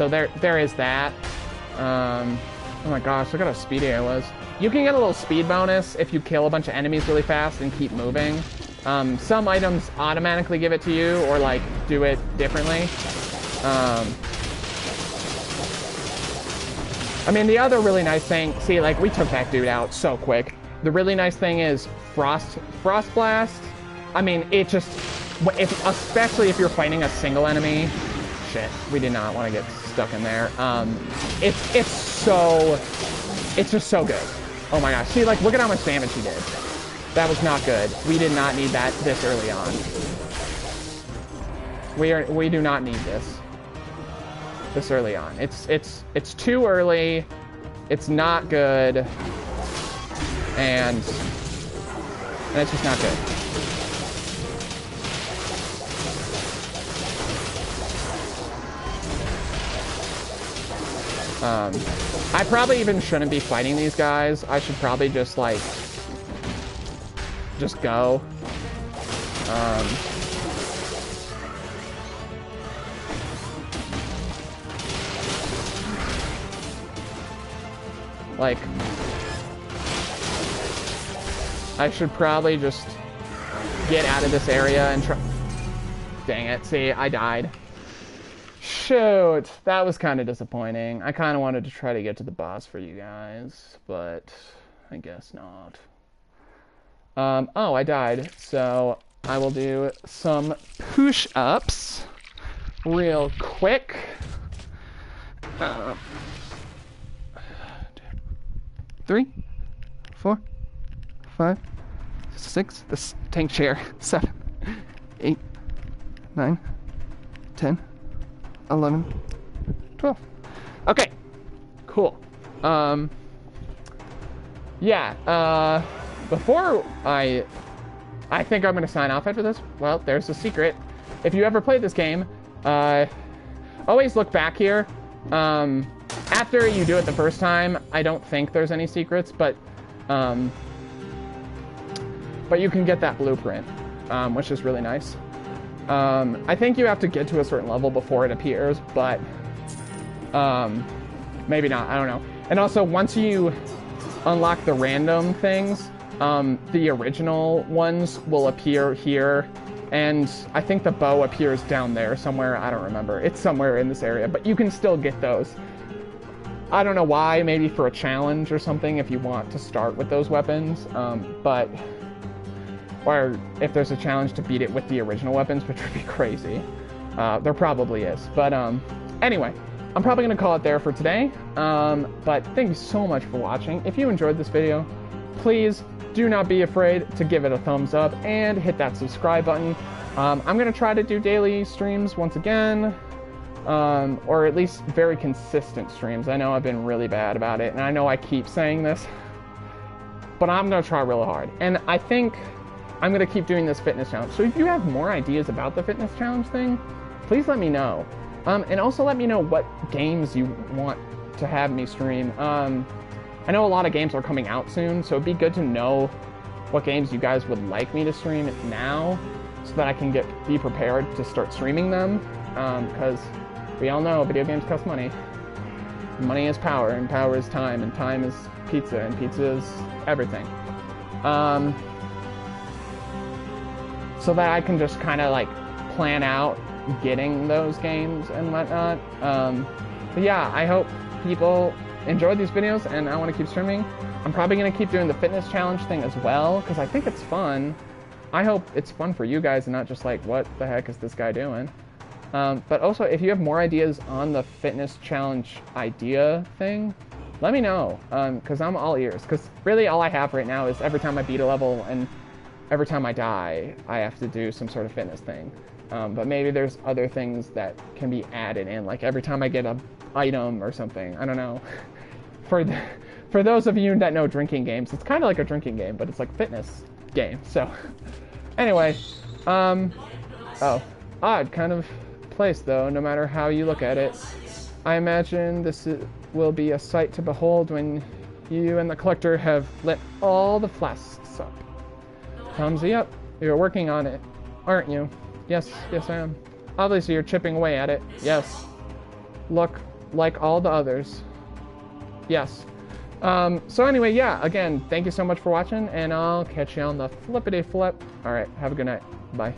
there is that. Oh my gosh, look at how speedy I was. You can get a little speed bonus if you kill a bunch of enemies really fast and keep moving. Some items automatically give it to you, or like do it differently. I mean, the other really nice thing, see, like, we took that dude out so quick. The really nice thing is Frost Blast. I mean, it just, especially if you're fighting a single enemy. Shit, we did not want to get stuck in there. It's just so good. Oh my gosh, see, like, look at how much damage he did. That was not good. We did not need that this early on. We do not need this early on. It's too early. It's not good. And and it's just not good. I probably even shouldn't be fighting these guys. I should probably just, like, just go. Like, I should probably just get out of this area and try... Dang it, see, I died. Shoot, that was kind of disappointing. I kind of wanted to try to get to the boss for you guys, but I guess not. Oh, I died, so I will do some push-ups real quick. 3, 4, 5, 6, this tank chair, 7, 8, 9, 10, 11, 12. Okay, cool. Yeah, before I think I'm gonna sign off after this. Well, there's a secret. If you ever played this game, always look back here. After you do it the first time, I don't think there's any secrets, but you can get that blueprint, which is really nice. I think you have to get to a certain level before it appears, but maybe not, I don't know. And also, once you unlock the random things, the original ones will appear here, and I think the bow appears down there somewhere. I don't remember. It's somewhere in this area, but you can still get those. I don't know why, maybe for a challenge or something if you want to start with those weapons, or if there's a challenge to beat it with the original weapons, which would be crazy. There probably is. But anyway, I'm probably going to call it there for today. But thank you so much for watching. If you enjoyed this video, please do not be afraid to give it a thumbs up and hit that subscribe button. I'm going to try to do daily streams once again, or at least very consistent streams. I know I've been really bad about it, and I know I keep saying this, but I'm going to try really hard. And I think I'm going to keep doing this fitness challenge. So if you have more ideas about the fitness challenge thing, please let me know. And also let me know what games you want to have me stream. I know a lot of games are coming out soon, so it'd be good to know what games you guys would like me to stream now, so that I can be prepared to start streaming them. Because we all know video games cost money. Money is power, and power is time, and time is pizza, and pizza is everything. So that I can just kind of like plan out getting those games and whatnot. But yeah, I hope people enjoyed these videos, and I want to keep streaming. I'm probably going to keep doing the fitness challenge thing as well, because I think it's fun. I hope it's fun for you guys and not just like, what the heck is this guy doing? But also, if you have more ideas on the fitness challenge idea thing, let me know, because I'm all ears. Because really all I have right now is every time I beat a level and every time I die, I have to do some sort of fitness thing. But maybe there's other things that can be added in, like every time I get an item or something. I don't know. For those of you that know drinking games, it's kind of like a drinking game, but it's like fitness game. So anyway, odd kind of place though, no matter how you look at it. I imagine this will be a sight to behold when you and the collector have lit all the flasks up. Thumbsy up. You're working on it, aren't you? Yes, yes I am. Obviously you're chipping away at it. Yes. Look like all the others. Yes. So anyway, yeah, again, thank you so much for watching, and I'll catch you on the flippity flip. Alright, have a good night. Bye.